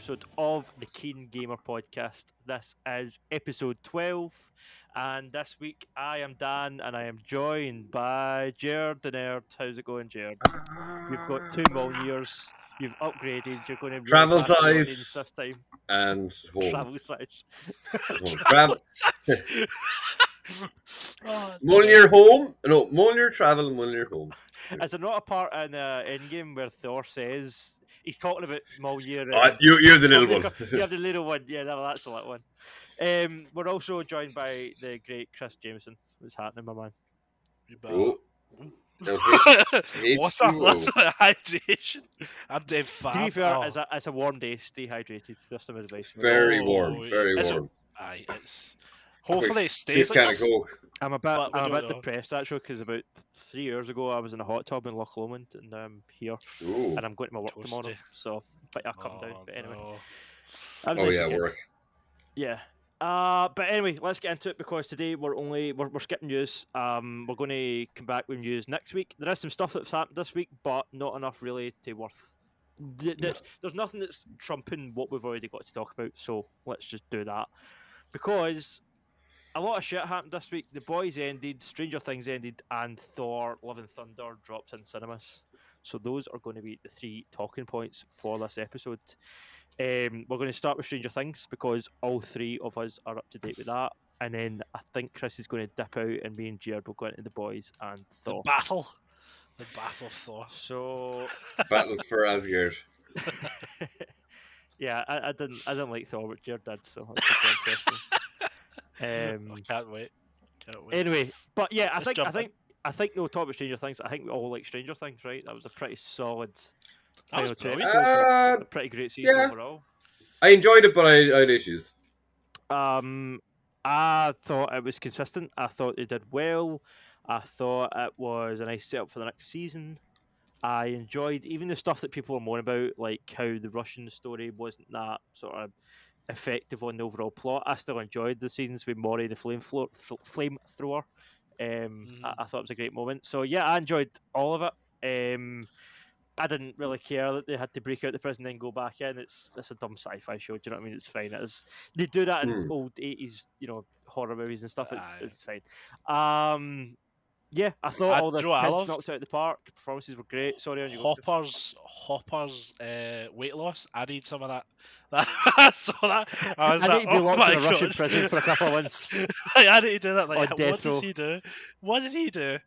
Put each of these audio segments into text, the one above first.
episode of the Keen Gamer Podcast. This is episode 12, and this week I am Dan, and I am joined by Jerd the Nerd. How's it going, Jerd? You've got 2 Mjolnirs. You've upgraded. You're going to really Travel bash your audience size this time. and home. Travel size. Mjolnir home? No, Mjolnir travel, Mjolnir home. Is there not a part in Endgame where Thor says he's talking about Mjolnir? You're the little one. You're the little one. Yeah, that's the little one. We're also joined by the great Chris Jameson. What's happening, my man? Oh. What's a hydration? I'm dead fat. To be fair, it's a warm day. Stay hydrated. That's some advice. Very warm. Very warm. It's hopefully it stays like kind this. of Coke. I'm a bit depressed actually because about 3 years ago I was in a hot tub in Loch Lomond and I'm here and I'm going to my work tomorrow. So, but I'll come down. But anyway. No. Work. Yeah. But anyway, let's get into it because today we're skipping news. We're going to come back with news next week. There is some stuff that's happened this week, but not enough really to worth. There's nothing that's trumping what we've already got to talk about. So let's just do that because a lot of shit happened this week. The Boys ended, Stranger Things ended, and Thor: Love and Thunder dropped in cinemas. So those are going to be the 3 talking points for this episode. We're going to start with Stranger Things because all 3 of us are up to date with that. And then I think Chris is going to dip out and me and Jerd will go into The Boys and Thor. The battle of Thor. So Battle for Asgard. yeah, I didn't like Thor, but Jerd did, so that's super interesting. I can't wait. Anyway, but yeah, I think we'll talk about Stranger Things. I think we all like Stranger Things, right? That was a pretty solid. A pretty great season overall. I enjoyed it, but I had issues. I thought it was consistent. I thought they did well. I thought it was a nice setup for the next season. I enjoyed even the stuff that people were moaning about, like how the Russian story wasn't that sort of effective on the overall plot. I still enjoyed the scenes with Maury the flamethrower. I thought it was a great moment. So yeah, I enjoyed all of it. I didn't really care that they had to break out the prison and then go back in. It's a dumb sci-fi show. Do you know what I mean? It's fine. They do that in old 80s, horror movies and stuff. It's fine. Yeah, I thought all the kids knocked out of the park. Performances were great. Sorry, on you. Hopper's weight loss. I need some of that. I saw that. I was need to be locked in a Russian prison for a couple of months. I need to do that. Like, what does he do? What did he do?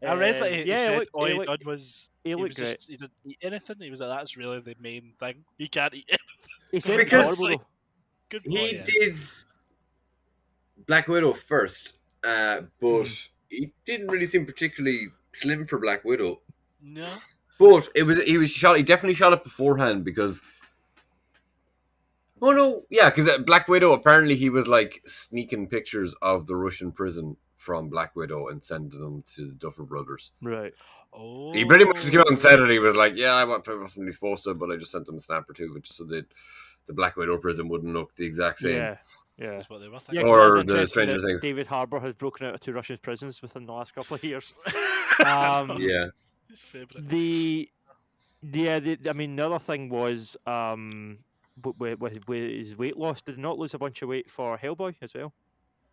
I read that he said all he done was he looked great. He didn't eat anything. He was like, that's really the main thing. He can't eat anything. He said because good he did Black Widow first, but he didn't really seem particularly slim for Black Widow. No. But he was shot. He definitely shot it beforehand because. Oh no, yeah, because Black Widow apparently he was like sneaking pictures of the Russian prison from Black Widow and sending them to the Duffer Brothers. Right. Oh. He pretty much just came out and said it. He was like, "Yeah, I wasn't really supposed to, but I just sent them a snap or two, just so that the Black Widow prison wouldn't look the exact same." Yeah. That's what they were thinking. Or the Stranger Things. David Harbour has broken out of 2 Russian prisons within the last couple of years. Yeah. His favourite. The other thing was with his weight loss. Did he not lose a bunch of weight for Hellboy as well?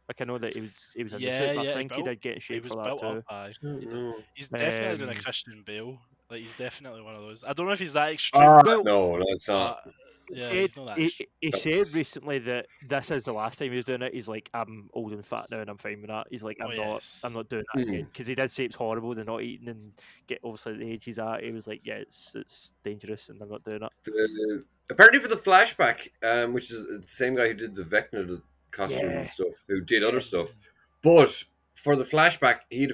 Like I know that he was in the suit, but I think he did get in shape for that too. He's definitely doing a Christian Bale. Like he's definitely one of those. I don't know if he's that extreme. No, that's not. He said recently that this is the last time he was doing it. He's like, I'm old and fat now, and I'm fine with that. He's like, I'm not doing that again because he did say it's horrible. They're not eating and get obviously the age he's at. He was like, yeah, it's dangerous, and I'm not doing it. Apparently, for the flashback, which is the same guy who did the Vecna costume and stuff, who did other stuff, but for the flashback, he had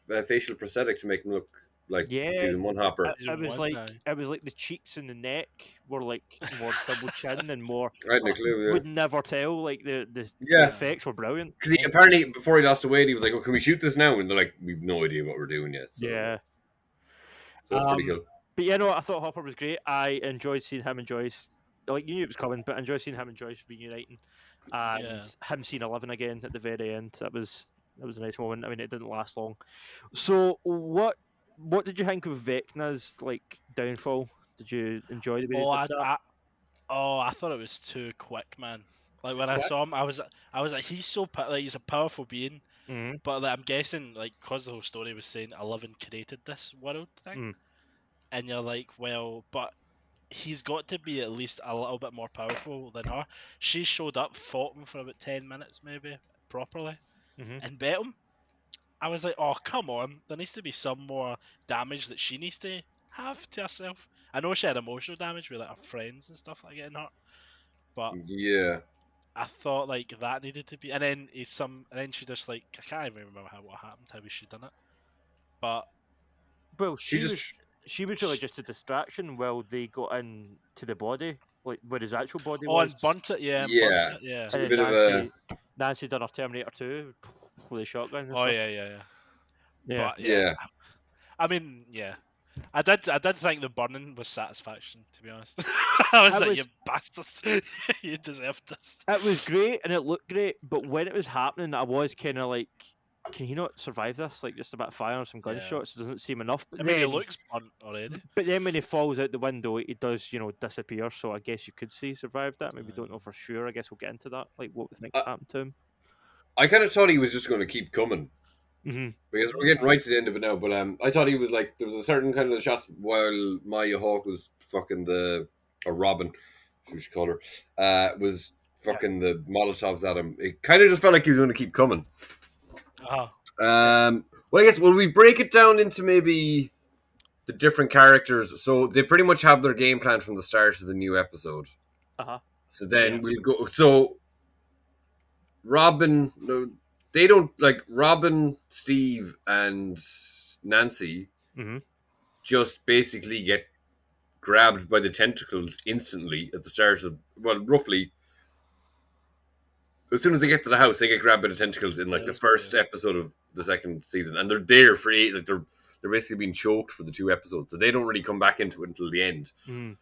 a facial prosthetic to make him look like season 1 Hopper. It was like the cheeks and the neck were like more double chin and more. Right, you would never tell. Like the effects were brilliant. Because apparently before he lost the weight, he was like, "Oh, can we shoot this now?" And they're like, "We've no idea what we're doing yet." So, yeah, so that's pretty cool. But I thought Hopper was great. I enjoyed seeing him and Joyce. Like you knew it was coming, but I enjoyed seeing him and Joyce reuniting, and him seeing 11 again at the very end. That was a nice moment. I mean, it didn't last long. So what did you think of Vecna's like downfall? Did you enjoy the way he did that? Oh, I thought it was too quick, man. Like when I saw him, I was like, he's so like he's a powerful being, Mm-hmm. but like, I'm guessing like because the whole story was saying Eleven created this world thing, Mm. and you're like, well, but he's got to be at least a little bit more powerful than her. She showed up, fought him for about 10 minutes maybe properly, Mm-hmm. and bet him. I was like, oh come on, there needs to be some more damage that she needs to have to herself. I know she had emotional damage with like her friends and stuff like getting hurt, but Yeah. I thought like that needed to be, and then and then she just like I can't even remember what happened, how she done it, but Well, She just she was really just a distraction while they got into the body, like where his actual body oh, was. and burnt it, yeah, and burnt yeah. it, yeah. It's And a then bit of a Nancy done her Terminator 2 with the shotgun and Oh stuff. yeah. Yeah. But yeah, yeah. I mean, yeah. I did think the burning was satisfaction, to be honest. I was I like, was- you bastard, you deserved this. It was great and it looked great, but when it was happening, I was kind of like, can he not survive this? Like just a bit of fire and some Yeah. gunshots doesn't seem enough. But I mean, he then, looks burnt already. but then when he falls out the window, he does, disappear. So I guess you could say he survived that. Maybe don't know for sure. I guess we'll get into that, like what we think happened to him. I kind of thought he was just going to keep coming Mm-hmm. because we're getting right to the end of it now. But I thought he was like there was a certain kind of shots while Maya Hawke was fucking or Robin, who she called her, was fucking the Molotovs at him. It kind of just felt like he was going to keep coming. Oh, Well, I guess will we break it down into maybe the different characters? So they pretty much have their game plan from the start of the new episode. Uh-huh. So then we'll go. So Robin, no, they don't like Robin, Steve, and Nancy. Mm-hmm. Just basically get grabbed by the tentacles instantly at the start of roughly. As soon as they get to the house, they get grabbed by the tentacles in like the first episode of the second season, and they're there for 8. Like they're basically being choked for the 2 episodes, so they don't really come back into it until the end. Mm.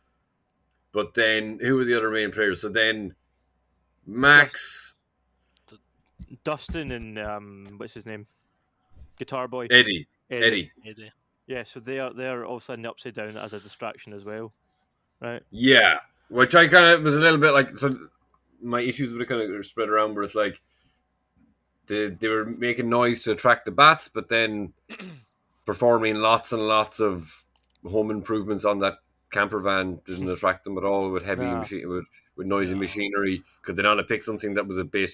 But then, who are the other main players? So then, Max, Dustin, and what's his name? Guitar Boy. Eddie. Yeah, so they're also in the Upside Down as a distraction as well, right? Yeah, which I kind of was a little bit like. So my issues with it kind of spread around where it's like they were making noise to attract the bats, but then performing lots and lots of home improvements on that camper van didn't attract them at all with heavy machine with noisy machinery. Could they not have picked something that was a bit,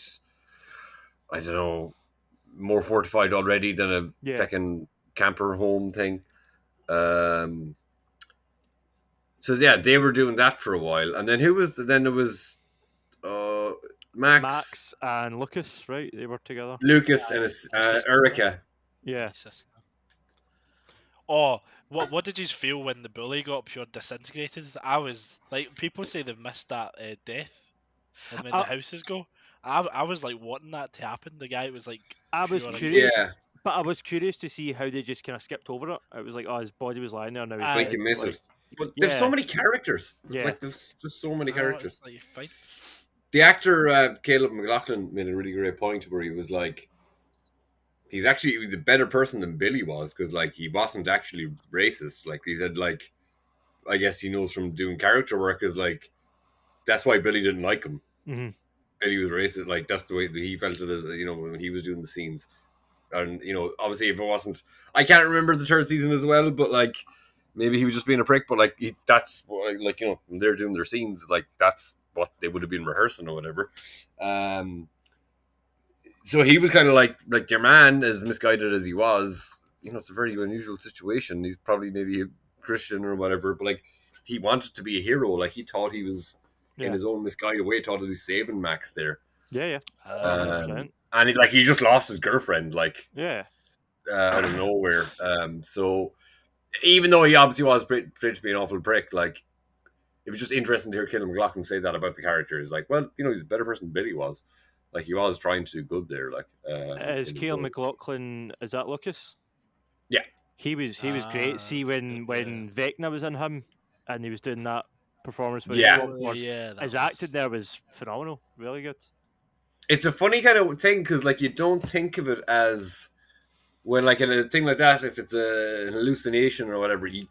I don't know, more fortified already than a fucking camper home thing? So yeah, they were doing that for a while, and then then there was Max and Lucas, right? They were together. Lucas and Erica. Yeah. Oh, what did you feel when the bully got pure disintegrated? I was like, people say they've missed that death when the houses go. I was like wanting that to happen. The guy was like, I was curious, but I was curious to see how they just kind of skipped over it. It was like, oh, his body was lying there now. I think you missed it. But there's so many characters. Like there's just so many characters. Like, fine. The actor Caleb McLaughlin made a really great point where he was like, he was a better person than Billy was because like he wasn't actually racist. Like he said, like I guess he knows from doing character work is like that's why Billy didn't like him. Mm-hmm. Billy was racist. Like that's the way that he felt it as when he was doing the scenes. And obviously if it wasn't, I can't remember the 3rd season as well, but like maybe he was just being a prick. But like that's like when they're doing their scenes, like that's what they would have been rehearsing or whatever. So he was kind of like your man, as misguided as he was. It's a very unusual situation. He's probably maybe a Christian or whatever, but like he wanted to be a hero. Like he thought he was in his own misguided way. Thought he was saving Max there. Yeah. And he just lost his girlfriend. Like out of nowhere. So even though he obviously was pretty to be an awful prick, like it was just interesting to hear Caleb McLaughlin say that about the character. He's like, well, he's a better person than Billy was. Like he was trying to do good there. Like is Caleb McLaughlin? Is that Lucas? Yeah, he was great. See when Vecna was in him, and he was doing that performance. With his acting there was phenomenal. Really good. It's a funny kind of thing because like you don't think of it as when like in a thing like that, if it's a hallucination or whatever, you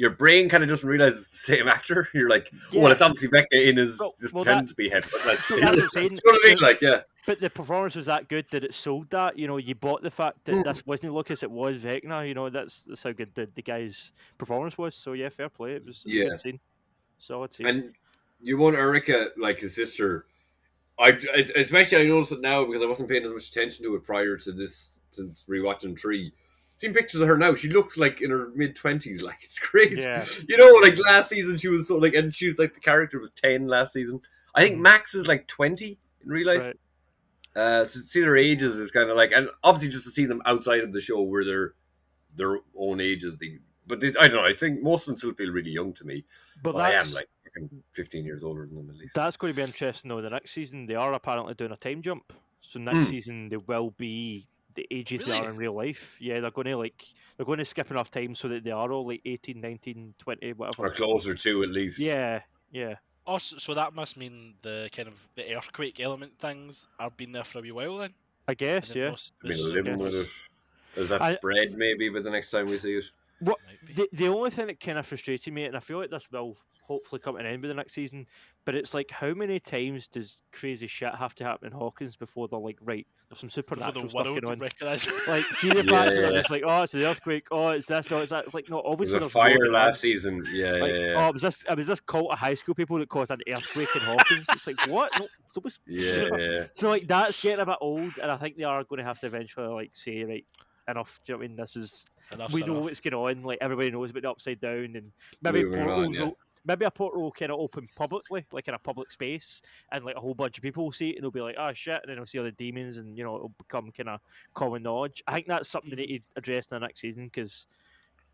your brain kind of doesn't realize it's the same actor. You're like, oh, Yeah. well, it's obviously Vecna in his Well, just well, pretending to be head, but like, but that's what I'm saying. you know what I mean? Like, yeah. But the performance was that good that it sold that. You know, you bought the fact that this wasn't Lucas, it was Vecna. You know, that's how good the guy's performance was. So yeah, fair play. It was a Yeah. good scene, solid scene. And you want Erica, like his sister. Especially I noticed it now because I wasn't paying as much attention to it prior to this, since rewatching 3. Seen pictures of her now. She looks like in her mid-20s. Like, it's great. Yeah. You know, like last season she was so like, and she was like, the character was 10 last season. I think Max is like 20 in real life. Right. So to see their ages is kind of like, and obviously just to see them outside of the show where they're their own ages. But I don't know. I think most of them still feel really young to me. But I am like 15 years older than them at least. That's going to be interesting though. The next season they are apparently doing a time jump. So next season they will be the ages they are in real life. Yeah, they're going to skip enough time so that they are all like 18, 19, 20, whatever. Or closer to at least. Yeah. Also, so that must mean the kind of the earthquake element things have been there for a wee while then. I guess, yeah. Living with it. Does that spread maybe by the next time we see it? What the only thing that kind of frustrated me, and I feel like this will hopefully come to an end with the next season, but it's like, how many times does crazy shit have to happen in Hawkins before they're like, right, there's some supernatural stuff going on? Like, see the fact that they're just like, oh, it's the earthquake, oh, it's this, oh, it's that. It's like, no, obviously there's there's a fire more last season. Yeah, like, yeah. Oh, it was this cult of high school people that caused an earthquake in Hawkins. It's like, what? No, yeah. So like that's getting a bit old, and I think they are going to have to eventually like say, right, enough. Do you know what I mean? This is we know what's going on. Like, everybody knows about the upside down, and maybe maybe a portal will kind of open publicly, like in a public space, and like a whole bunch of people will see it, and they'll be like, oh shit, and then they'll see all the demons, and you know, it'll become kind of common knowledge. I think that's something they need to address in the next season, because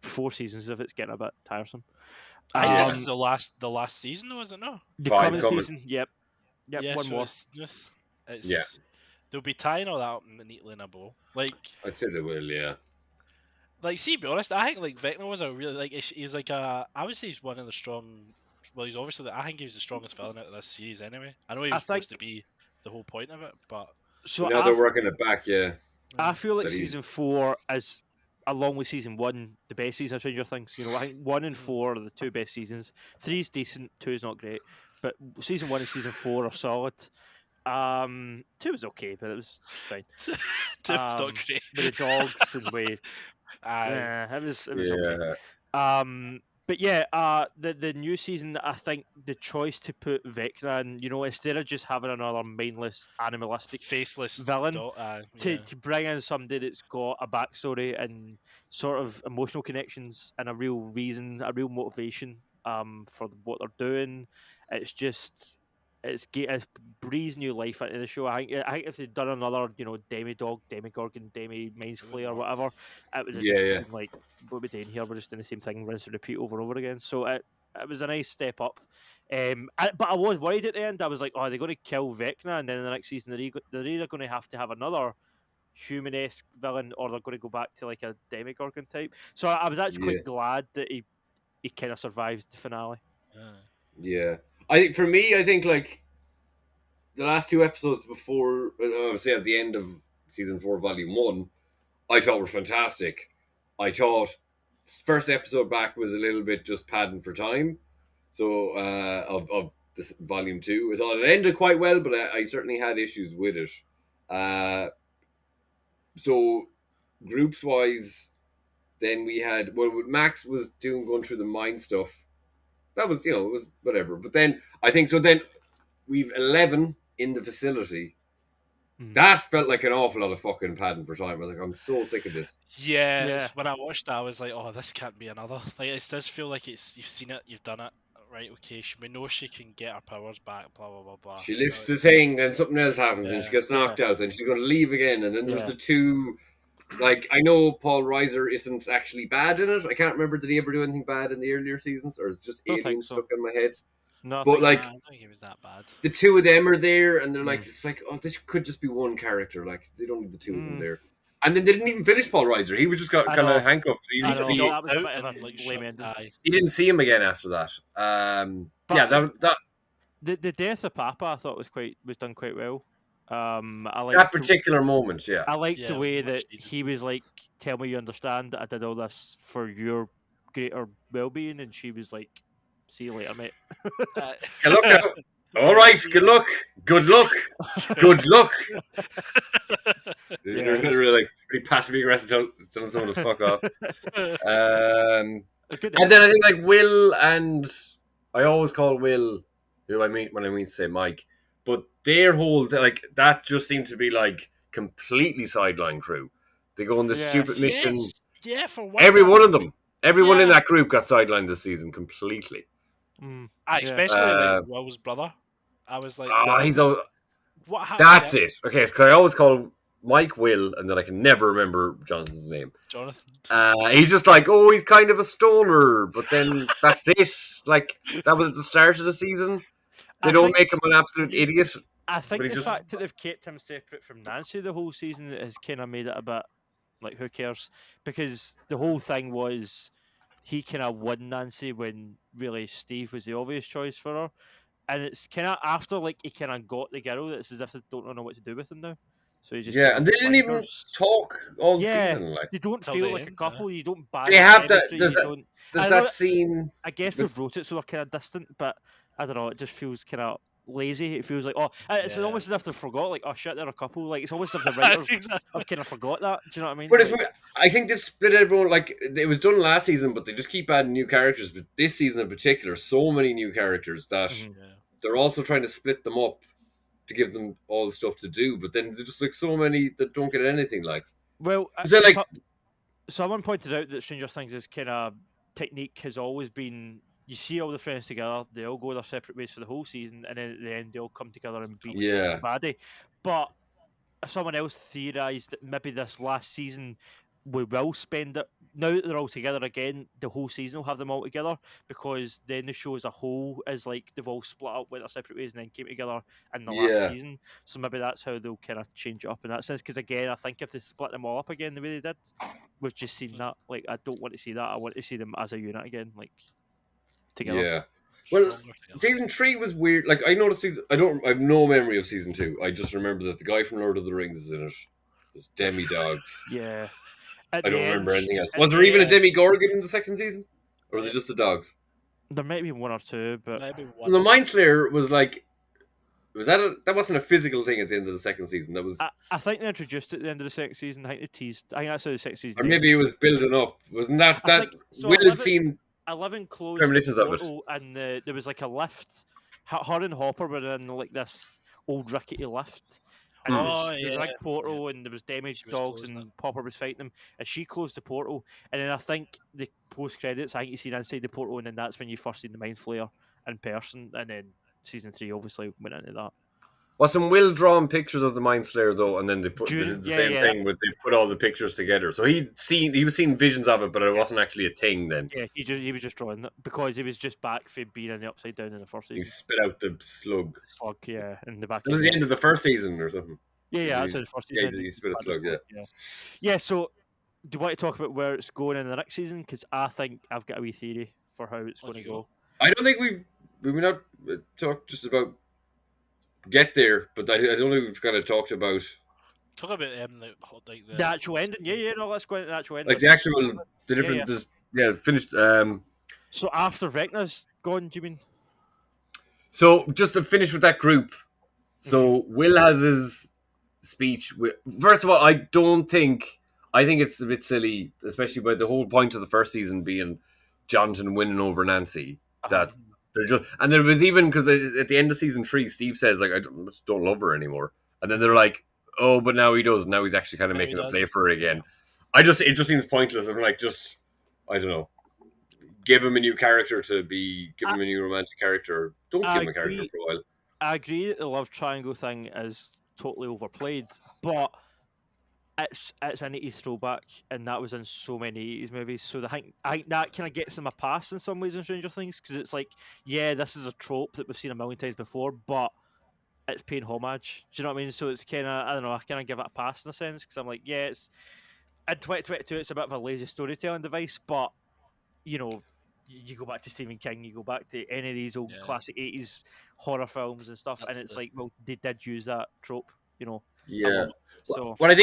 4 seasons of it's getting a bit tiresome. I think this is the last season, though, is it not? The coming season, yep, yeah, one so more. It's they'll be tying all that up neatly in a bow. Like, I'd say they will, yeah. Like, see, to be honest, I think like Vecna was a really like he's like a. I would say he's one of the strong. Well, he's obviously. I think he was the strongest villain out of this series anyway. I know he was supposed to be the whole point of it, but so now they're working it back. Yeah, I feel like season 4 is, along with season 1, the best season of Stranger Things. You know, I think 1 and 4 are the 2 best seasons. 3 is decent, 2 is not great, but season 1 and season 4 are solid. 2 was okay, but it was fine. 2 was not great with the dogs and with. It was okay. But yeah, the new season, I think the choice to put Vecna in, you know, instead of just having another mindless, animalistic, faceless villain, to bring in somebody that's got a backstory and sort of emotional connections and a real reason, a real motivation for what they're doing. It's just it's breathes new life into the show. I think if they'd done another, you know, Demigorgon, Mind Flayer, whatever, it would have just been like, what are we doing here? We're just doing the same thing, rinse and repeat over and over again. So it was a nice step up. But I was worried at the end. I was like, oh, are they going to kill Vecna? And then in the next season, they're either going to have another human-esque villain, or they're going to go back to like a Demigorgon type. So I was actually quite glad that he kind of survived the finale. Yeah. I think like the last 2 episodes before, obviously at the end of season 4, volume 1, I thought were fantastic. I thought first episode back was a little bit just padding for time. So of this volume 2, I thought it ended quite well, but I certainly had issues with it. So groups wise, then we had Max was going through the mind stuff. That was, it was whatever. But then I think so. Then we've 11 in the facility. That felt like an awful lot of fucking padding for time. I was like, I'm so sick of this. Yeah. When I watched that, I was like, oh, this can't be another. Like, it does feel like you've seen it, you've done it. Right, okay, we know she can get her powers back, blah, blah, blah, blah. She lifts the thing, then something else happens, and she gets knocked out, and she's going to leave again. And then there's the 2... Like, I know Paul Reiser isn't actually bad in it. I can't remember, did he ever do anything bad in the earlier seasons? Or is it just aliens stuck in my head? No, but like, I don't think he was that bad. The 2 of them are there, and they're like, it's like, oh, this could just be one character. Like, they don't need the 2 of them there. And then they didn't even finish Paul Reiser. He was just kind of handcuffed. You didn't see him. You didn't see him again after that. That the death of Papa, I thought was done quite well. I liked that particular moment. Yeah, I liked the way that he was like, "Tell me you understand that I did all this for your greater well-being, and she was like, "See you later, mate." Good luck now. All right, good luck. Good luck. Good luck. You're really passively aggressive telling someone to fuck off. And then I think like Will and I always call Will who I mean when I mean to say Mike, but their whole like that just seemed to be like completely sideline crew. They go on this stupid mission. Yeah, for once. Every one of them, everyone in that group got sidelined this season completely. Especially like Will's brother. I was like, he's a. What happened? That's it. Okay, because I always call Mike Will, and then I can never remember Jonathan's name. Jonathan. He's just like, he's kind of a stoner, but then that's it. Like that was at the start of the season. They don't make him an absolute idiot. I think the fact that they've kept him separate from Nancy the whole season has kind of made it a bit like, who cares? Because the whole thing was he kind of won Nancy when really Steve was the obvious choice for her. And it's kind of after like he kind of got the girl, it's as if they don't know what to do with him now. So he just and they didn't even talk all season. Like they don't feel like a couple. You don't buy. They have that. There's that scene. I guess they've wrote it so they're kind of distant, but I don't know. It just feels kind of lazy. It feels like it's almost as if they forgot. Like, oh shit, they're a couple. Like it's almost as if the writers have kind of forgot that. Do you know what I mean? But I think they've split everyone. Like it was done last season, but they just keep adding new characters. But this season in particular, so many new characters that they're also trying to split them up to give them all the stuff to do. But then there's just like so many that don't get anything. Like, well, like someone pointed out that Stranger Things' kind of technique has always been. You see all the friends together, they all go their separate ways for the whole season, and then at the end they all come together and beat the baddie. But someone else theorised that maybe this last season we will spend it, now that they're all together again, the whole season will have them all together, because then the show as a whole is like they've all split up, went their separate ways, and then came together in the last season. So maybe that's how they'll kind of change it up in that sense, because again, I think if they split them all up again the way they did, we've just seen that. Like, I don't want to see that. I want to see them as a unit again, like, together. Yeah. Well, season 3 was weird. Like, I noticed I have no memory of season 2. I just remember that the guy from Lord of the Rings is in it. There's demi-dogs. Yeah. I don't remember anything else. Was there even a Demigorgon in the second season? Or was it just the dogs? There might be one or two, but... Well, the Mind Slayer was like... that wasn't a physical thing at the end of the second season. That was... I think they introduced it at the end of the second season. I think they teased... I think that's how the second season... Or maybe it was building up. Wasn't that... Will had seen... 11 closed premonitions of it, and there was like a lift. Her and Hopper were in like this old rickety lift, and there was a big portal, and there was damaged dogs, and Hopper was fighting them, and she closed the portal, and then I think the post credits, I think you seen inside the portal, and then that's when you first seen the Mind Flayer in person, and then season 3 obviously went into that. Well, some well-drawn pictures of the Mind Slayer, though, and then they did the same thing with they put all the pictures together. So he was seeing visions of it, but it wasn't actually a thing then. Yeah, he was just drawing it because he was just back from being in the Upside Down in the first season. He spit out the slug. In the back. It was the end of the first season or something. Yeah, that's the first season. Yeah, he spit a slug, Yeah, so do you want to talk about where it's going in the next season? Because I think I've got a wee theory for how it's going to go. I don't think we've not talked just about get there, but I don't think we've kind of talked about the actual ending. Yeah, no, let's go into the actual ending. Like the different, finished. So after Vecna's gone, do you mean? So just to finish with that group, so Will has his speech. First of all, I think it's a bit silly, especially by the whole point of the first season being Jonathan winning over Nancy. That. And there was even because at the end of season 3, Steve says like I just don't love her anymore, and then they're like, oh, but now he does. Now he's actually kind of making a play for her again. It just seems pointless. I'm like, just I don't know, give him a new character give him a new romantic character. Don't give him a character for a while. I agree that the love triangle thing is totally overplayed, but it's an 80s throwback, and that was in so many 80s movies. So I think that kind of gets them a pass in some ways in Stranger Things, because it's like, yeah, this is a trope that we've seen a million times before, but it's paying homage. Do you know what I mean? So it's kind of, I don't know, I kind of give it a pass in a sense, because I'm like, yeah, it's in 2022, it's a bit of a lazy storytelling device, but you know, you go back to Stephen King, you go back to any of these old classic 80s horror films and stuff, and it's like, well, they did use that trope, you know. Yeah. So, but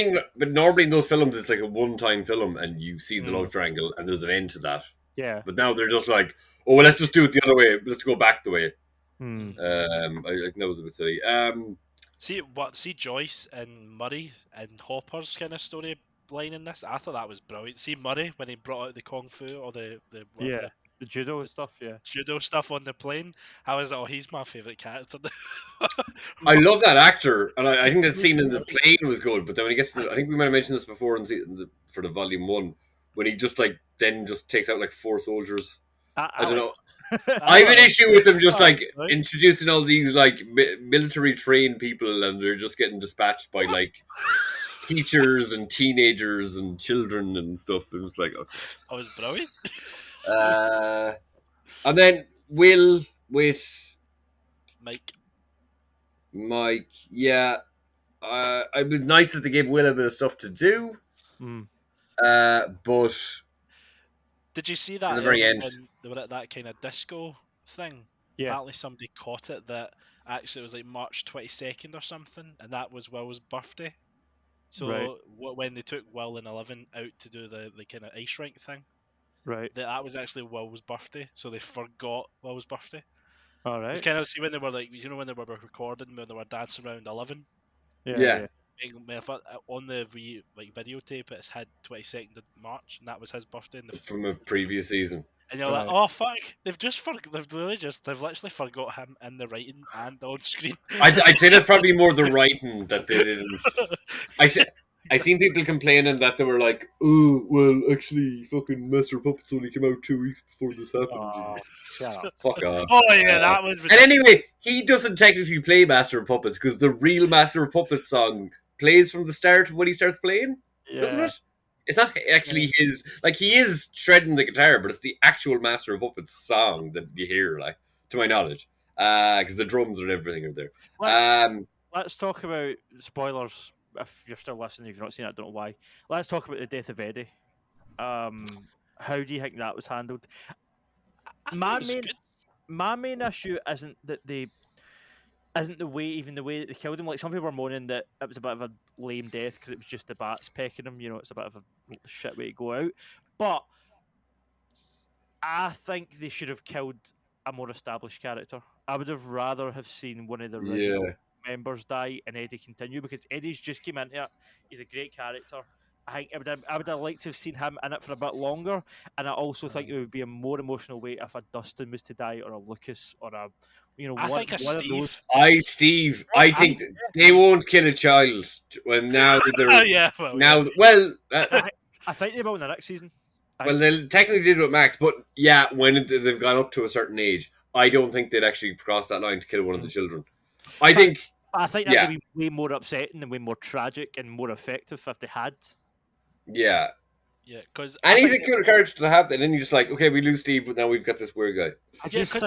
normally in those films, it's like a one-time film, and you see the love triangle, and there's an end to that. Yeah. But now they're just like, oh, well, let's just do it the other way. Let's go back the way. Hmm. I think that was a bit silly. See Joyce and Murray and Hopper's kind of storyline in this. I thought that was brilliant. See Murray when he brought out the kung fu or the Yeah. The judo stuff. Yeah. judo stuff on the plane. How is it? Oh, he's my favorite character. I love that actor, and I think that scene in the plane was good. But then when he gets to, I think we might have mentioned this before for the volume 1, when he just like then just takes out like 4 soldiers. I don't know. I have an issue with them just like introducing all these like military trained people, and they're just getting dispatched by like teachers and teenagers and children and stuff. It was like, okay. I was brilliant. And then Will with Mike, yeah. It was nice that they gave Will a bit of stuff to do. But did you see that at the very end when they were at that kind of disco thing? Yeah. Apparently somebody caught it that actually it was like March 22nd or something, and that was Will's birthday. So when they took Will and 11 out to do the kind of ice rink thing, that was actually Will's birthday. So they forgot Will's birthday. All right. It's kind of see when they were like, when they were recording, when they were dancing around 11. Yeah. On the videotape, it's had 22nd of March, and that was his birthday from a previous season. And you're like, oh fuck! They've literally forgot him in the writing and on screen. I'd say that's probably more the writing that they didn't. I seen people complaining that they were like, oh, well, actually, fucking Master of Puppets only came out 2 weeks before this happened. Oh, shut up. Fuck off. Oh yeah, that was. And anyway, he doesn't technically play Master of Puppets because the real Master of Puppets song plays from the start when he starts playing, doesn't it? It's not actually his. Like, he is shredding the guitar, but it's the actual Master of Puppets song that you hear, like, to my knowledge, because the drums and everything are there. Let's talk about spoilers. If you're still listening, if you've not seen it, I don't know why. Let's talk about the death of Eddie. How do you think that was handled? My main issue isn't the way that they killed him. Like, some people were moaning that it was a bit of a lame death because it was just the bats pecking him. You know, it's a bit of a shit way to go out. But I think they should have killed a more established character. I would have rather have seen one of the original members die and Eddie continue, because Eddie's just came into it. He's a great character. I think I would have liked to have seen him in it for a bit longer, and I also think it would be a more emotional weight if a Dustin was to die, or a Lucas, or a one of those. Steve. I think they won't kill a child when now they're I think they will in the next season. Well, they technically did with Max, but yeah, when they've gone up to a certain age, I don't think they'd actually cross that line to kill one of the children. I think that would be way more upsetting and way more tragic and more effective if they had. Yeah. Yeah, because he's a cool character to have, and then you're just like, okay, we lose Steve, but now we've got this weird guy. Because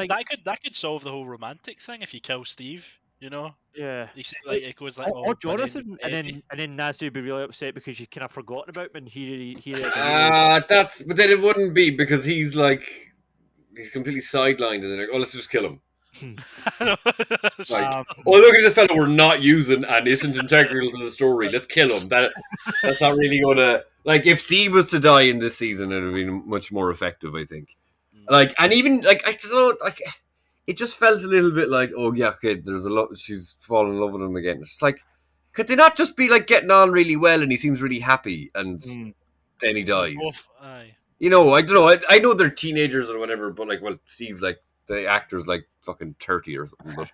that could solve the whole romantic thing if you kill Steve, you know. Yeah. You see, like, it goes like, or Jonathan, and then Nancy would be really upset because she's kind of forgotten about him, and he is. But then it wouldn't be, because he's completely sidelined, and they're like, oh, let's just kill him. Look at this fellow we're not using and isn't integral to the story. Let's kill him. That's not really gonna, like, if Steve was to die in this season, it would have been much more effective, I think. And even I don't know, it just felt a little bit like, oh yeah, okay, there's a lot. She's fallen in love with him again. It's like, could they not just be like getting on really well and he seems really happy and then he dies? You know, I don't know. I know they're teenagers or whatever, but Steve's like, the actor's like fucking 30 or something, but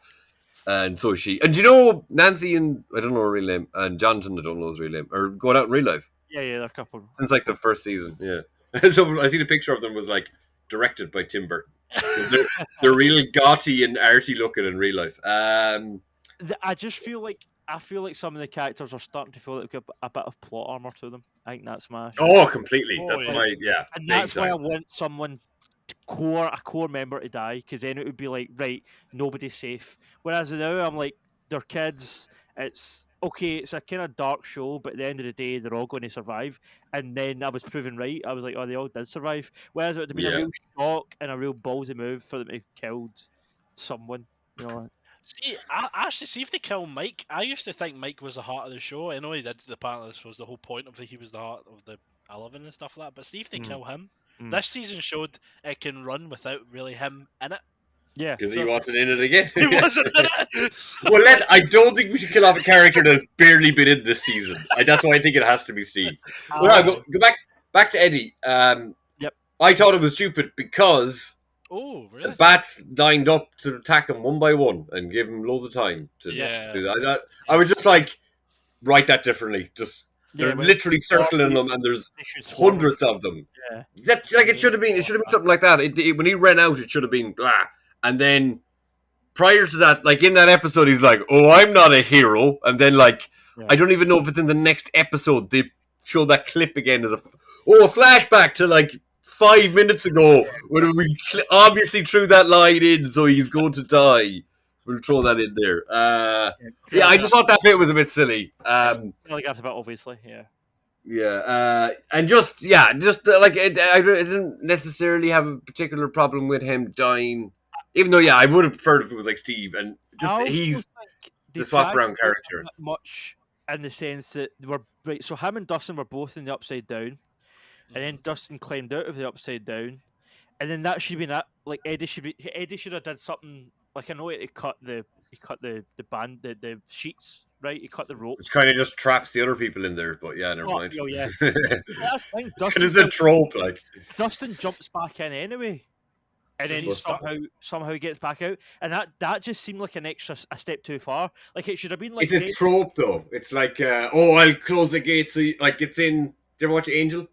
and so is she. And you know, Nancy and I don't know her real name, and Jonathan, I don't know his real name, are going out in real life. Yeah, they're a couple. Since like the first season, yeah. So I seen a picture of them was like directed by Tim Burton. They're real gaudy and arty looking in real life. I just feel like some of the characters are starting to feel like a bit of plot armor to them. I think that's my. Oh, completely. That's and that's why I want someone. A core member to die, because then it would be like, right, nobody's safe. Whereas now I'm like, they're kids. It's okay. It's a kind of dark show, but at the end of the day, they're all going to survive. And then I was proven right. I was like, oh, they all did survive. Whereas it would have been a real shock and a real ballsy move for them to have killed someone. You know. See, I actually see if they kill Mike. I used to think Mike was the heart of the show. I know he did. Apparently, this was the whole point of he was the heart of the 11 and stuff like that. But see if they kill him, This season showed it can run without really him in it. Yeah, because he wasn't in it again. He wasn't in it. Well, I don't think we should kill off a character that's barely been in this season. That's why I think it has to be Steve. Well, go back to Eddie. Yep. I thought it was stupid because Oh, really? the bats lined up to attack him one by one and give him loads of time to do that. I was just like, write that differently. Just they're literally circling them, and there's hundreds of them. Yeah. That it should have been. It should have been something like that. When he ran out, it should have been blah. And then prior to that, like in that episode, he's like, "Oh, I'm not a hero." And then I don't even know if it's in the next episode they show that clip again as a flashback to 5 minutes ago when we obviously threw that line in, so he's going to die. We'll throw that in there. I just thought that bit was a bit silly. Really got about obviously, yeah. Yeah, and I didn't necessarily have a particular problem with him dying, even though I would have preferred if it was like Steve, and he's the swap around character. Much in the sense that they were right. So him and Dustin were both in the Upside Down, and then Dustin climbed out of the Upside Down, and then that should have been it. Like Eddie should have done something. Like I know he cut the band the sheets. Right, he cut the rope. It's kind of just traps the other people in there, but never mind. Oh, yeah. That's the thing. It's a trope, Dustin jumps back in anyway, and then he somehow gets back out, and that just seemed like a step too far. Like it should have been like. It's a trope, though. It's like, I'll close the gate. So, it's in. Did you ever watch Angel?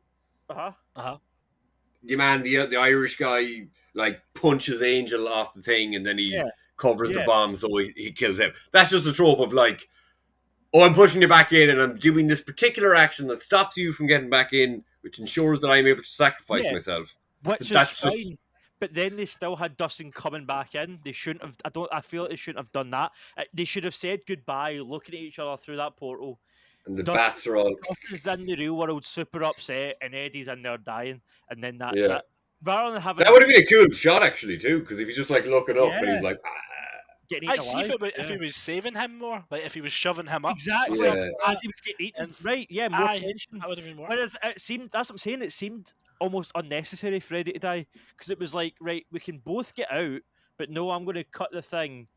The man, the Irish guy, punches Angel off the thing, and then he covers the bomb, so he kills him. That's just a trope of I'm pushing you back in, and I'm doing this particular action that stops you from getting back in, which ensures that I'm able to sacrifice myself. Which is fine. But then they still had Dustin coming back in. They shouldn't have. I feel like they shouldn't have done that. They should have said goodbye, looking at each other through that portal. And the bats are all. Dustin's in the real world, super upset, and Eddie's in there dying, and then that's it. Rather than having that would have been a cool shot actually too, because if you just looking up and he's like. I see if he was saving him more, if he was shoving him up. Exactly. As he was getting eaten. Right, more tension. That would have been more. Whereas it seemed, that's what I'm saying, it seemed almost unnecessary for Eddie to die. Because it was like, right, we can both get out, but no, I'm going to cut the thing.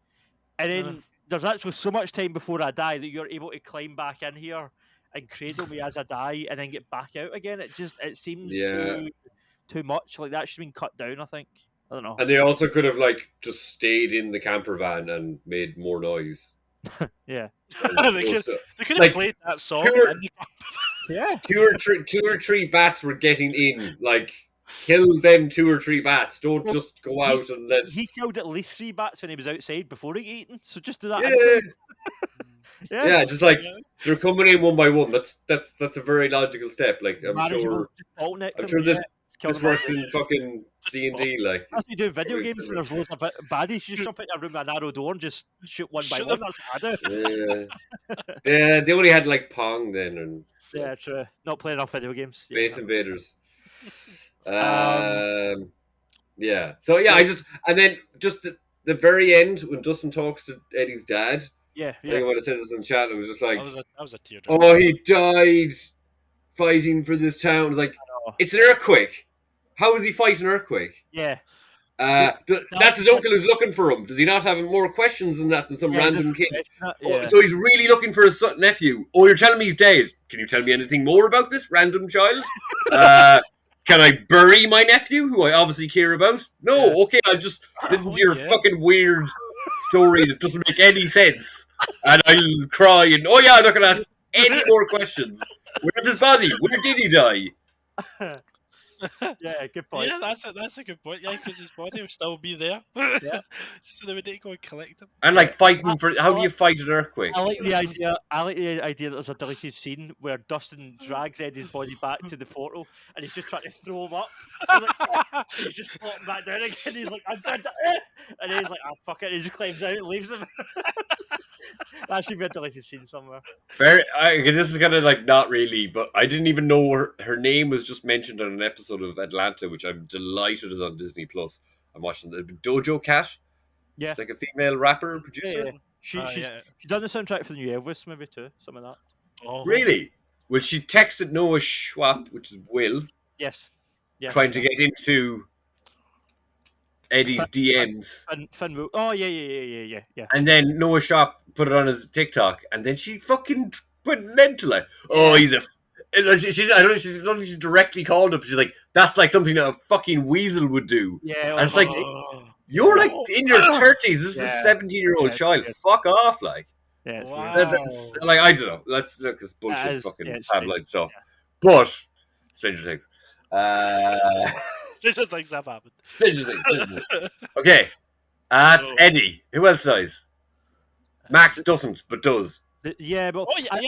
And then there's actually so much time before I die that you're able to climb back in here and cradle me as I die and then get back out again. It seems too much. That should have been cut down, I think. I don't know. And they also could have just stayed in the camper van and made more noise. Yeah. They could have played that song. Two or three bats were getting in. Kill them 2 or 3 bats. Don't just go out unless he killed at least 3 bats when he was outside before he got eaten. So just do that. Yeah, just they're coming in one by one. That's a very logical step. I'm sure this works in fucking D&D, That's what you do in video games when there's loads of baddies. You just jump in a room with a narrow door and just shoot one by one. That's what I do. Yeah, they only had Pong then. And yeah, true. Not playing enough video games. Space Invaders. Yeah. So and then just the very end when Dustin talks to Eddie's dad. Yeah. I think I would have said this in chat. It was just that was a teardrop. Oh, he died fighting for this town. It's it's an earthquake. How is he fighting an earthquake? Yeah. That's his uncle who's looking for him. Does he not have more questions than that than some random kid? So he's really looking for his nephew. Oh, you're telling me he's dead. Can you tell me anything more about this random child? Can I bury my nephew, who I obviously care about? No, okay, I'll just listen to your fucking weird story that doesn't make any sense. And I'll cry and, I'm not going to ask any more questions. Where's his body? Where did he die? Yeah, good point. Yeah, that's a good point. Yeah, because his body will still be there. Yeah. So they would need to go and collect him. And fighting for how do you fight an earthquake? I like the idea that there's a deleted scene where Dustin drags Eddie's body back to the portal and he's just trying to throw him up. He's just floating back down again. He's like, I'm dead. And then he's like, fuck it. He just climbs out and leaves him. That should be a deleted scene somewhere. This is kind of not really, but I didn't even know her name was just mentioned on an episode of Atlanta, which I'm delighted is on Disney Plus. I'm watching the Dojo Cat. Yeah, it's a female rapper producer. Yeah. She's done the soundtrack for the new Elvis movie too. Some of that. Oh, really? Well, she texted Noah Schwab, which is Will. Yes. trying to get into Eddie's DMs. Finn, oh yeah. And then Noah Shop put it on his TikTok, and then she fucking went mental. Like, oh, he's a. I don't know. She directly called him. She's like, "That's like something that a fucking weasel would do." Yeah, and it's like, you're like in your 30s. This is a 17-year-old child. Fuck off, like. Yeah, it's weird. That's like, I don't know. Let's look this bullshit fucking tabloid stuff. Yeah. But Stranger Things. Stranger Things have happened. Stranger Things. Okay. That's Eddie. Who else dies? Max doesn't, but does. Yeah, but I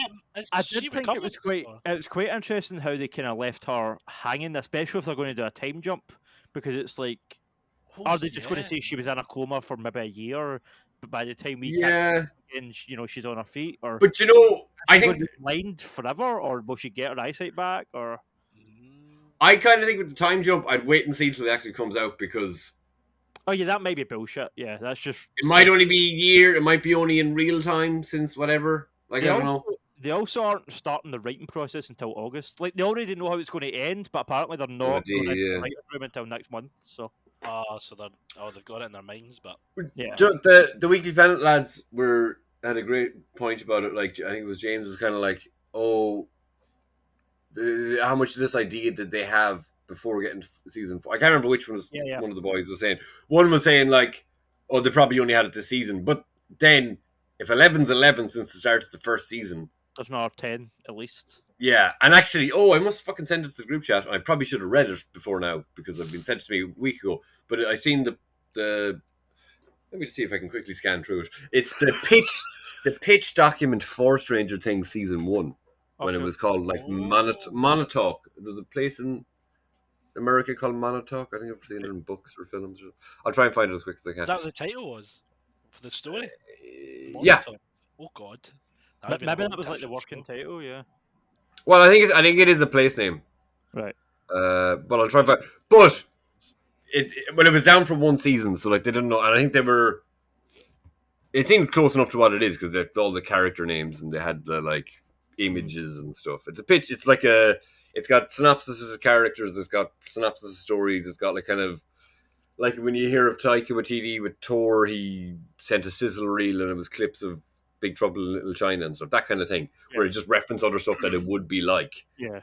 did think recovered, it was quite interesting how they kind of left her hanging, especially if they're going to do a time jump, because it's like, are they just going to say she was in a coma for maybe a year, but by the time we catch and she's on her feet, or but I think blind forever, or will she get her eyesight back, or I kind of think with the time jump, I'd wait and see until it actually comes out because. Oh yeah, that might be bullshit. Yeah, that's just. It might only be a year. It might be only in real time since whatever. Like I don't know. They also aren't starting the writing process until August. Like they already know how it's going to end, but apparently they're not going to write a room until next month. So. So they've got it in their minds, but yeah. The Weekly Planet lads had a great point about it. Like I think it was James was kind of like, oh, how much of this idea did they have before getting to season 4? I can't remember which one was one of the boys was saying. One was saying like, oh, they probably only had it this season. But then, if 11's 11 since the start of the first season, there's another 10 at least. Yeah, and actually, I must fucking send it to the group chat. I probably should have read it before now because it's been sent to me a week ago. But I seen the. Let me see if I can quickly scan through it. It's the pitch document for Stranger Things season 1 when it was called like Montauk. There's a place in America called Montauk. I think I've seen it in books or films. I'll try and find it as quick as I can. Is that what the title was for the story? Yeah. Oh God. Maybe that was like the working title. Yeah. Well, I think it is a place name. Right. But I'll try and find. But it was down from one season, so like they didn't know, and I think they were. It seemed close enough to what it is because they all the character names and they had the like images and stuff. It's a pitch. It's like it's got synopsis of characters. It's got synopsis of stories. It's got like kind of like when you hear of Taika Waititi with Thor, he sent a sizzle reel and it was clips of Big Trouble in Little China and stuff. That kind of thing, where it just referenced other stuff that it would be like. Yeah.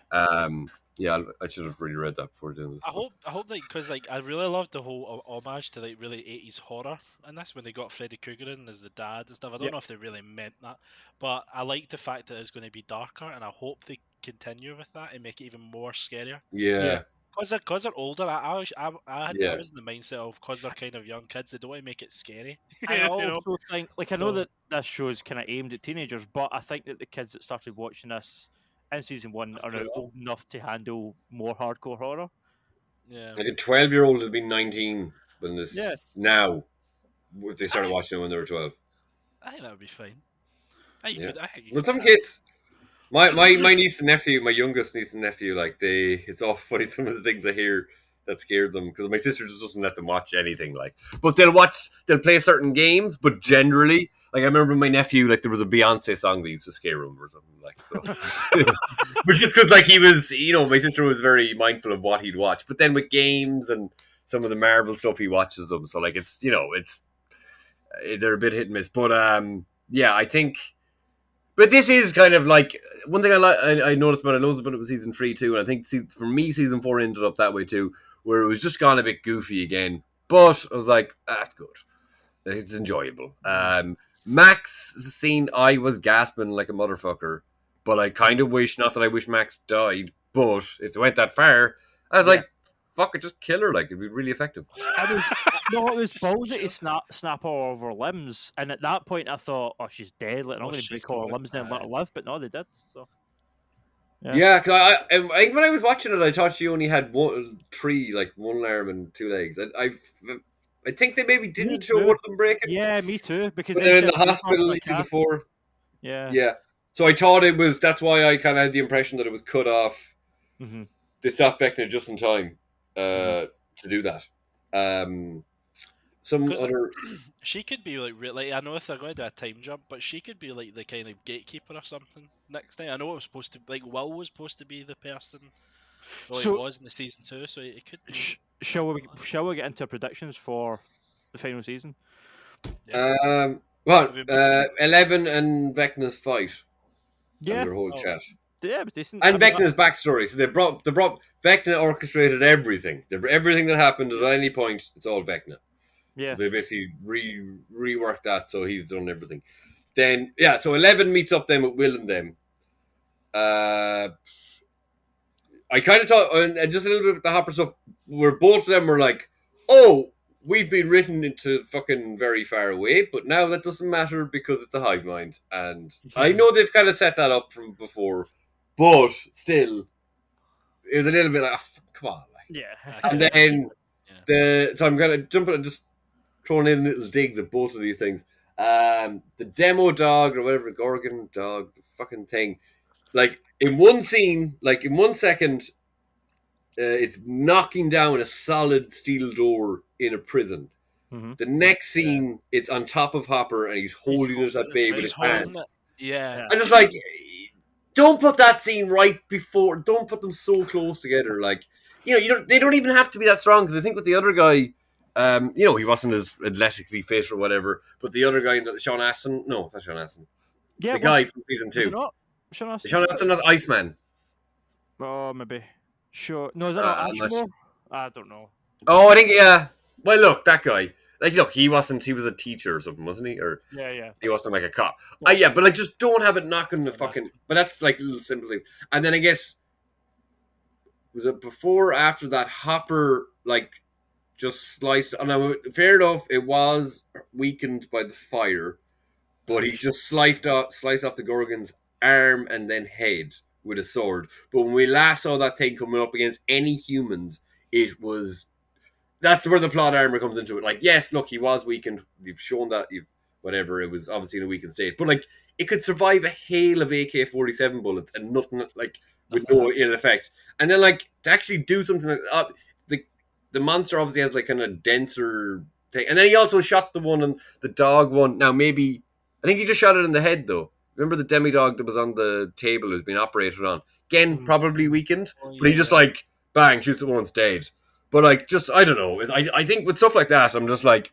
Yeah, I should have really read that before doing this. I hope like because like I really loved the whole homage to like really 80s horror in this when they got Freddy Krueger in as the dad and stuff. I don't know if they really meant that, but I like the fact that it's going to be darker, and I hope they continue with that and make it even more scarier. Yeah. Because they're older, I was in the mindset of because they're kind of young kids, they don't want to make it scary. I also think, I know that this show is kind of aimed at teenagers, but I think that the kids that started watching this in season 1 are now old enough to handle more hardcore horror. Yeah, like a 12-year-old would be 19 when this now. If they started watching it when they were 12, I think that would be fine. But some kids. My niece and nephew, my youngest niece and nephew, like it's all funny. Some of the things I hear that scared them because my sister just doesn't let them watch anything. Like, but they'll play certain games. But generally, like I remember my nephew, like there was a Beyonce song that used to scare him or something like so. But just because like he was, my sister was very mindful of what he'd watch. But then with games and some of the Marvel stuff, he watches them. So like it's they're a bit hit and miss. But I think. But this is kind of like one thing I noticed about it was season 3 too, and I think for me season 4 ended up that way too, where it was just gone a bit goofy again. But I was like, that's good, it's enjoyable. Max scene, I was gasping like a motherfucker, but I kind of wish not that I wish Max died, but if it went that far, I was like, fuck it, just kill her, like it'd be really effective. It was ballsy to snap all of her limbs, and at that point I thought, oh, she's dead. Like, I'm going to break all her limbs and let her live, but no, they did. So yeah, because I think when I was watching it, I thought she only had one arm and 2 legs. I think they maybe didn't show one of them breaking. Yeah, me too. Because they're in the hospital season before. Yeah. So I thought it was. That's why I kind of had the impression that it was cut off. Mm-hmm. They stopped vecting it just in time to do that. She could be like I know if they're going to do a time jump, but she could be like the kind of gatekeeper or something next time. I know it was supposed to Will was supposed to be the person Well, So- it was in the season 2, so it could be. Shall we get into predictions for the final season? Well, Have you missed 11 and Vecna's fight Yeah, and their whole Oh. chat. yeah, but decent. And I mean, Vecna's backstory. So they brought Vecna orchestrated everything. Everything that happened at any point, it's all Vecna. yeah, So they basically reworked that, so he's done everything. Then so 11 meets up then with Will and them. I kind of thought, and just a little bit with the Hopper stuff, where both of them were like, "Oh, we've been written into fucking very far away, but now that doesn't matter because it's a hive mind." And I know they've kind of set that up from before, but still, it was a little bit like, oh, come on, like. yeah. And then so I'm gonna jump in and just throwing in little digs at both of these things. The demo dog or whatever, Gorgon dog, fucking thing. Like in one scene, like in 1 second, it's knocking down a solid steel door in a prison. Mhm. The next scene, it's on top of Hopper and he's holding it at bay with his hands. Yeah. I'm just like, don't put that scene right before. Don't put them so close together. Like, they don't even have to be that strong because I think with the other guy, he wasn't as athletically fit or whatever. But the other guy, Sean Astin, no, it's not Sean Astin. Yeah, the guy from season is it 2. not? Sean Sean Astin, not Iceman. Oh, maybe. Sure. No, is that not I'm not Ashmore? I don't know. Oh, I think Well, look, that guy. Like, look, he wasn't. He was a teacher or something, wasn't he? Or Yeah. he wasn't like a cop. Yeah, but like, just don't have it knocking the fucking. But that's like little simple things. And then I guess was it before or after that Hopper like just sliced. And now, fair enough, it was weakened by the fire, but he just sliced off the Gorgon's arm and then head with a sword. But when we last saw that thing coming up against any humans, it was. That's where the plot armor comes into it. Like, yes, look, he was weakened. You've shown that. Whatever. It was obviously in a weakened state, but like, it could survive a hail of AK-47 bullets and nothing like with no ill effect. And then like to actually do something like the monster obviously has like kind of denser thing. And then he also shot the one and the dog one. Now maybe I think he just shot it in the head though. Remember the demi-dog that was on the table who's been operated on? Again, probably weakened, but he just like bang shoots it once, dead. But like, just I don't know. I think with stuff like that, I'm just like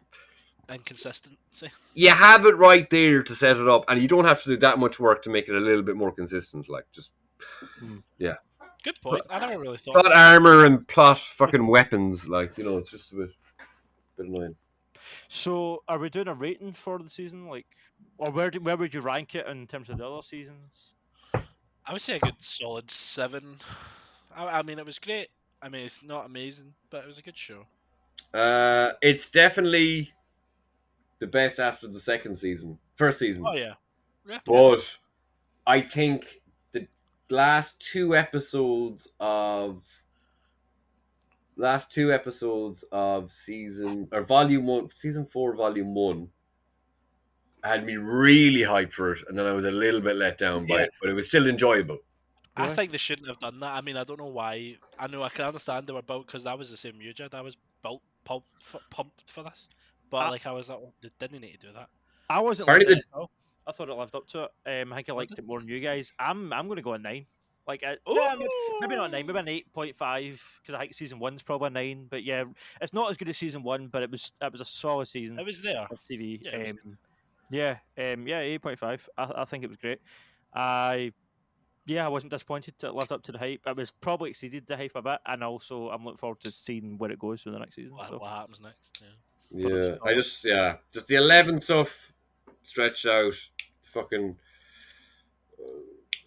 inconsistency. You have it right there to set it up, and you don't have to do that much work to make it a little bit more consistent. Like, just yeah. Good point. I never really thought. Plot armor and plot fucking weapons, like it's just a bit annoying. So, are we doing a rating for the season, like, or where would you rank it in terms of the other seasons? I would say a good solid 7. I mean, it was great. I mean, it's not amazing, but it was a good show. It's definitely the best after the first season. Oh yeah. But I think the last two episodes of season season 4, volume 1, had me really hyped for it, and then I was a little bit let down by it, but it was still enjoyable. I think they shouldn't have done that. I mean, I don't know why. I know I can understand they were built because that was the same you, Jerd. I was pumped for this, but like I was like, they didn't need to do that. I wasn't. I thought it lived up to it. I think I liked it more than you guys. I'm going to go a 9. Like, maybe not a 9, maybe an 8.5 because I think season 1's probably a 9. But yeah, it's not as good as season 1, but it was a solid season. It was there of TV. Yeah, 8.5. I think it was great. I wasn't disappointed. It lived up to the hype. It was probably exceeded the hype a bit, and also I'm looking forward to seeing where it goes for the next season. What happens next? Yeah, I just the 11 stuff stretched out. Fucking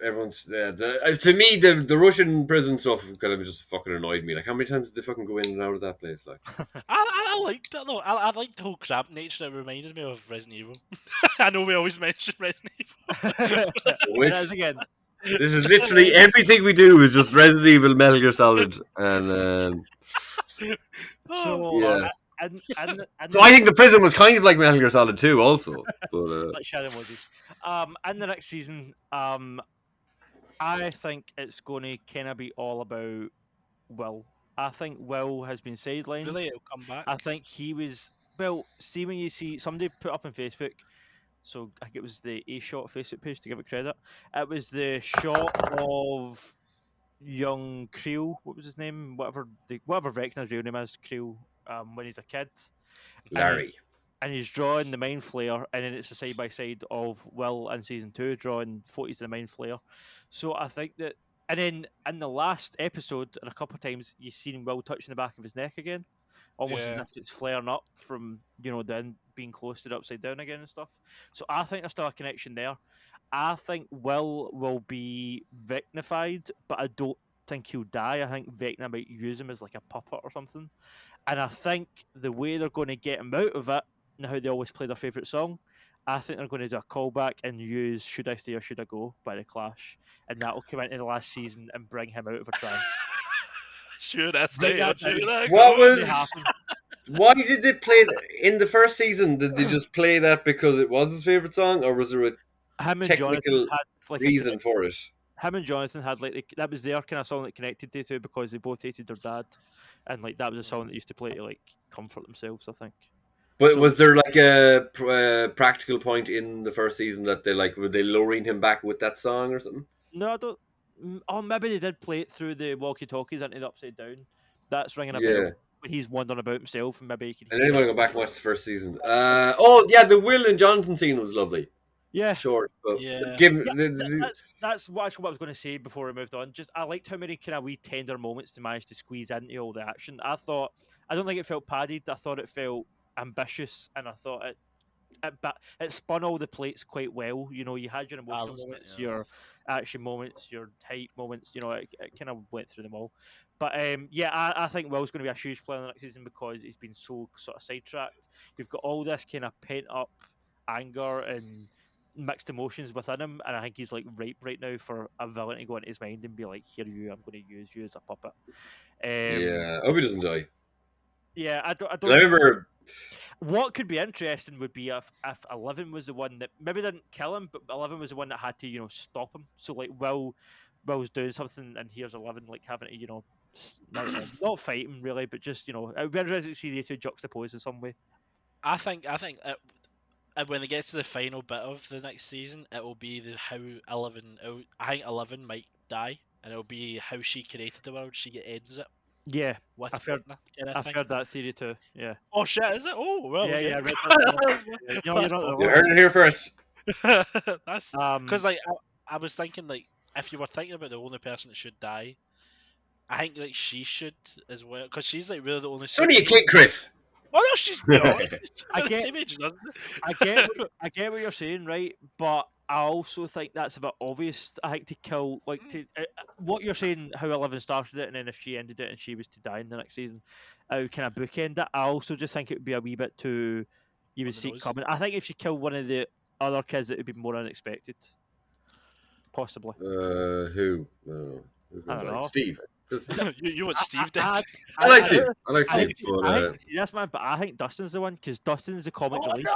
everyone's to me the Russian prison stuff kind of just fucking annoyed me. Like, how many times did they fucking go in and out of that place? Like, I liked it though. I liked the whole crab nature. It reminded me of Resident Evil. I know we always mention Resident Evil. Again. This is literally everything we do is just Resident Evil, Metal Gear Solid, and so yeah. And so I think the prison was kind of like Metal Gear Solid 2 also. But, like shadow emojis. And the next season, I think it's going to kind of be all about Will. I think Will has been sidelined. Really, it'll come back. I think he was. Well, see when you see somebody put up on Facebook. So I think it was the A-Shot Facebook page to give it credit. It was the shot of young Creel. What was his name? Whatever Vecna's real name is, Creel. When he's a kid, Larry. and he's drawing the Mind Flayer, and then it's a side by side of Will in season 2 drawing footage of the Mind Flayer. So I think that, and then in the last episode, and a couple of times, you've seen Will touching the back of his neck again, almost as if it's flaring up from then being close to the upside down again and stuff. So I think there's still a connection there. I think will be Vecnified, but I don't think he'll die. I think Vecna might use him as like a puppet or something. And I think the way they're going to get him out of it, and how they always play their favourite song, I think they're going to do a callback and use Should I Stay or Should I Go by The Clash. And that will come into the last season and bring him out of a trance. Should I stay or should I go? What was... Why did they play in the first season? Did they just play that because it was his favourite song, or was there a technical reason for it? Him and Jonathan had that was their kind of song that connected to because they both hated their dad, and like that was a song that used to play to like comfort themselves, I think. But was there like a practical point in the first season that were they lowering him back with that song or something? No, I don't. Oh, maybe they did play it through the walkie-talkies into the upside down. That's ringing a bell. When he's wondering about himself, and maybe he can. And then you want to go back and watch the first season. The Will and Jonathan scene was lovely. Yeah, short. But that's what I was going to say before we moved on. Just I liked how many kind of wee tender moments they managed to squeeze into all the action. I don't think it felt padded. I thought it felt ambitious, and I thought it spun all the plates quite well. You had your emotional moments, your action moments, your hype moments. It kind of went through them all. But I think Will's going to be a huge player in the next season because he's been so sort of sidetracked. You've got all this kind of pent up anger and mixed emotions within him, and I think he's like ripe right now for a villain to go into his mind and be like, "Here I'm going to use you as a puppet." I hope he doesn't die. Yeah, I don't. Remember, what could be interesting would be if 11 was the one that maybe didn't kill him, but 11 was the one that had to stop him. So like Will's doing something, and here's 11 like having to not fight him really, but just it would be interesting to see the two juxtaposed in some way. I think when it gets to the final bit of the next season, it will be how 11. I think 11 might die, and it'll be how she created the world. She ends it. Yeah, I've heard that theory too. Yeah. Oh shit! Is it? Oh well. Yeah, yeah. I read that. You heard it here first. That's because I was thinking if you were thinking about the only person that should die, I think she should as well because she's really the only. So do you kid, Chris? Oh no, she's not. I get what you're saying, right? But I also think that's a bit obvious. I think to kill, what you're saying, how 11 started it, and then if she ended it and she was to die in the next season, I would kind of bookend it. I also just think it would be a wee bit too. You would see it coming. I think if she killed one of the other kids, it would be more unexpected. Possibly. Who? I don't know. Steve. you want Steve dead? I like Steve. That's man, but I think Dustin's the one because Dustin's the comic relief. No!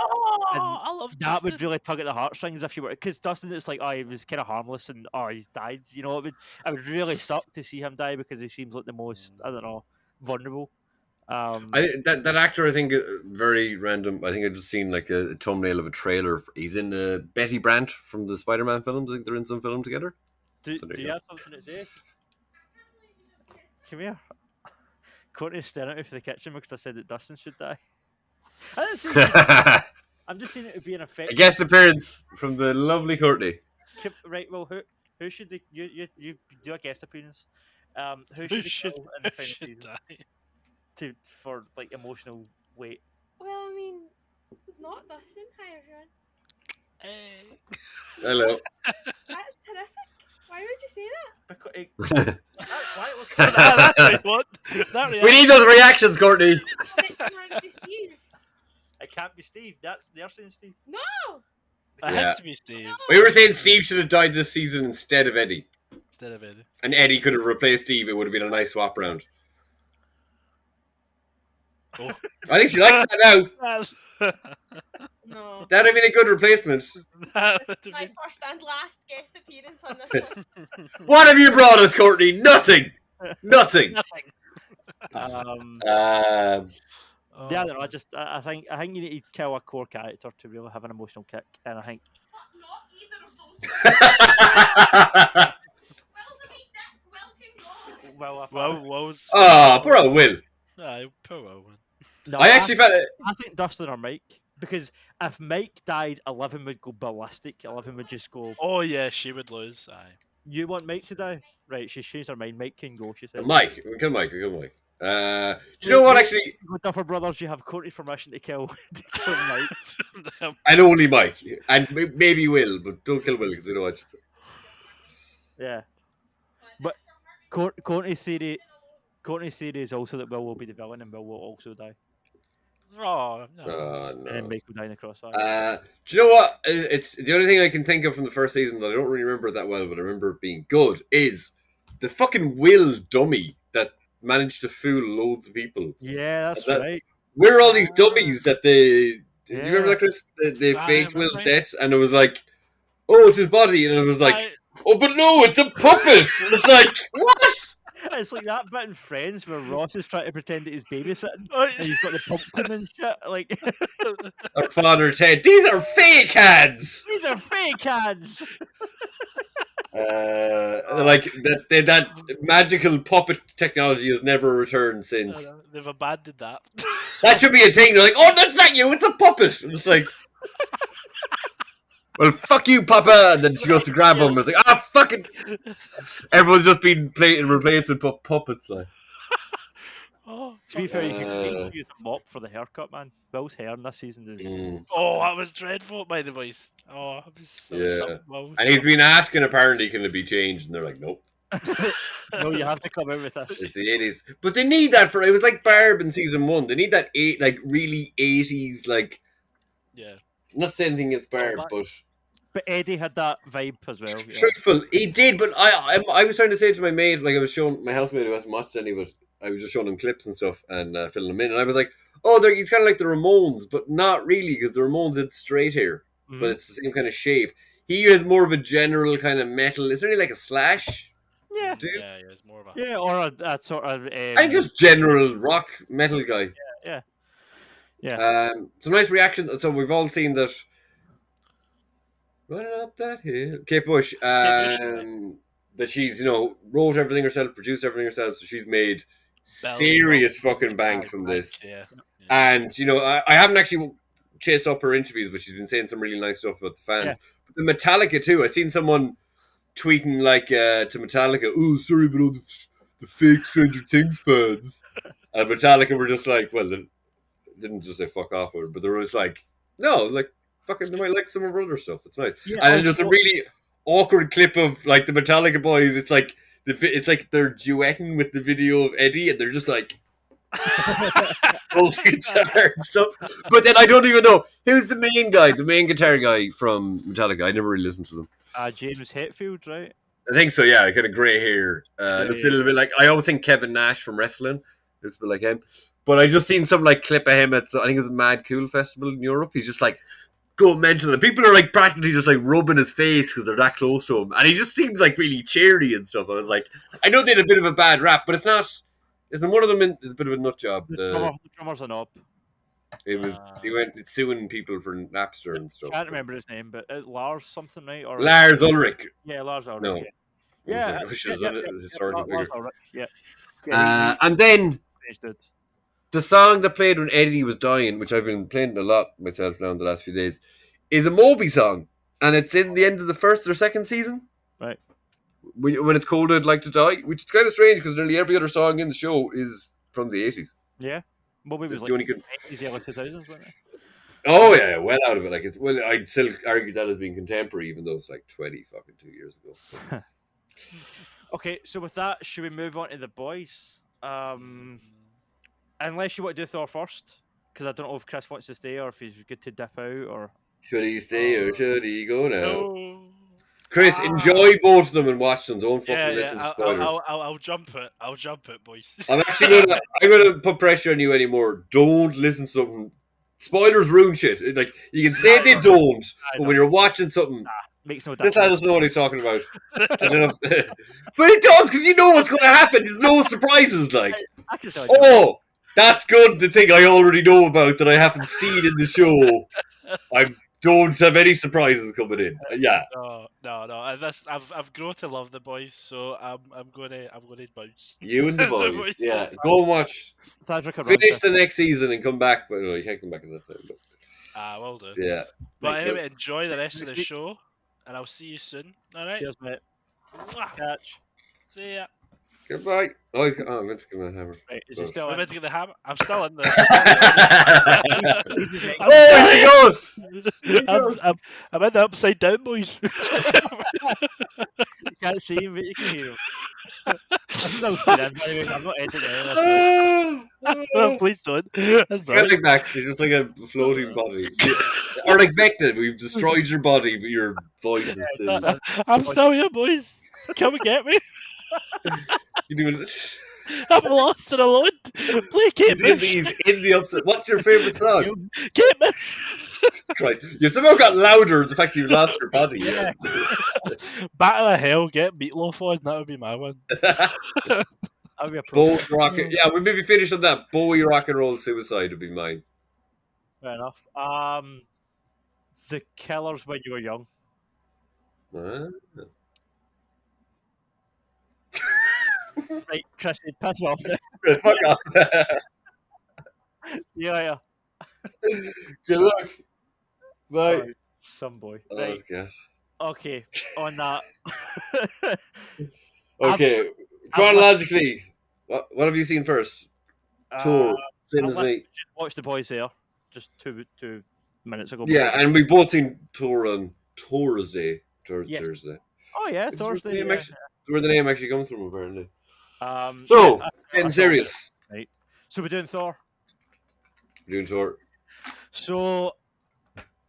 I love that. Dustin. Would really tug at the heartstrings if you were because Dustin, it's like he was kind of harmless and he's died. It would really suck to see him die because he seems like the most vulnerable. That actor, I think, very random. I think I just seen like a thumbnail of a trailer. He's in Betty Brant from the Spider-Man films. I think they're in some film together. Do you have something to say? Come here. Courtney's staring at me for the kitchen because I said that Dustin should die. I didn't say I'm just saying it would be an effect. A guest appearance from the lovely Courtney. Right, well, who should you do a guest appearance? Who should kill in the final season die? For like emotional weight? Well, I mean, not Dustin. Hi, everyone. Hey. Hello. That's terrific. Why would you say that? Because that's what you want. We need those reactions, Courtney. It can't be Steve. It can't be Steve. They're saying Steve. No. It has to be Steve. We were saying Steve should have died this season instead of Eddie. And Eddie could have replaced Steve. It would have been a nice swap round. Oh. I think she likes that now. No. That would have been a good replacement. My first and last guest appearance on this one. What have you brought us, Courtney? Nothing. Nothing. Yeah, I don't know. I think you need to kill a core character to really have an emotional kick, and I think. Not either of those. Will's a wee dick. Will can Ah, poor old Will. Aye, poor Will. No, I actually felt it. I think Dustin or Mike, because if Mike died, 11 would go ballistic. 11 would just go. Oh yeah, she would lose. Aye. You want Mike to die? Right, she's changed her mind. Mike can go. She said. Mike, we kill Mike. Do you know what? Actually, with Duffer Brothers, you have Courtney's permission to kill Mike. and only Mike, and maybe Will, but don't kill Will because we don't want you to. Yeah, but Courtney's theory is also that Will will be the villain and Will will also die. Oh no. No. And then Mike will die in the crossfire. Do you know what? It's the only thing I can think of from the first season that I don't really remember it that well, but I remember it being good. Is the fucking Will dummy that managed to fool loads of people? Yeah, that's right. Where are all these dummies that they? Yeah. Do you remember that, Chris? They faked remember. Will's death, and it was like, oh, it's his body, and it was like, oh, but no, it's a puppet. And it's like, what? It's like that bit in Friends where Ross is trying to pretend that he's babysitting and he's got the pumpkin and shit. Like, Our father said, these are fake hands. These are fake hands. Like that magical puppet technology has never returned since. They've abandoned that. That should be a thing. They're like, oh, that's not you. It's a puppet. And it's like, well, fuck you, Papa. And then she goes to grab him. And it's like, ah, fuck it. Everyone's just been replaced with puppets. Like, to be fair, you can use a mop for the haircut, man. Will's hair in this season is. Oh, that was dreadful by the voice. Oh, and he's been asking apparently can it be changed, and they're like, nope. No, you have to come out with this. It's the 80s, but they need that for. It was like Barb in season 1. They need that really 80s like. Yeah. Not saying anything against Barb, but Eddie had that vibe as well. Yeah. Truthful, he did. But I was trying to say to my mate, like I was showing my housemate who hasn't watched any, but I was just showing him clips and stuff and filling them in, and I was like, oh, he's kind of like the Ramones, but not really because the Ramones had straight hair, but it's the same kind of shape. He has more of a general kind of metal. Is there any like a Slash? Yeah. Yeah, it's more of a... Yeah, or a sort of... I just general rock metal guy. Yeah. Some nice reaction. So we've all seen that... Running up that hill. Kate Bush. That she's, wrote everything herself, produced everything herself, so she's made serious fucking bank from this. Yeah. And, I haven't actually chased up her interviews, but she's been saying some really nice stuff about the fans. Yeah. But the Metallica, too. I seen someone tweeting, to Metallica, oh, sorry about all the fake Stranger Things fans. And Metallica were just like, well, they didn't just say fuck off with her, but they were just like, no, like, fucking, they might like some of her other stuff. It's nice. Yeah, and then there's a really awkward clip of, like, the Metallica boys. It's like they're duetting with the video of Eddie, and they're just like, guitar and stuff. But then I don't even know who's the main guitar guy from Metallica. I never really listened to them. James Hetfield, right? I think so. Yeah, kind of grey hair. Looks a little bit like, I always think Kevin Nash from wrestling. Looks a bit like him. But I just seen some like clip of him at I think it was a Mad Cool Festival in Europe. He's just like going mental, and people are like practically just like rubbing his face because they're that close to him, and he just seems like really cheery and stuff. I was like, I know they had a bit of a bad rap, but it's not. Isn't one of them is a bit of a nut job? The drummer's an op. It was he went suing people for Napster and stuff. I can't remember his name, but it's Lars something, right? Or Lars Ulrich. Yeah, Lars Ulrich. No. Yeah. Historical figure. Yeah. And then the song that played when Eddie was dying, which I've been playing a lot myself now in the last few days, is a Moby song, and it's in the end of the first or second season. Right. When it's cold, I'd like to die, which is kind of strange because nearly every other song in the show is from the 80s. Yeah. Moby was like the 80s, early 2000s, wasn't it? Oh yeah, well out of it. Like I'd still argue that as being contemporary, even though it's like 2 years ago. Okay, so with that, should we move on to the boys? Unless you want to do Thor first, because I don't know if Chris wants to stay or if he's good to dip out or. Should he stay or should he go now? No. Chris, enjoy both of them and watch them. Don't fucking listen to spoilers. I'll jump it, boys. I'm gonna put pressure on you anymore. Don't listen to something. Spoilers ruin shit. Like you can say they don't, but when you're watching something, makes no difference. This lad doesn't know what he's talking about. I don't know but it does because you know what's going to happen. There's no surprises. Like, that's good. The thing I already know about that I haven't seen in the show. I'm don't have any surprises coming in. Yeah. No. I've grown to love the boys, so I'm gonna bounce. You and the The boys. boys Yeah. don't. Go and watch. Thanks for Finish the next season and come back. But no, you can't come back in that time. But Will do. yeah. But Right, anyway, enjoy the See you rest of the next week. show, and I'll see you soon. All right. Cheers, mate. Mwah. Catch. See ya. Goodbye. Oh, I meant to give him a hammer. Right, is he still We're in? meant to get the hammer. I'm still in there. Oh, he goes. I'm in the upside down, boys. You can't see him, but you can hear him. I'm still in, by the way. I'm not editing it. Please don't. That's Kind of brilliant. like Max, he's just like a floating body. Or like Vecna, we've destroyed your body, but your voice is still. I'm still here, boys. Come and get me. You're doing I'm lost and alone. Play Kate Bush. in the upset. What's your favourite song? Kate Bush. Jesus Christ. You somehow got louder the fact you lost your body. Yeah. Battle of Hell, get Meatloaf on. That would be my one. I'll be a pro. Bowie rock. Yeah, we maybe finish on that. Bowie rock and roll suicide would be mine. Fair enough. The Killers when you were young. Right, Chris, piss off. Fuck off. See you later. Good luck. Bye. Oh, some boy. Oh, Right. that's gas. Okay, on that. Okay, chronologically, what have you seen first? Thor, same I've as me. watched The Boys there just two minutes ago. Yeah, and we both seen Thor on Thursday. Yes. Thursday. Oh yeah, Which is Thursday. where the name actually comes from, apparently. So, getting serious. Right. So we're doing Thor. We're doing Thor. So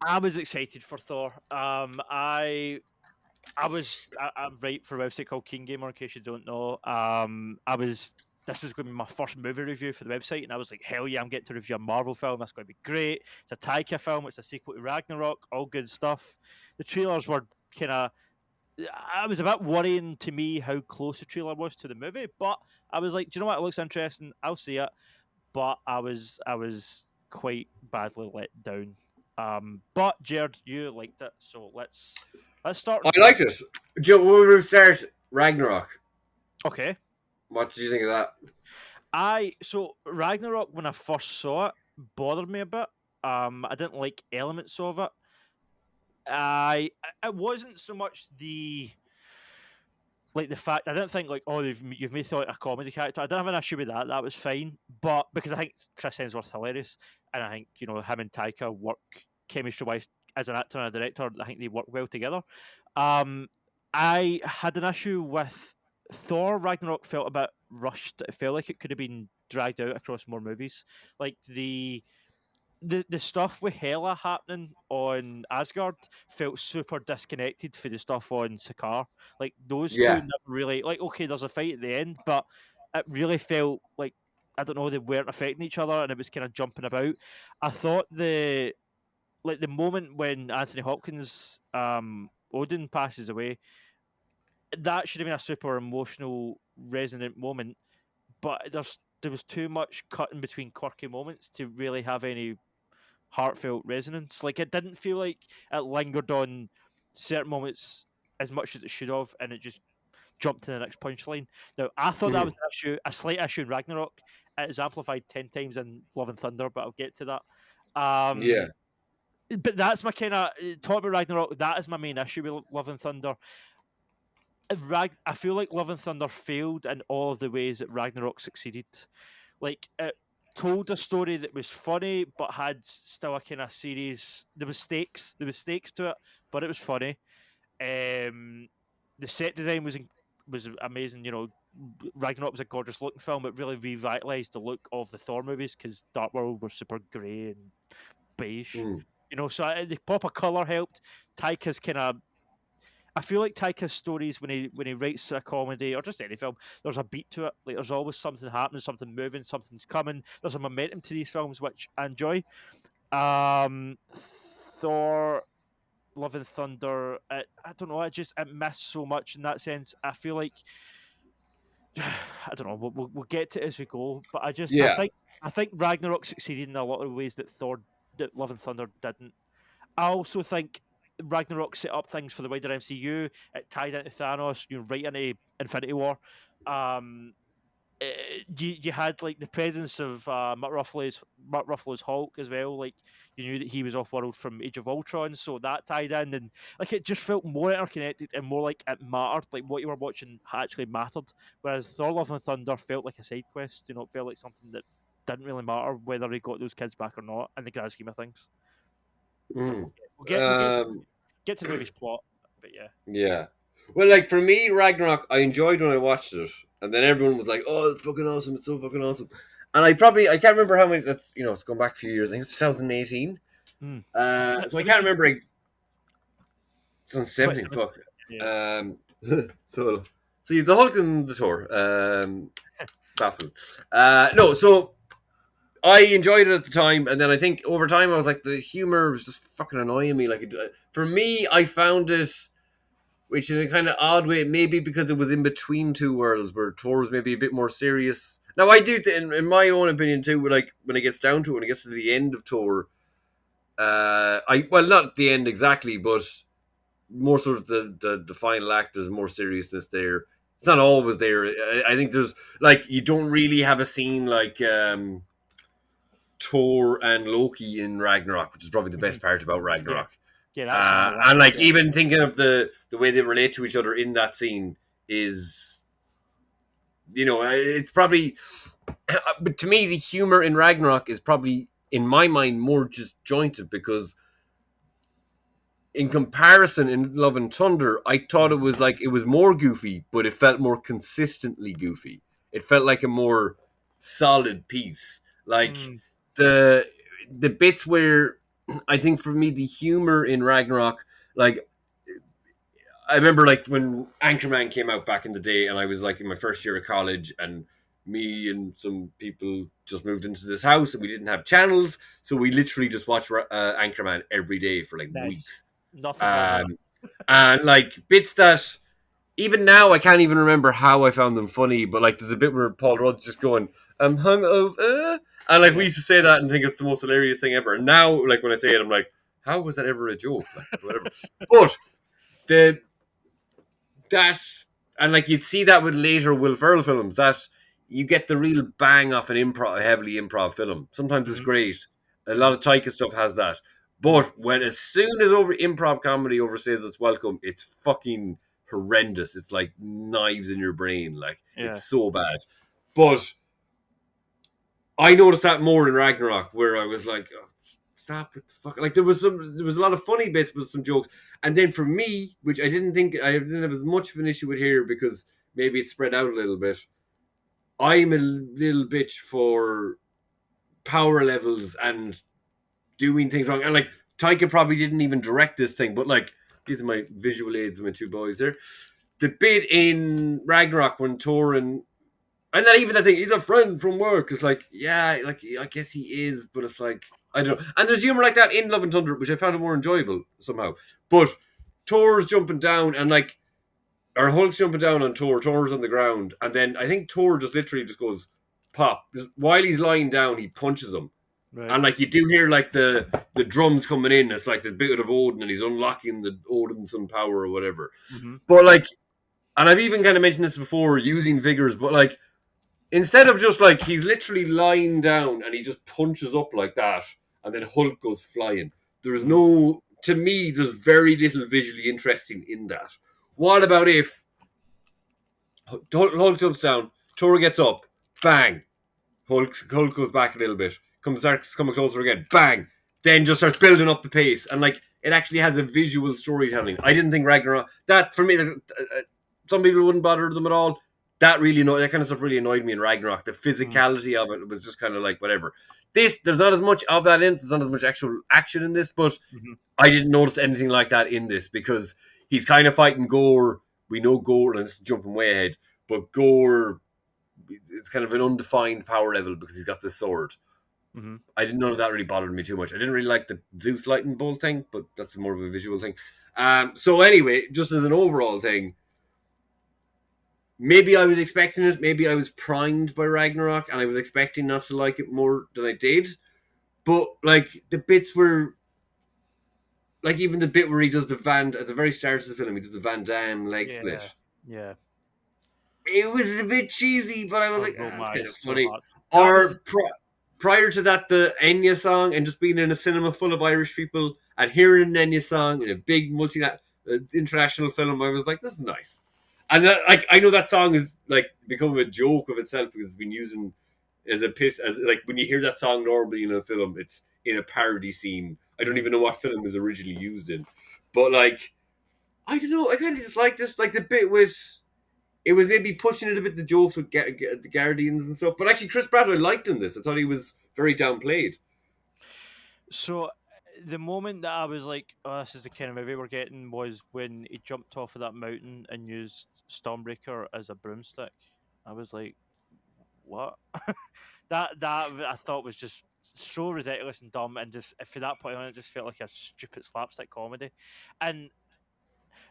I was excited for Thor. I'm right for a website called Keen Gamer, in case you don't know. This is going to be my first movie review for the website, and I was like, hell yeah, I'm getting to review a Marvel film. That's going to be great. It's a Taika film. It's a sequel to Ragnarok. All good stuff. The trailers were kind of. I was a bit worrying to me how close the trailer was to the movie, but I was like, do you know what? It looks interesting. I'll see it. But I was quite badly let down. But Jerd, you liked it, so let's start. I liked it. Joe, when we start Ragnarok, Okay. what did you think of that? So Ragnarok, when I first saw it, bothered me a bit. I didn't like elements of it. It wasn't so much the fact I didn't think like, oh, you've made Thor a comedy character. I didn't have an issue with that. That was fine. But because I think Chris Hemsworth's hilarious, and I think him and Taika work chemistry wise as an actor and a director. I think they work well together. I had an issue with Thor Ragnarok. Felt a bit rushed. It felt like it could have been dragged out across more movies. Like the stuff with Hela happening on Asgard felt super disconnected for the stuff on Sakaar. Like those two never really okay. There's a fight at the end, but it really felt like I don't know, they weren't affecting each other, and it was kind of jumping about. I thought the moment when Anthony Hopkins Odin passes away, that should have been a super emotional, resonant moment, but there was too much cutting between quirky moments to really have any heartfelt resonance. Like it didn't feel like it lingered on certain moments as much as it should have, and it just jumped to the next punchline. Now I thought that was an issue, a slight issue in Ragnarok. It is amplified 10 times in Love and Thunder, but I'll get to that. But that's my kind of talk about Ragnarok. That is my main issue with Love and Thunder. I feel like Love and Thunder failed in all of the ways that Ragnarok succeeded. Like it told a story that was funny, but had still a kind of serious. There was stakes to it, but it was funny. The set design was amazing. Ragnarok was a gorgeous looking film. It really revitalized the look of the Thor movies because Dark World were super grey and beige. So the pop of color helped. Taika's kind of. I feel like Taika's stories when he writes a comedy or just any film, there's a beat to it. Like there's always something happening, something moving, something's coming. There's a momentum to these films which I enjoy. Thor, Love and Thunder. I don't know. It missed so much in that sense. I feel like I don't know. We'll get to it as we go. But I think Ragnarok succeeded in a lot of ways that Love and Thunder didn't. I also think Ragnarok set up things for the wider MCU. It tied into Thanos, right into Infinity War. You had like the presence of Mark Ruffalo's Hulk as well. Like you knew that he was off world from Age of Ultron, so that tied in, and like it just felt more interconnected and more like it mattered. Like what you were watching actually mattered. Whereas Thor: Love and Thunder felt like a side quest. It felt like something that didn't really matter whether he got those kids back or not in the grand scheme of things. Mm. We'll get to the movie's plot, but yeah. Yeah. Well, like for me, Ragnarok, I enjoyed when I watched it, and then everyone was like, "Oh, it's fucking awesome! It's so fucking awesome!" And I can't remember how many. That's it's going back a few years. I think it's 2018. So I can't remember. It's 2017. Fuck. Yeah. So you the Hulk and the Thor. Baffled. No, so I enjoyed it at the time, and then I think over time I was like, the humor was just fucking annoying me. Like, for me, I found it, which in a kind of odd way, maybe because it was in between two worlds, where Thor was maybe a bit more serious. Now, I do, in my own opinion too, like when it gets down to it, when it gets to the end of Thor, not the end exactly, but more sort of the final act. There's more seriousness there. It's not always there. I think there's like you don't really have a scene like Thor and Loki in Ragnarok, which is probably the best part about Ragnarok. Yeah, and like even thinking of the way they relate to each other in that scene is, it's probably. But to me, the humor in Ragnarok is probably, in my mind, more disjointed because, in comparison, in Love and Thunder, I thought it was more goofy, but it felt more consistently goofy. It felt like a more solid piece. Like the bits where I think for me the humor in Ragnarok, like I remember like when Anchorman came out back in the day, and I was like in my first year of college, and me and some people just moved into this house, and we didn't have channels, so we literally just watched Anchorman every day for like weeks. Nothing. And like bits that even now I can't even remember how I found them funny, but like there's a bit where Paul Rudd's just going, "I'm hungover," and like we used to say that and think it's the most hilarious thing ever. And now, like when I say it, I'm like, "How was that ever a joke?" Like whatever. But and like you'd see that with later Will Ferrell films, that you get the real bang off an heavily improv film. Sometimes it's great. A lot of Taika stuff has that. But as soon as improv comedy overstays its welcome, it's fucking horrendous. It's like knives in your brain. Like it's so bad. But I noticed that more in Ragnarok, where I was like, oh, stop it, fuck. Like there was a lot of funny bits with some jokes. And then for me, which I didn't have as much of an issue with here because maybe it's spread out a little bit. I'm a little bitch for power levels and doing things wrong. And like Taika probably didn't even direct this thing, but like these are my visual aids, my two boys there. The bit in Ragnarok when Thor and not even that thing, he's a friend from work. It's like, yeah, like I guess he is, but it's like I don't know. And there's humor like that in Love and Thunder, which I found it more enjoyable somehow. But Thor's jumping down and like or Hulk's jumping down on Thor, Thor's on the ground, and then I think Thor just literally just goes pop. While he's lying down, he punches him. Right. And like you do hear like the drums coming in, it's like the bit of Odin, and he's unlocking the Odinson power or whatever. But like, and I've even kind of mentioned this before, using figures, but like instead of just like he's literally lying down and he just punches up like that, and then Hulk goes flying. There's to me, there's very little visually interesting in that. What about if Hulk jumps down, Thor gets up, bang, Hulk goes back a little bit, starts coming closer again, bang, then just starts building up the pace, and like it actually has a visual storytelling. I didn't think Ragnarok, that for me, some people wouldn't bother them at all. That kind of stuff really annoyed me in Ragnarok. The physicality of it was just kind of like whatever. There's not as much of that in. There's not as much actual action in this, but I didn't notice anything like that in this because he's kind of fighting Gore. We know Gore, and this is jumping way ahead, but Gore, it's kind of an undefined power level because he's got this sword. None of that really bothered me too much. I didn't really like the Zeus lightning bolt thing, but that's more of a visual thing. So anyway, just as an overall thing, maybe I was expecting it. Maybe I was primed by Ragnarok, and I was expecting not to like it more than I did. But like the bits where like even the bit where he does the Van at the very start of the film, he does the Van Damme leg split. Yeah. It was a bit cheesy, but I was like, that's kind of so funny. hard. Or prior to that, the Enya song, and just being in a cinema full of Irish people and hearing an Enya song in a big international film, I was like, this is nice. And like, I know that song is like become a joke of itself because it's been using as a piss, as like when you hear that song normally in a film, it's in a parody scene. I don't even know what film it was originally used in, but like, I don't know. I kind of just like this. Like the bit was, it was maybe pushing it a bit, the jokes with the Guardians and stuff. But actually, Chris Pratt, I liked in this. I thought he was very downplayed. So the moment that I was like, "Oh, this is the kind of movie we're getting," was when he jumped off of that mountain and used Stormbreaker as a broomstick. I was like, "What?" that I thought was just so ridiculous and dumb, and just from that point on, it just felt like a stupid slapstick comedy. And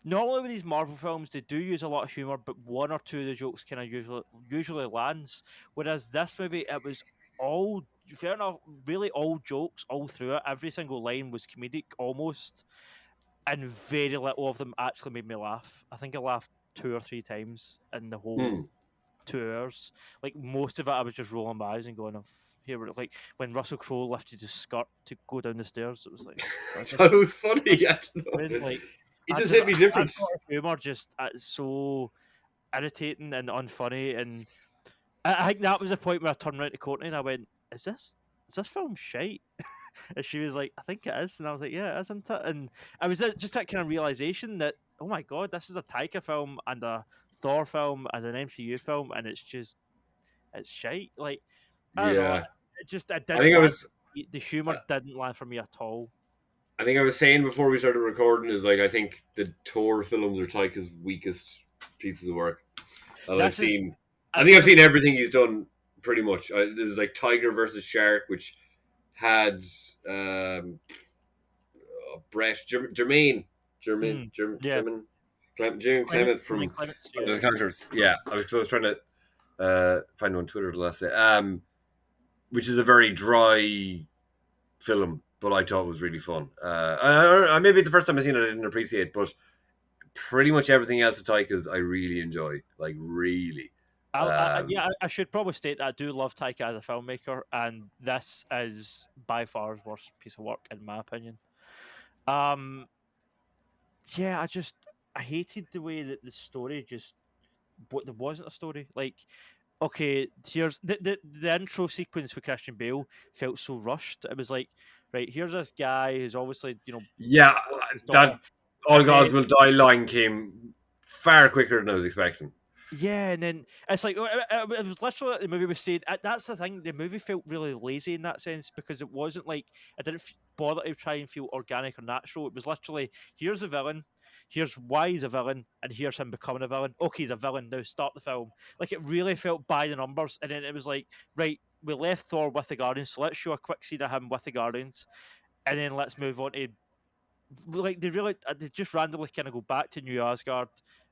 normally with these Marvel films, they do use a lot of humor, but one or two of the jokes kind of usually lands. Whereas this movie, it was all fair enough, really all jokes all through it. Every single line was comedic almost, and very little of them actually made me laugh. I think I laughed 2 or 3 times in the whole 2 hours. Like most of it, I was just rolling my eyes and going, here, like when Russell Crowe lifted his skirt to go down the stairs, it was like That was funny. I don't know. like It just hit me different. Humor just so irritating and unfunny, and I think that was the point where I turned around to Courtney and I went, "Is this film shite?" And she was like, "I think it is," and I was like, "Yeah, isn't it?" And I was just that kind of realization that, oh my god, this is a Taika film and a Thor film and an MCU film, and it's shite. Like I don't know, Yeah, it just I I didn't think I land. was. The humor didn't land for me at all. I think I was saying before we started recording is like I think the Thor films are Taika's weakest pieces of work that I've seen. I think I've seen everything he's done pretty much. There's like Tiger versus Shark, which had Brett Jermaine Clement from the Counters. Yeah, I was trying to find him on Twitter the last day. Which is a very dry film, but I thought it was really fun. Maybe the first time I seen it, I didn't appreciate, but pretty much everything else at Taika's I really enjoy. Like really. I should probably state that I do love Taika as a filmmaker, and this is by far his worst piece of work in my opinion. Yeah, I hated the way that the story just, but there wasn't a story. Like, okay, here's the intro sequence with Christian Bale felt so rushed. It was like, right, here's this guy who's obviously yeah, that All Gods Will Die line came far quicker than I was expecting. Yeah, and then it's like it was literally like the movie was saying. That's the thing. The movie felt really lazy in that sense because it wasn't like I didn't bother to try and feel organic or natural. It was literally here's a villain, here's why he's a villain, and here's him becoming a villain. Okay, he's a villain now. Start the film. Like it really felt by the numbers, and then it was like right, we left Thor with the Guardians, so let's show a quick scene of him with the Guardians, and then let's move on to like they just randomly kind of go back to New Asgard,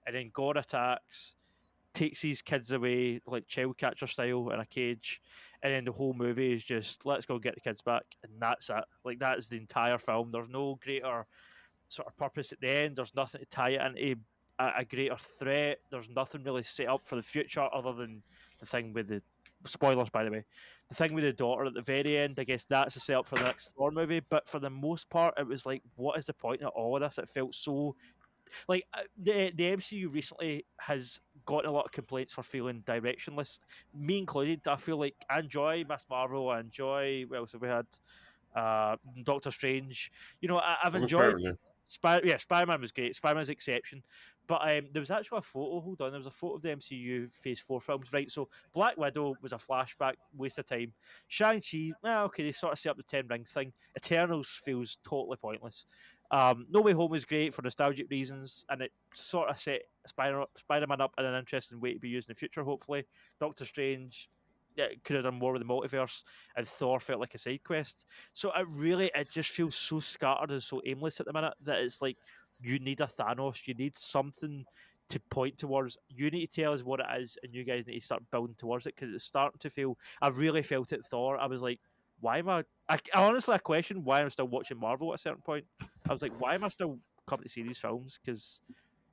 and then God attacks, takes these kids away like child catcher style in a cage, and then the whole movie is just let's go get the kids back, and that's it. Like that's the entire film. There's no greater sort of purpose at the end. There's nothing to tie it into a greater threat. There's nothing really set up for the future other than the thing with the spoilers, by the way. The thing with the daughter at the very end, I guess that's a setup for the next Thor movie. But for the most part, it was like, what is the point of all of this? It felt so like the MCU recently has gotten a lot of complaints for feeling directionless, me included. I feel like I enjoy Miss Marvel, I enjoy what else have we had? Doctor Strange. I've enjoyed Spider-Man was great. Spider-Man's exception. But there was actually a photo. Hold on, there was a photo of the MCU Phase 4 films, right? So Black Widow was a flashback, waste of time. Shang-Chi, okay, they sort of set up the Ten Rings thing. Eternals feels totally pointless. No Way Home was great for nostalgic reasons, and it sort of set Spider-Man up in an interesting way to be used in the future, hopefully. Doctor Strange, yeah, could have done more with the multiverse, and Thor felt like a side quest. So it just feels so scattered and so aimless at the minute that it's like you need a Thanos, you need something to point towards. You need to tell us what it is, and you guys need to start building towards it because it's starting to feel. I really felt it. Thor. I was like, why am I honestly I question why I'm still watching Marvel at a certain point. I was like, why am I still coming to see these films? Because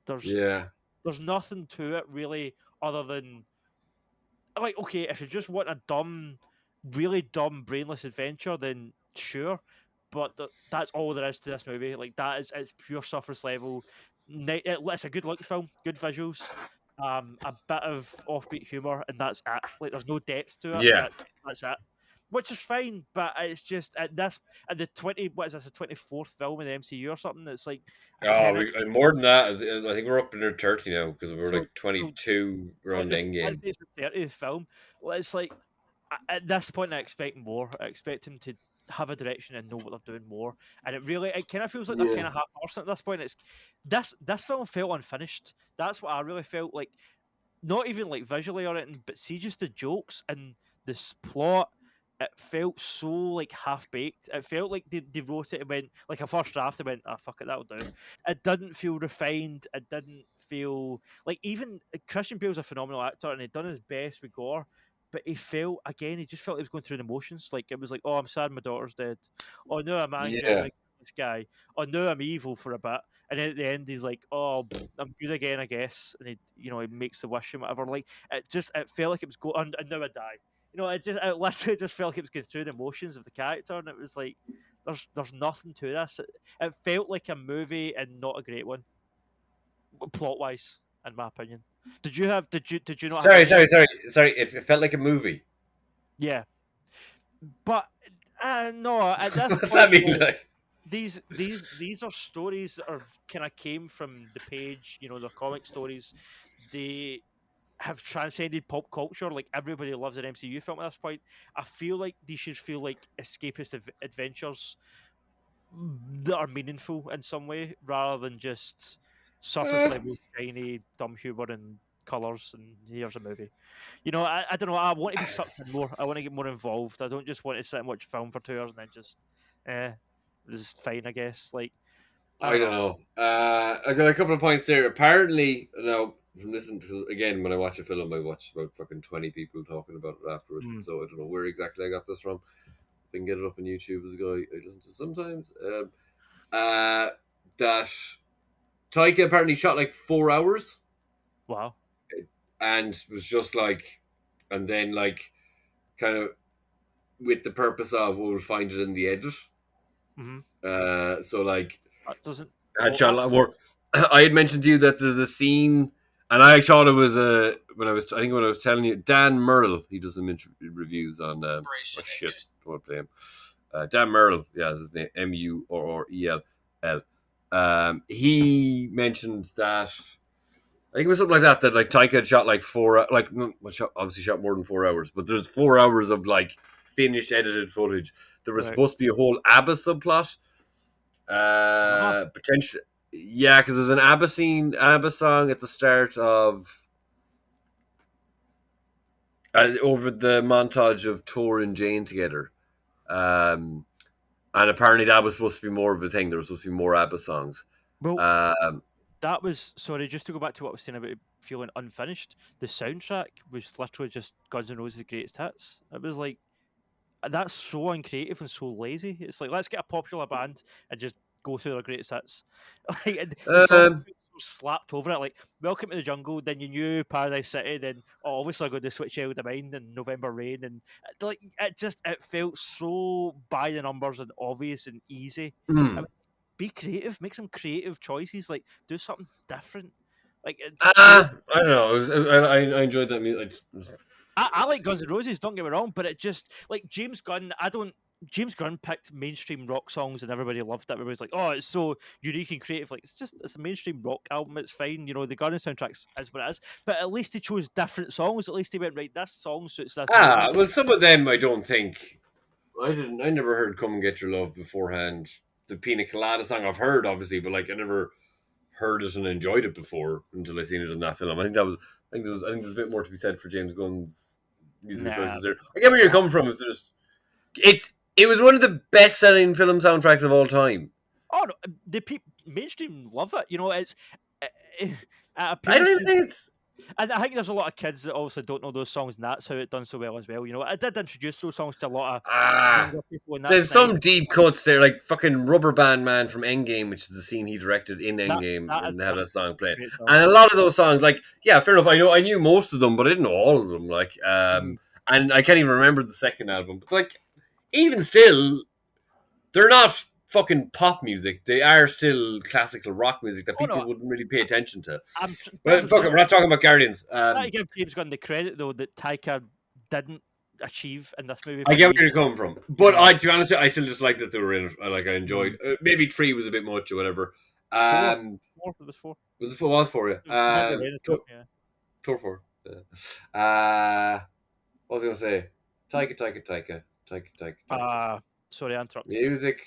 there's there's nothing to it really other than like, okay, if you just want a dumb, really dumb, brainless adventure, then sure. But that's all there is to this movie. Like that is it's pure surface level. It's a good looking film, good visuals, a bit of offbeat humor, and that's it. Like there's no depth to it. Yeah. That's it. Which is fine, but it's just at the 20 what is this, the 24th film in the MCU or something? It's like More than that. I think we're up in our 30 now because we're so, like 22 around Endgame. It's the 30th film. Well, it's like at this point, I expect more. I expect him to have a direction and know what they're doing more. And it kind of feels like they're kind of half-arsing at this point. It's this film felt unfinished. That's what I really felt like. Not even like visually or anything, but see just the jokes and this plot. It felt so like half baked. It felt like they wrote it and went like a first draft. They went, "Ah, fuck it, that'll do." It didn't feel refined. It didn't feel like even Christian Bale's a phenomenal actor and he'd done his best with gore, but he felt again. He just felt he was going through the motions. Like it was like, "Oh, I'm sad my daughter's dead. Oh no, I'm angry. I'm gonna kill this guy. Oh no, I'm evil for a bit." And then at the end, he's like, "Oh, I'm good again, I guess." And he makes the wish and whatever. Like it felt like it was going. And now I die. It literally just felt like it was going through the emotions of the character, and it was like, there's nothing to this. It felt like a movie and not a great one, plot wise, in my opinion. Did you not? Sorry. It felt like a movie. Yeah, but no. At this point, I mean, like... these are stories that are kind of came from the page. They're comic stories. They have transcended pop culture. Like everybody loves an MCU film at this point. I feel like these should feel like escapist adventures that are meaningful in some way, rather than just surface level, tiny, dumb humor and colors. And here's a movie. I don't know. I want to be sucked in more. I want to get more involved. I don't just want to sit and watch film for 2 hours and then just, this is fine, I guess. Like, I don't know. I got a couple of points there. Apparently, now from listening to again, when I watch a film, I watch about fucking 20 people talking about it afterwards. So I don't know where exactly I got this from. I can get it up on YouTube as a guy I listen to sometimes. That Taika apparently shot like 4 hours. Wow. And was just like, and then like, kind of with the purpose of we'll find it in the edit. So like. That doesn't. I had mentioned to you that there's a scene, and I thought it was when I was telling you Dan Merle, he does some reviews on shit, don't play him. Dan Merle, yeah, that's his name, Murrell. He mentioned that I think it was something like that like Taika had shot like obviously shot more than 4 hours, but there's 4 hours of like finished edited footage. There was supposed to be a whole ABBA subplot. Potentially, yeah, because there's an ABBA song at the start of over the montage of Thor and Jane together, and apparently that was supposed to be more of a thing. There was supposed to be more ABBA songs. Well, that was just to go back to what I was saying about it feeling unfinished. The soundtrack was literally just Guns N' Roses' greatest hits. It was like that's so uncreative and so lazy. It's like let's get a popular band and just go through their greatest hits. Like the song slapped over it, like Welcome to the Jungle, then you knew Paradise City, then obviously I got to Switch Out of the Mind and November Rain, and like it felt so by the numbers and obvious and easy. I mean, be creative, make some creative choices, like do something different. Like I don't know. I enjoyed that music. I like Guns N' Roses, don't get me wrong, but it just like James Gunn. James Gunn picked mainstream rock songs and everybody loved it. Everybody's like, "Oh, it's so unique and creative." Like it's a mainstream rock album. It's fine, the Gunn soundtracks is what it is. But at least he chose different songs. At least he went right. This song suits this. Well, some of them I don't think. I never heard "Come and Get Your Love" beforehand. The Pina Colada song I've heard, obviously, but like I never heard it and enjoyed it before until I seen it in that film. I think there's a bit more to be said for James Gunn's musical choices there. I get where you're coming from. It's just it was one of the best-selling film soundtracks of all time. Oh, no, the mainstream love it. It's. I don't even think it's. And I think there's a lot of kids that obviously don't know those songs, and that's how it done so well as well. You know, I did introduce those songs to a lot of younger people, and there's that's some nice. deep cuts there, like fucking Rubber Band Man from Endgame, which is the scene he directed in Endgame, and had a song played. And a lot of those songs, like, yeah, fair enough. I knew most of them, but I didn't know all of them. Like, and I can't even remember the second album. But like, even still, they're not fucking pop music. They are still classical rock music that people wouldn't really pay attention to. But fuck it, we're not talking about Guardians. I give James Gunn the credit though that Taika didn't achieve in this movie. I get where you're coming from, but to be honest, I still just like that they were in it. I enjoyed. Maybe 3 was a bit much or whatever. 4. It was 4. Was it 4? Was 4? Yeah. Thor 4. What was I gonna say? Taika. Sorry, I interrupted. Music.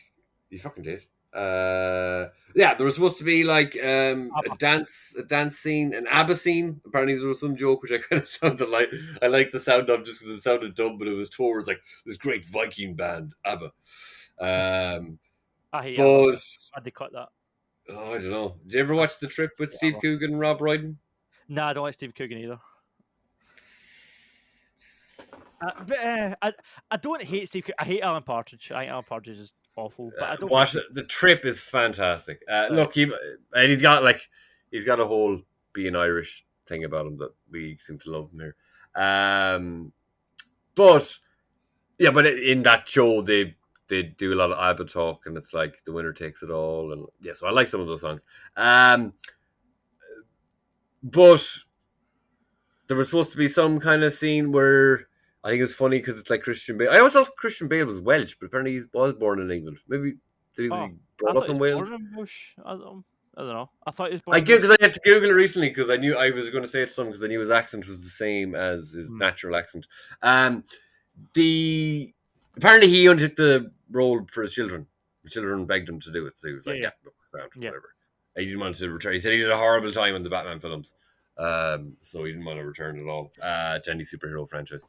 You fucking did. Yeah, there was supposed to be like a dance scene, an ABBA scene. Apparently, there was some joke which I kind of sounded like. I liked the sound of just because it sounded dumb, but it was towards like this great Viking band, ABBA. I hate ABBA. How'd they cut that? Oh, I don't know. Did you ever watch The Trip with Steve Coogan and Rob Brydon? Nah, I don't like Steve Coogan either. I don't hate Steve Coogan. I hate Alan Partridge. I think Alan Partridge is awful, but I don't watch it. The Trip is fantastic. Look, he's got a whole being Irish thing about him that we seem to love him here. But in that show they do a lot of ABBA talk, and it's like the winner takes it all, and so I like some of those songs. But there was supposed to be some kind of scene where I think it's funny because it's like Christian Bale. I always thought Christian Bale was Welsh, but apparently he was born in England. Maybe was he brought up in Wales? I don't know. I thought he was born. Because I had to Google it recently because I knew I was going to say it to someone because I knew his accent was the same as his natural accent. Apparently he only took the role for his children. The children begged him to do it, so he was like, look, whatever. He didn't want to return. He said he did a horrible time in the Batman films. So he didn't want to return at all to any superhero franchise.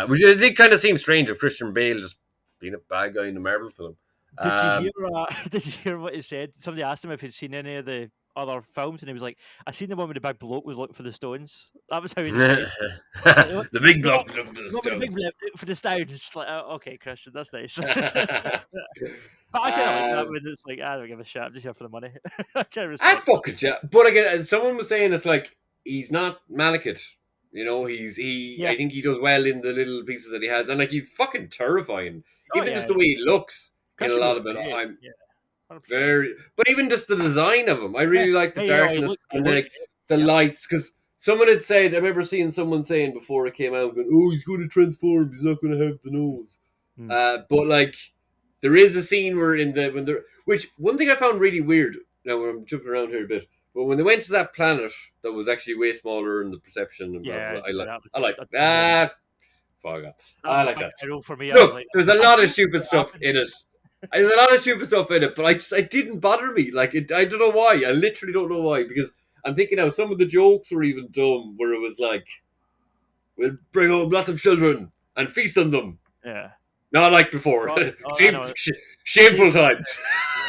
Which it did kind of seem strange of Christian Bale just being a bad guy in a Marvel film. Did you hear what he said? Somebody asked him if he'd seen any of the other films, and he was like, "I seen the one where the big bloke was looking for the stones." That was how he said it. The big bloke looking for the stones. The big bloke for the stones. Like, okay, Christian, that's nice. But I kind of like that when it's like, I don't give a shit. I'm just here for the money. I fucking shit. But again, someone was saying it's like he's not Malekith. You know, I think he does well in the little pieces that he has, and like he's fucking terrifying. Even just the way he looks in a lot of it. I'm very, but even just the design of him, I really like the darkness and like the lights. Because someone had said, I remember seeing someone saying before it came out, going, "Oh, he's going to transform. He's not going to have the nose." But like, there is a scene where which one thing I found really weird. Now I'm jumping around here a bit. But when they went to that planet that was actually way smaller in the perception, and I like that. Fuck off. I like that. For me, look, there's a lot of stupid stuff in it. There's a lot of stupid stuff in it, but it didn't bother me. Like, I don't know why. I literally don't know why. Because I'm thinking now, some of the jokes were even dumb, where it was like, "We'll bring home lots of children and feast on them." Yeah. Not like before. Shameful times.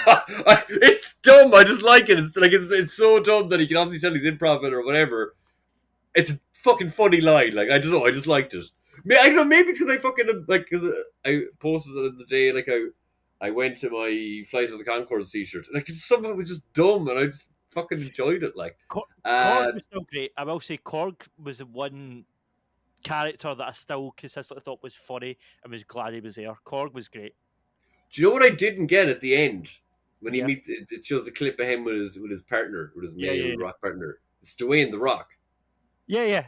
It's dumb. I just like it. It's so dumb that he can obviously tell he's improv or whatever. It's a fucking funny line. Like, I don't know. I just liked it. I don't know. Maybe it's because I fucking because I posted it the day like I went to my Flight of the Conchords t-shirt. Like, some of it was just dumb, and I just fucking enjoyed it. Like, Korg was still great. I will say Korg was the one character that I still consistently thought was funny and was glad he was there. Korg was great. Do you know what I didn't get at the end when he meets? It shows the clip of him with his partner, with his male rock partner. It's Dwayne the Rock. Yeah.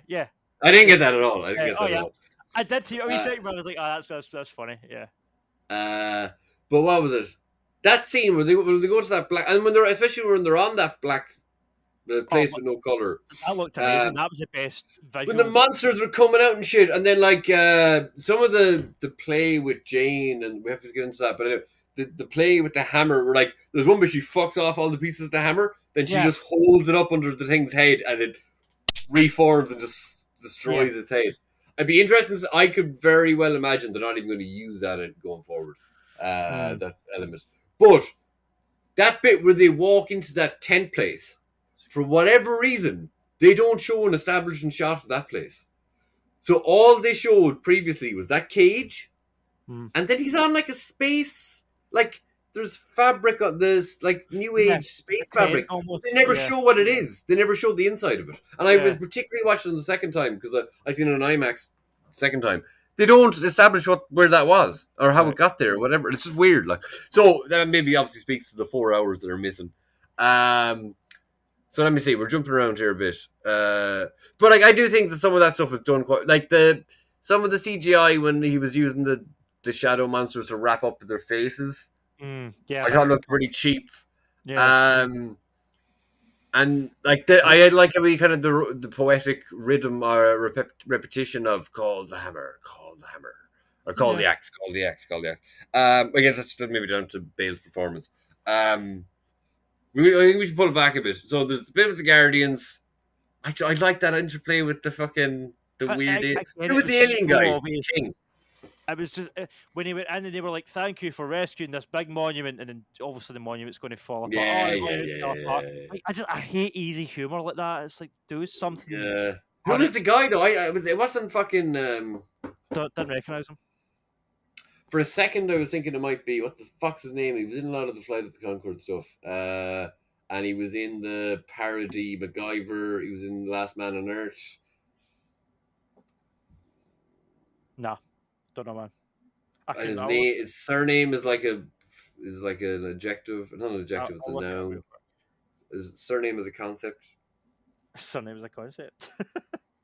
I didn't get that at all. I didn't get that at all. I did too. I was like, "Oh, that's funny." Yeah. But what was it? That scene where they go to that black, and especially when they're on that black place with no color. That looked amazing. That was the best visual. When the monsters were coming out and shit, and then like some of the play with Jane, and we have to get into that, but the play with the hammer, where like there's one where she fucks off all the pieces of the hammer, then she just holds it up under the thing's head, and it reforms and just destroys its head. I'd be interested. I could very well imagine they're not even going to use that going forward. That element, but that bit where they walk into that tent place, for whatever reason, they don't show an establishing shot of that place. So all they showed previously was that cage, and then he's on like a space, like there's fabric on this, like new age space fabric. Almost, they never show what it is. They never showed the inside of it. And I was particularly watching it the second time because I seen it on IMAX second time. They don't establish where that was or how it got there or whatever. It's just weird. Like, so that maybe obviously speaks to the 4 hours that are missing. So let me see. We're jumping around here a bit, but like I do think that some of that stuff was done quite. Like some of the CGI when he was using the shadow monsters to wrap up their faces. I thought it looked pretty cheap. Yeah. And like I had like a kind of the poetic rhythm or repetition of call the hammer, or call the axe, call the axe, call the axe. Again, that's maybe down to Bale's performance. I think we should pull it back a bit. So there's a bit with the Guardians. I like that interplay with the weird. It was the alien guy. King. I was just when he went in and they were like, "Thank you for rescuing this big monument," and then obviously the monument's going to fall apart. I hate easy humor like that. It's like do something. Yeah. Who was the guy though? It wasn't fucking. Didn't recognize him. For a second, I was thinking it might be what the fuck's his name. He was in a lot of the Flight of the Conchords stuff, and he was in the parody MacGyver. He was in Last Man on Earth. Nah. Don't know, man. And his surname is like an adjective. It's not an adjective; it's a noun. His surname is a concept. His surname is a concept.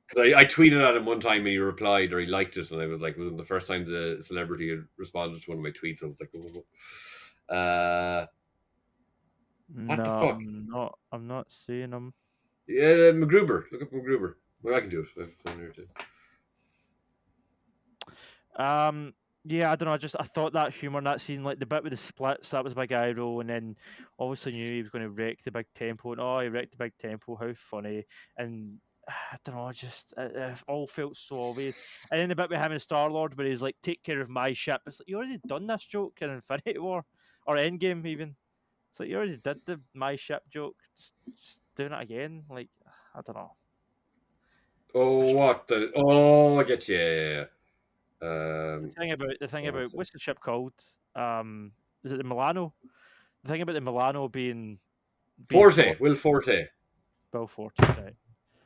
Because I tweeted at him one time and he replied or he liked it, and I was like, it was the first time the celebrity had responded to one of my tweets. I was like, what the fuck? I'm not seeing him. Yeah, MacGruber. Look up MacGruber. Well, I can do it. I have a phone here too. Yeah, I don't know. I thought that humor in that scene, like the bit with the splits, that was big eye roll, and then obviously knew he was going to wreck the big tempo, and he wrecked the big tempo. How funny! And I don't know, it all felt so obvious. And then the bit with him and Star-Lord, where he's like, "Take care of my ship." It's like you already done this joke in Infinity War or Endgame, even. It's like you already did the my ship joke. Just doing it again, like I don't know. I get you. Yeah. The thing about what's the ship called? Is it the Milano? The thing about the Milano being Forte. Will Forte. Bill Forte, right?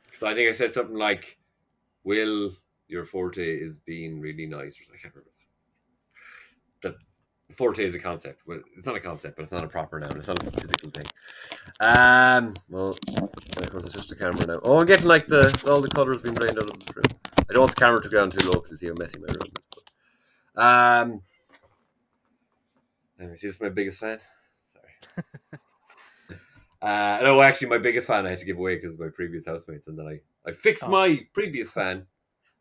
Because I think I said something like, "Will, your Forte is being really nice," or something. I can't remember. That Forte is a concept. Well, it's not a concept, but it's not a proper noun. It's not a physical thing. Well, of course, it's just a camera now. Oh, I'm getting like all the colours being drained out of the room. I don't want the camera to go down too low to see how messy my room is. But, this is my biggest fan. Sorry. No, actually, my biggest fan I had to give away because of my previous housemates, and then I fixed my previous fan.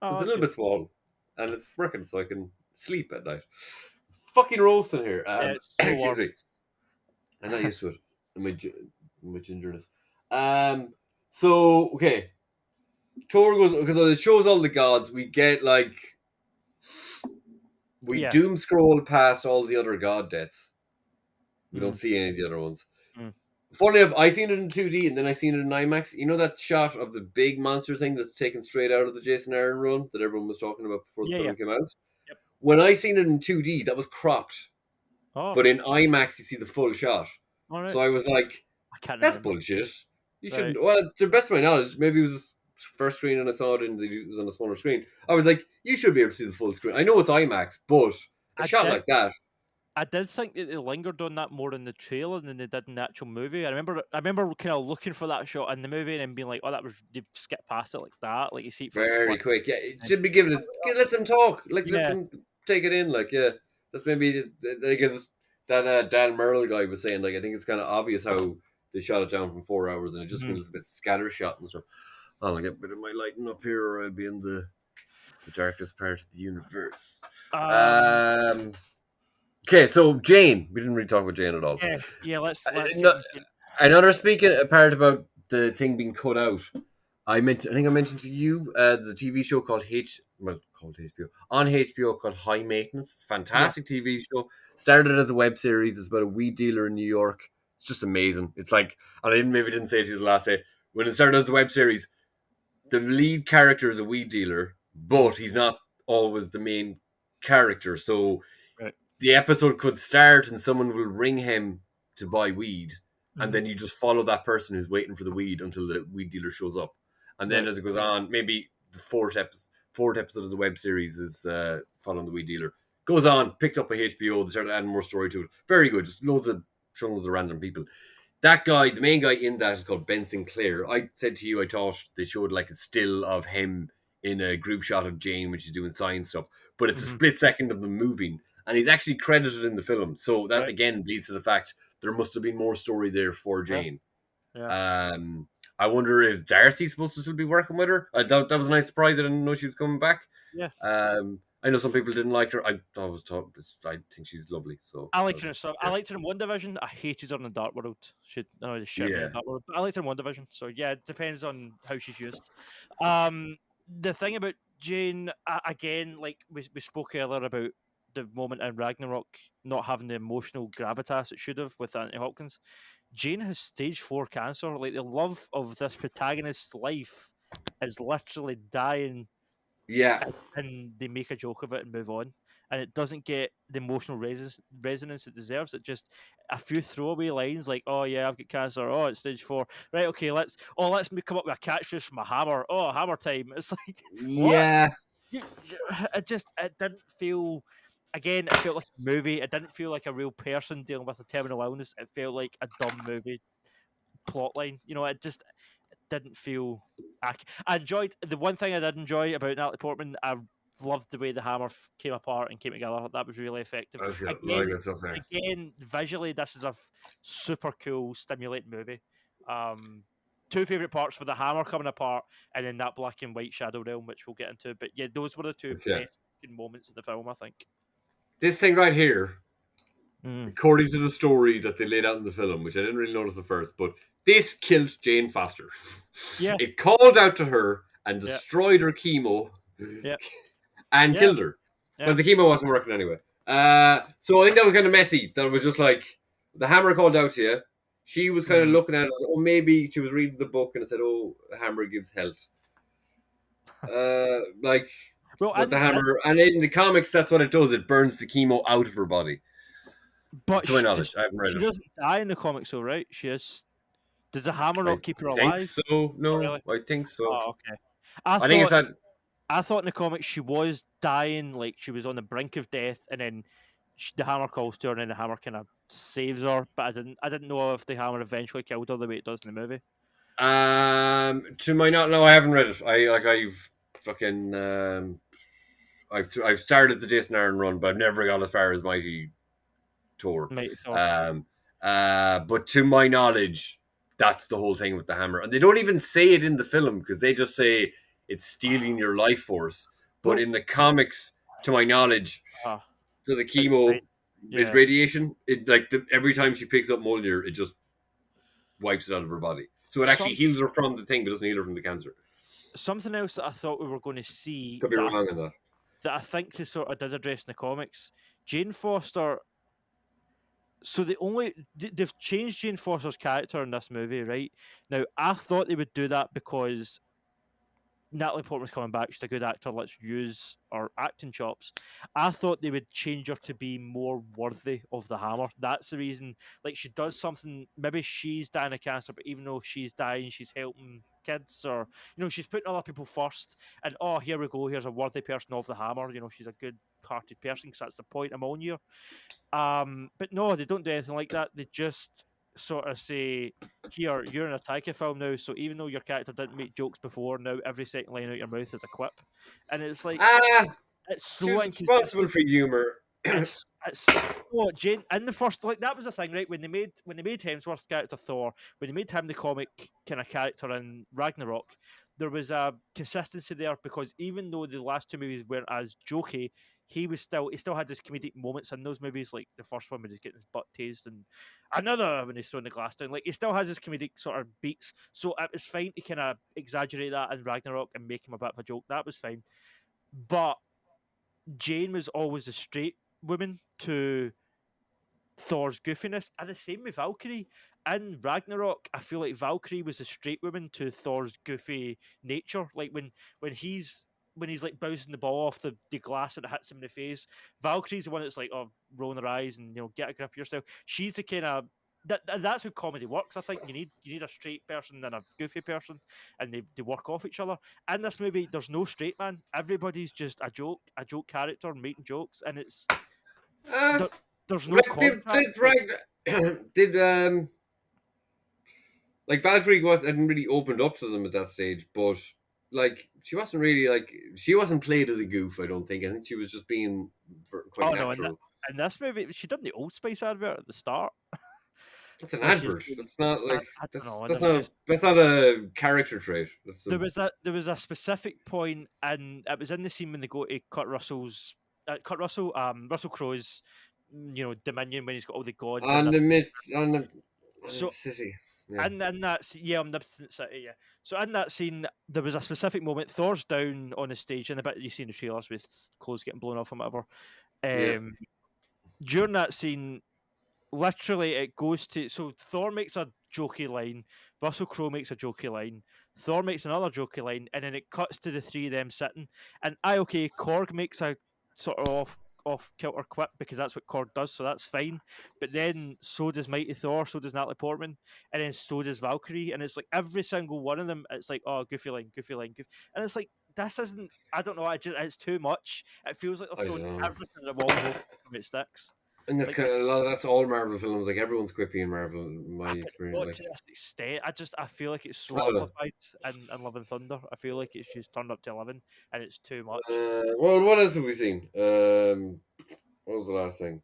It's a little bit small, and it's working, so I can sleep at night. It's fucking roasting here. Excuse me. I'm not used to it. My gingerness. So okay. Thor goes because it shows all the gods. We get like doom scroll past all the other god deaths. We don't see any of the other ones. Funny enough, I seen it in 2D and then I seen it in IMAX. You know that shot of the big monster thing that's taken straight out of the Jason Aaron run that everyone was talking about before the film came out? Yep. When I seen it in 2D, that was cropped. Oh. But in IMAX, you see the full shot. Right. So I was like, that's bullshit. You shouldn't. Well, to the best of my knowledge, maybe it was first screen and I saw it was on a smaller screen. I was like, you should be able to see the full screen. I know it's IMAX, but a shot like that. I did think that they lingered on that more in the trailer than they did in the actual movie. I remember kind of looking for that shot in the movie and then being like, "Oh, that was you've skipped past it like that." Like you see it very quick. Yeah, it should be given. Let them talk. Let them take it in. Like that's maybe that Dan Merle guy was saying. Like I think it's kind of obvious how they shot it down from 4 hours and it just feels a bit scattershot and stuff. I'll get a bit of my lighting up here, or I'll be in the darkest part of the universe. Okay, so Jane. We didn't really talk about Jane at all. Yeah. Let's another speaking part about the thing being cut out. I think I mentioned to you there's a TV show called HBO on HBO called High Maintenance. It's a fantastic TV show. Started as a web series. It's about a weed dealer in New York. It's just amazing. It's like, and I maybe didn't say it to you the last day when it started as a web series. the lead character is a weed dealer, but he's not always the main character. So Right. the episode could start and someone will ring him to buy weed, and Mhm. then you just follow that person who's waiting for the weed until the weed dealer shows up. And then Right. as it goes on, maybe the fourth episode of the web series is following the weed dealer. Goes on, picked up by HBO, they started adding more story to it. Very good, just loads of random people. That guy, the main guy in that is called Ben Sinclair. I said to you, I thought they showed like a still of him in a group shot of Jane when she's doing science stuff, but it's a split second of them moving, and he's actually credited in the film. So that again leads to the fact there must have been more story there for Jane. Yeah. I wonder if Darcy's supposed to still be working with her. I thought that was a nice surprise. I didn't know she was coming back. Yeah. I know some people didn't like her. I think she's lovely. So I liked her in I liked her in One Division. I hated her in the Dark World. She just shit me in the Dark World. But I liked her in One Division. So yeah, it depends on how she's used. The thing about Jane, again, like we spoke earlier about the moment in Ragnarok not having the emotional gravitas it should have with Anthony Hopkins. Jane has stage 4 cancer. Like the love of this protagonist's life is literally dying. Yeah. And they make a joke of it and move on. And it doesn't get the emotional resonance it deserves. It just a few throwaway lines like, "Oh yeah, I've got cancer. Oh, it's stage 4. Right, okay, let's come up with a catchphrase from a hammer. Oh, hammer time." It's like, what? Yeah. It didn't feel. Again, it felt like a movie. It didn't feel like a real person dealing with a terminal illness. It felt like a dumb movie plotline. It just didn't feel. I enjoyed the one thing I did enjoy about Natalie Portman. I loved the way the hammer came apart and came together. That was really effective. Again, visually, this is a super cool, stimulating movie. Two favorite parts were the hammer coming apart and then that black and white shadow realm, which we'll get into. But yeah, those were the two best moments of the film, I think. This thing right here, according to the story that they laid out in the film, which I didn't really notice at first, but this killed Jane Foster. Yeah. It called out to her and destroyed her chemo and killed her. Yeah. But the chemo wasn't working anyway. So I think that was kind of messy. That was just like, the hammer called out to you. She was kind of looking at it. Oh, maybe she was reading the book and it said, "Oh, the hammer gives health." But the hammer, and in the comics, that's what it does. It burns the chemo out of her body. But to my knowledge, I haven't read she it. doesn't die in the comics, though, right? She is. Does the hammer not keep her alive? I think so. No, really? I think so. Oh, okay. I think it's that. I thought in the comics she was dying, like she was on the brink of death, and then the hammer calls to her, and then the hammer kind of saves her. But I didn't know if the hammer eventually killed her the way it does in the movie. To my no, I haven't read it. I've fucking I've started the Jason Aaron run, but I've never got as far as Mighty Thor. But to my knowledge, that's the whole thing with the hammer, and they don't even say it in the film because they just say it's stealing your life force. But in the comics, to my knowledge, so the chemo is radiation. It every time she picks up Mjolnir, it just wipes it out of her body. So it actually heals her from the thing, but doesn't heal her from the cancer. Something else that I thought we were going to see could be wrong in that. That I think they sort of did address in the comics. Jane Foster. So they've changed Jane Foster's character in this movie, right? Now, I thought they would do that because Natalie Portman's coming back. She's a good actor. Let's use our acting chops. I thought they would change her to be more worthy of the hammer. That's the reason. Like, she does something. Maybe she's dying of cancer, but even though she's dying, she's helping kids, or she's putting other people first. And here we go. Here's a worthy person of the hammer. She's a good-hearted person because that's the point I'm on here. But no, they don't do anything like that. They just sort of say, "Here, you're in a Taika film now, so even though your character didn't make jokes before, now every second line out your mouth is a quip," and it's like it's so inconsistent for humor. It's Jane in the first, like, that was the thing, right? When they made Hemsworth's character Thor, when they made him the comic kind of character in Ragnarok, there was a consistency there because even though the last two movies weren't as jokey, he still had his comedic moments in those movies, like the first one when he's getting his butt tased, and another when he's throwing the glass down. Like, he still has his comedic sort of beats, so it was fine to kind of exaggerate that in Ragnarok and make him a bit of a joke. That was fine, but Jane was always a straight woman to Thor's goofiness, and the same with Valkyrie. in Ragnarok, I feel like Valkyrie was a straight woman to Thor's goofy nature. Like when he's like bouncing the ball off the glass and it hits him in the face, Valkyrie's the one that's like, oh, rolling her eyes and get a grip of yourself. She's the kind of that's how comedy works. I think you need a straight person and a goofy person, and they work off each other. In this movie, there's no straight man. Everybody's just a joke character making jokes, and it's Uh, there's no contrast. did like Valkyrie hadn't really opened up to them at that stage, but like she wasn't played as a goof. I don't think. I think she was just being quite natural. In this movie, she done the Old Spice advert at the start. That's an advert. That's not like that's not a character trait. There was a specific point, and it was in the scene when they go to Russell Crowe's, dominion when he's got all the gods on the city. Yeah. And in that omnipotent city, yeah. So in that scene, there was a specific moment. Thor's down on the stage, and a bit you see in the trailers with clothes getting blown off and whatever. During that scene, literally it goes to Thor makes a jokey line, Russell Crowe makes a jokey line, Thor makes another jokey line, and then it cuts to the three of them sitting. And Korg makes a sort of off kilter quip because that's what Korg does, so that's fine. But then so does Mighty Thor, so does Natalie Portman, and then so does Valkyrie, and it's like every single one of them, it's like, oh, goofy line, and it's like, this isn't. I don't know. It's too much. It feels like they're throwing everything at the wall and it sticks. And that's kind of that's all Marvel films. Like everyone's quippy in Marvel, in my experience. Not to this extent. I feel like it's so amplified in Love and Thunder. I feel like it's just turned up to 11, and it's too much. Well, what else have we seen? What was the last thing?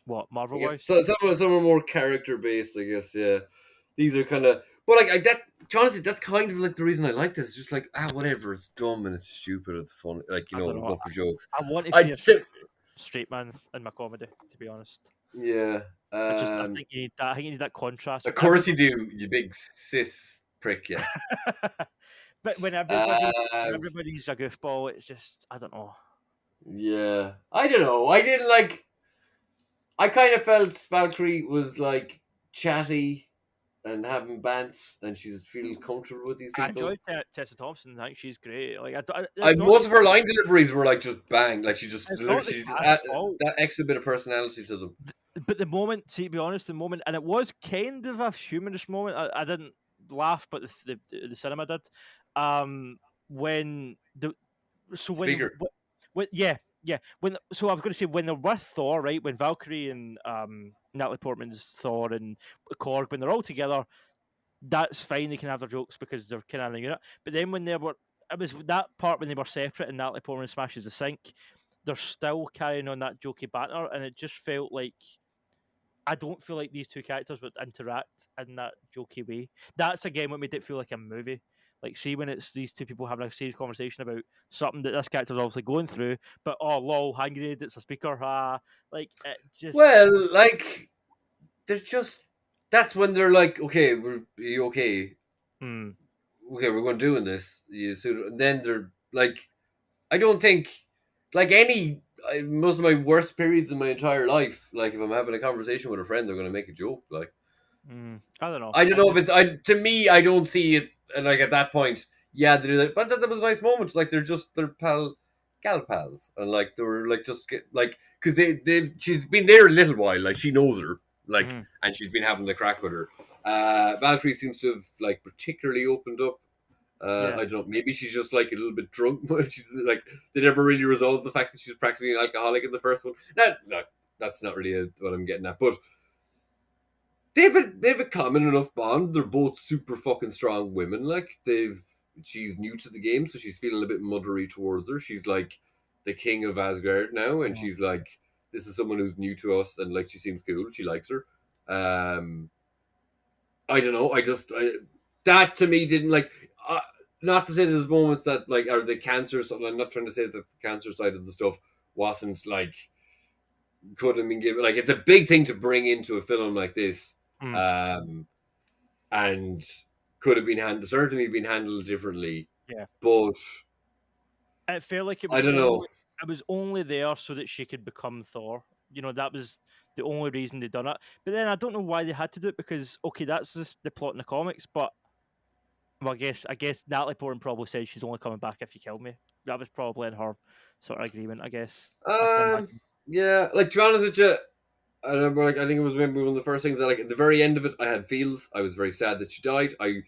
What Marvel wise? Some are more character based, I guess. Yeah, these are kind of. But like that, honestly, that's kind of like the reason I like this. It's just like whatever. It's dumb and it's stupid. It's fun. Like go for jokes. I want to see straight man in my comedy, to be honest. Yeah. I think you need that. I think you need that contrast. Of course you do, you big cis prick, yeah. But when everybody's a goofball, it's just, I don't know. Yeah. I don't know. I didn't like. I kind of felt Valkyrie was like chatty and having bants, and she feels comfortable with these people. I enjoyed Tessa Thompson. I think she's great. Like most of her line deliveries were like just bang, like she just literally that extra bit of personality to them. But the moment, to be honest, and it was kind of a humorous moment. I didn't laugh, but the cinema did. When yeah. I was going to say, when they're with Thor, right? When Valkyrie and Natalie Portman's Thor and Korg, when they're all together, that's fine. They can have their jokes because they're kind of in a unit. But then when it was that part when they were separate and Natalie Portman smashes the sink, they're still carrying on that jokey banter, and it just felt like, I don't feel like these two characters would interact in that jokey way. That's again what made it feel like a movie. Like, see when it's these two people having a serious conversation about something that this character's obviously going through, but lol, hand grenade, it's a speaker, like it just. Well, like they're just. That's when they're like, okay, are you okay? Okay, we're going doing this. And then they're like, I don't think, like most of my worst periods in my entire life, like if I'm having a conversation with a friend, they're going to make a joke. Like, I don't know. I don't know if it's. To me, I don't see it like at that point. Yeah, they do that, but that was a nice moment. Like they're gal pals, and like they were like just like because she's been there a little while. Like she knows her, like, and she's been having the crack with her. Valkyrie seems to have like particularly opened up. I don't know. Maybe she's just like a little bit drunk. She's like they never really resolved the fact that she's practicing an alcoholic in the first one. No, that's not really what I'm getting at. But they have a common enough bond. They're both super fucking strong women. Like she's new to the game, so she's feeling a bit muddery towards her. She's like the king of Asgard now, and she's like, this is someone who's new to us, and like she seems cool. She likes her. I don't know. That to me didn't like. Not to say there's moments that like are the cancer something. I'm not trying to say that the cancer side of the stuff wasn't like could have been given. Like it's a big thing to bring into a film like this, and could have certainly been handled differently. Yeah, but it felt like it was. I don't know. It was only there so that she could become Thor. that was the only reason they done it. But then I don't know why they had to do it, because okay, that's just the plot in the comics, but well, I guess Natalie Portman probably said she's only coming back if you kill me. That was probably in her sort of agreement, I guess. I can imagine. Yeah, like to be honest with you, I remember, like, I think it was maybe one of the first things that, like, at the very end of it, I had feels. I was very sad that she died. I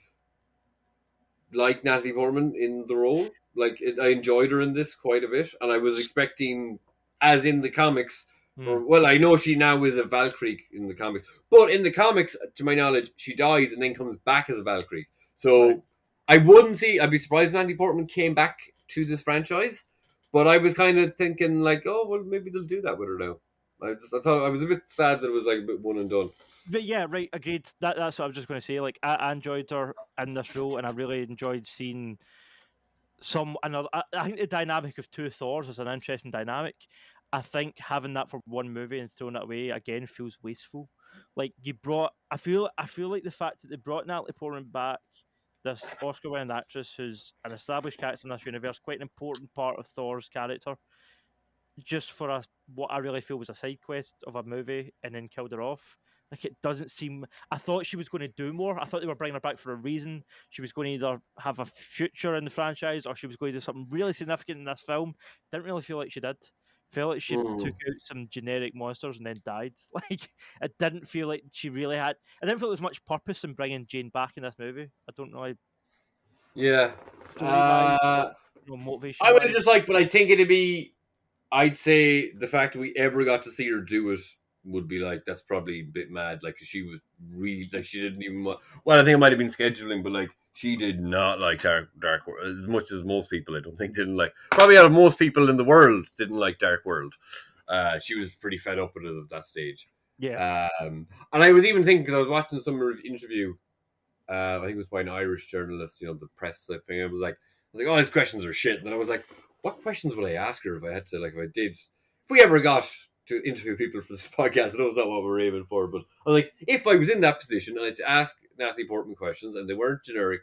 like Natalie Portman in the role. Like, I enjoyed her in this quite a bit, and I was expecting, as in the comics, well, I know she now is a Valkyrie in the comics, but in the comics, to my knowledge, she dies and then comes back as a Valkyrie. So Right. I'd be surprised if Natalie Portman came back to this franchise, but I was kind of thinking, like, oh, well, maybe they'll do that with her now. I thought I was a bit sad that it was like a bit one and done. But yeah, right, agreed. That's what I was just going to say. Like, I enjoyed her in this role, and I really enjoyed seeing another. I think the dynamic of two Thors is an interesting dynamic. I think having that for one movie and throwing it away again feels wasteful. Like, I feel like the fact that they brought Natalie Portman back, this Oscar-winning actress who's an established character in this universe, quite an important part of Thor's character, just for what I really feel was a side quest of a movie, and then killed her off. Like, it doesn't seem. I thought she was going to do more. I thought they were bringing her back for a reason. She was going to either have a future in the franchise, or she was going to do something really significant in this film. Didn't really feel like she did. Felt like she took out some generic monsters and then died. Like, it didn't feel like she really had. I didn't feel there was much purpose in bringing Jane back in this movie. I don't know. Yeah. Motivation. I would have just like, but I think it'd be. I'd say the fact that we ever got to see her do it would be like, that's probably a bit mad. Like, she was really, like, she didn't even. Well, I think it might have been scheduling, but like, she did not like Dark World as much as most people. I don't think didn't like. Probably out of most people in the world didn't like Dark World. She was pretty fed up with it at that stage. Yeah. And I was even thinking, because I was watching some interview. I think it was by an Irish journalist, the press thing. I was like, oh, his questions are shit. And then I was like, what questions would I ask her if I had to, like, if we ever got to interview people for this podcast? I know it's not what we're aiming for, but I was like, if I was in that position and I had to ask Natalie Portman questions, and they weren't generic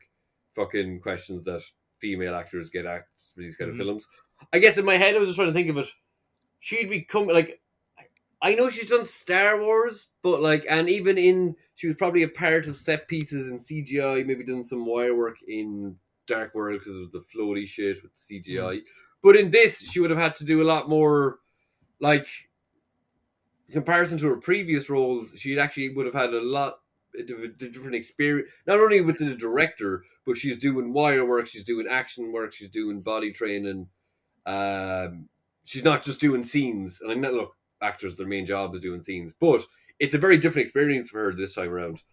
fucking questions that female actors get asked for these kind of films, I guess in my head I was just trying to think of it. She'd become, like, I know she's done Star Wars, but like, and even she was probably a part of set pieces in CGI, maybe done some wire work in Dark World because of the floaty shit with CGI. But in this, she would have had to do a lot more, like, in comparison to her previous roles, she actually would have had a lot of a different experience, not only with the director, but she's doing wire work, she's doing action work, she's doing body training. She's not just doing scenes. And I'm not, look, actors, their main job is doing scenes, but it's a very different experience for her this time around.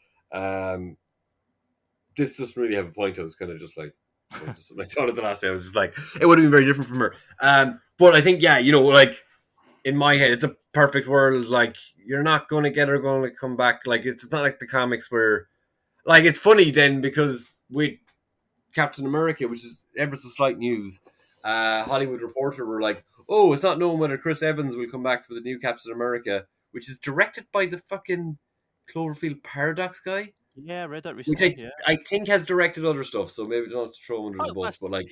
This doesn't really have a point. I was kind of just like, I thought of the last day. I was just like, it would have been very different from her. But I think, yeah, like, in my head, it's a perfect world. Like, you're not going to get her going to come back. Like, it's not like the comics where, like, it's funny then because with Captain America, which is ever so slight news, Hollywood Reporter were like, oh, it's not known whether Chris Evans will come back for the new Captain America, which is directed by the fucking Cloverfield Paradox guy. Yeah, I read that recently. Which I think has directed other stuff, so maybe don't throw him under the bus. But like,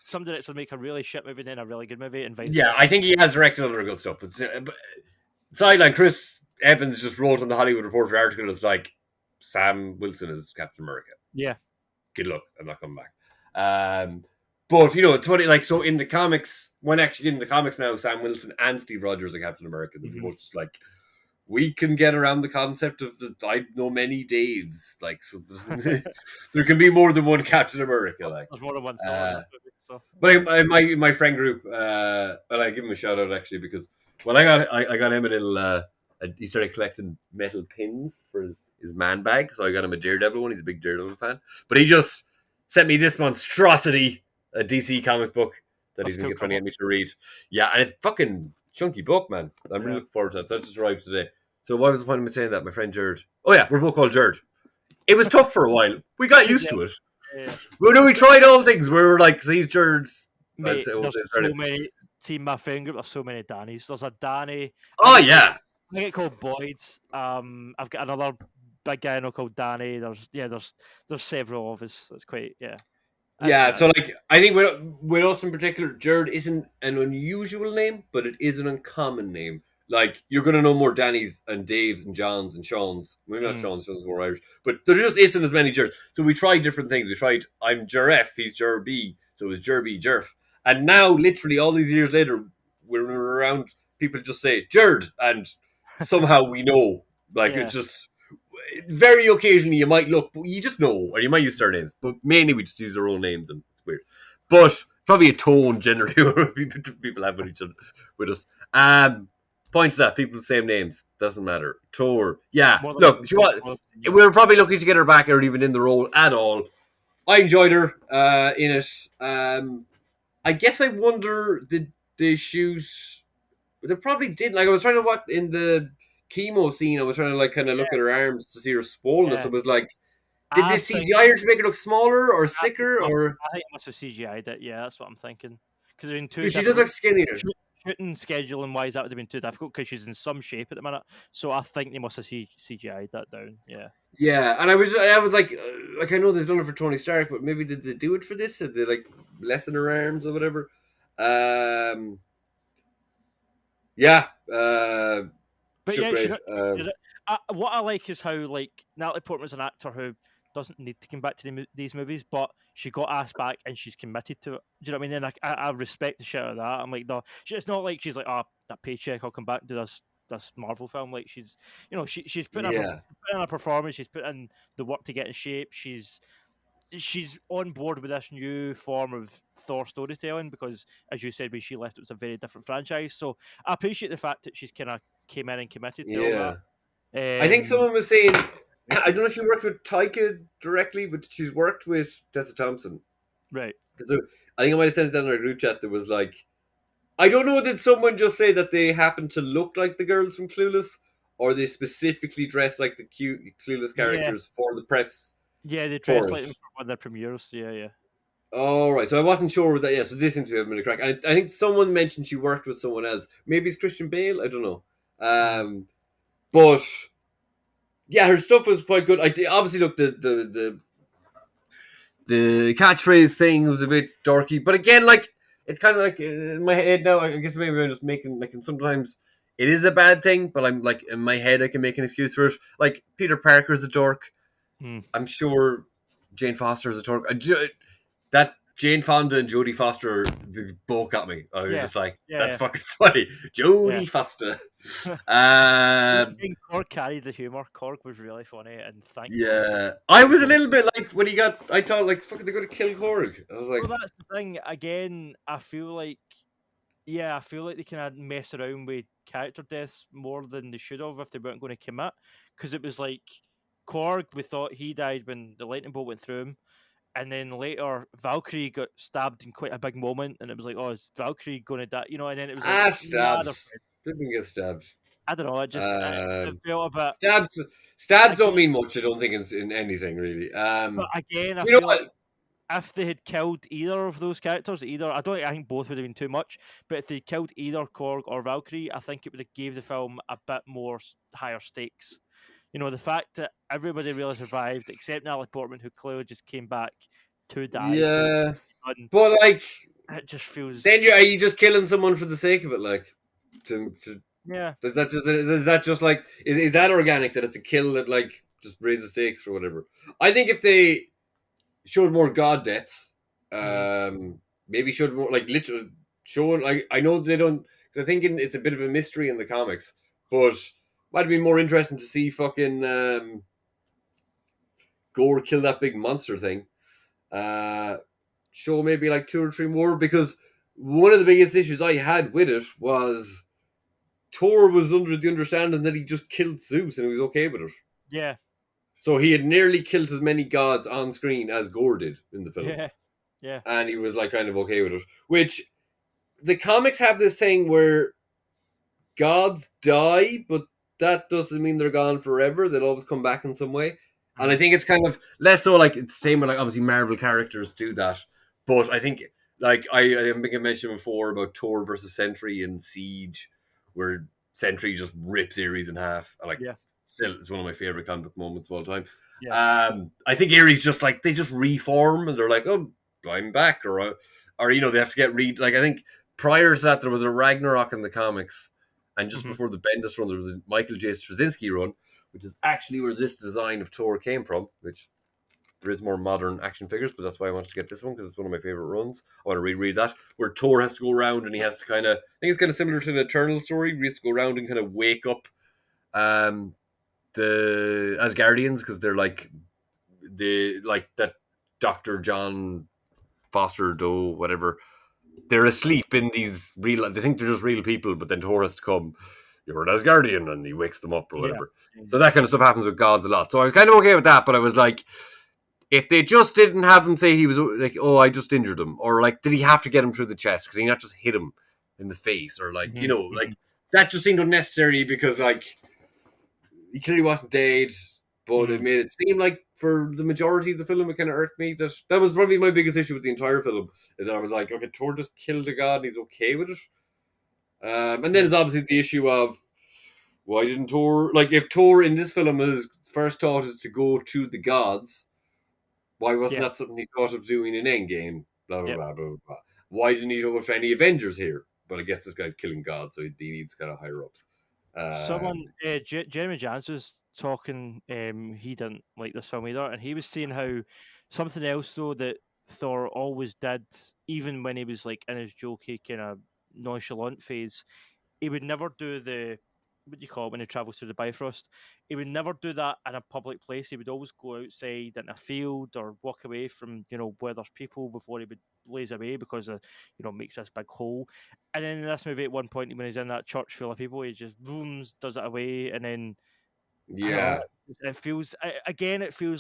some directors make a really shit movie and then a really good movie, and vice versa. I think he has directed other good stuff. But sideline, Chris Evans just wrote on the Hollywood Reporter article, it's like, Sam Wilson is Captain America. Yeah. Good luck. I'm not coming back. But it's funny. Like, so in the comics, now, Sam Wilson and Steve Rogers are Captain America. They're both just like, we can get around the concept of I know many Daves. Like, so there can be more than one Captain America. Like, there's more than one Thor. But my friend group, well, I give him a shout out actually, because when I got him a little. He started collecting metal pins for his man bag, so I got him a Daredevil one. He's a big Daredevil fan. But he just sent me this monstrosity, a DC comic book that he's been trying to get me to read. Yeah, and it's fucking chunky book, man. I'm really looking forward to that. So that just arrived today. So what was the point of me saying that? My friend Jerd. Oh yeah, we're both called Jerd. It was tough for a while. We got used to it. Yeah. We tried all things. We were like, so these Jerds. Mate, there's so many. Team my friend group. There's so many Dannys. There's a Danny. Oh yeah. I get called Boyd's. I've got another big guy I know called Danny. There's several of us. It's quite Yeah, so like I think with us in particular, Jerd isn't an unusual name, but it is an uncommon name. like you're gonna know more Danny's and Dave's and John's and Sean's. Maybe not Sean's more Irish, but there just isn't as many Jerds. So we tried different things. We tried I'm Jerf, he's Jerby, so it was Jerby, Jerf. And now, literally, all these years later, we're around. People just say Jerd, and somehow we know. Like it's just very occasionally you might look, but you just know, or you might use surnames, but mainly we just use our own names, and it's weird. But probably a tone generally people have with each other with us. Points that people with the same names doesn't matter. Thor, yeah. Look, we're probably lucky to get her back or even in the role at all. I enjoyed her in it. I guess I wonder did they shoot? They probably did. Like I was trying to watch in the chemo scene. I was trying to like kind of look at her arms to see her swollenness. Yeah. It was like, did they CGI her to make it look smaller or sicker? Or I think it must have CGI'd it. Yeah, that's what I'm thinking. Because she does look skinnier. Shooting scheduling wise, that would have been too difficult because she's in some shape at the minute. So I think they must have CGI'd that down. Yeah. Yeah, and I was like I know they've done it for Tony Stark, but maybe did they do it for this? Did they like lessen her arms or whatever? Yeah. But yeah, what I like is how like Natalie Portman's an actor who doesn't need to come back to these movies, but she got asked back and she's committed to it. Do you know what I mean? And I respect the shit out of that. I'm like, no, it's not like she's like, oh, that paycheck, I'll come back and do this Marvel film. Like she's, you know, she's put in a performance, she's put in the work to get in shape. She's on board with this new form of Thor storytelling because, as you said, when she left, it was a very different franchise. So I appreciate the fact that she's kind of came in and committed to all that. I think someone was saying, I don't know if she worked with Taika directly, but she's worked with Tessa Thompson. Right. So I think I might have sent it down in our group chat. There was like, I don't know, did someone just say that they happen to look like the girls from Clueless, or they specifically dress like the cute Clueless characters for the press? Yeah, they dress like them for one of their premieres. Yeah. All right, so I wasn't sure with that. Yeah, so this seems to have been a crack. I think someone mentioned she worked with someone else. Maybe it's Christian Bale. I don't know. But yeah, her stuff was quite good. Obviously, look, the catchphrase thing was a bit dorky, but again, like it's kind of like in my head now. I guess maybe I'm just making like, and sometimes it is a bad thing, but I'm like in my head I can make an excuse for it. Like Peter Parker's a dork. I'm sure Jane Foster's a dork. That Jane Fonda and Jodie Foster both got me. I was just like, that's fucking funny. Jodie Foster. Korg carried the humor. Korg was really funny, and I was a little bit like when I thought like, fucking, they're gonna kill Korg. I was like, well, that's the thing. Again, I feel like they kind of mess around with character deaths more than they should have if they weren't going to commit. Because it was like Korg, we thought he died when the lightning bolt went through him. And then later, Valkyrie got stabbed in quite a big moment, and it was like, "Oh, is Valkyrie going to die?" You know, and then it was like, stabbed. Didn't get stabbed. I don't know. It just it felt a bit. Stabs don't mean much. I don't think it's in anything really. But again, I feel like if they had killed either of those characters, I think both would have been too much. But if they killed either Korg or Valkyrie, I think it would have gave the film a bit more higher stakes. You know, the fact that everybody really survived except Natalie Portman, who clearly just came back to die. Yeah, but like, it just feels. Then are you just killing someone for the sake of it? Like, yeah. Is that just like is that organic? That it's a kill that like just raises the stakes or whatever? I think if they showed more god deaths, maybe showed more like literal showing like I know they don't because I think it's a bit of a mystery in the comics, but. Might be more interesting to see fucking Gore kill that big monster thing. Show maybe like 2 or 3 more because one of the biggest issues I had with it was Thor was under the understanding that he just killed Zeus and he was okay with it. Yeah. So he had nearly killed as many gods on screen as Gore did in the film. Yeah. And he was like kind of okay with it. Which the comics have this thing where gods die, but that doesn't mean they're gone forever. They'll always come back in some way. And I think it's kind of less so like it's the same with like obviously Marvel characters do that. But I think like I think I mentioned before about Thor versus Sentry in Siege, where Sentry just rips Ares in half. Still it's one of my favorite comic book moments of all time. Yeah. I think Ares just like they just reform and they're like, oh, I'm back, or you know, they have to get like I think prior to that there was a Ragnarok in the comics. And just before the Bendis run, there was a Michael J. Straczynski run, which is actually where this design of Thor came from, which there is more modern action figures, but that's why I wanted to get this one, because it's one of my favorite runs. I want to reread that, where Thor has to go around and he has to kind of, I think it's kind of similar to the Eternal story, where he has to go around and kind of wake up the Asgardians, because they're like that Dr. John Foster Doe, whatever. They're asleep in these real, they think they're just real people, but then Thor has to come, you're an Asgardian, and he wakes them up or whatever. Yeah. So that kind of stuff happens with gods a lot. So I was kind of okay with that, but I was like, if they just didn't have him say he was like, oh, I just injured him, or like, did he have to get him through the chest? Could he not just hit him in the face? Or like, like, that just seemed unnecessary, because like, he clearly wasn't dead, but it made it seem like for the majority of the film, it kind of irked me. That was probably my biggest issue with the entire film, is that I was like, okay, Thor just killed a god and he's okay with it. And then it's obviously the issue of, why didn't Thor, like, if Thor in this film, his first thought is to go to the gods, why wasn't that something he thought of doing in Endgame? Blah, blah, blah, blah, blah. Why didn't he go for any Avengers here? Well, I guess this guy's killing gods, so he needs kind of higher ups. Jeremy Jans was talking, he didn't like this film either, and he was saying how something else though that Thor always did, even when he was like in his jokey kind of nonchalant phase, he would never do the, what do you call it when he travels through the Bifrost? He would never do that in a public place. He would always go outside in a field or walk away from, where there's people before he would blaze away, because makes this big hole. And then in this movie, at one point when he's in that church full of people, he just booms, does it away, and then it feels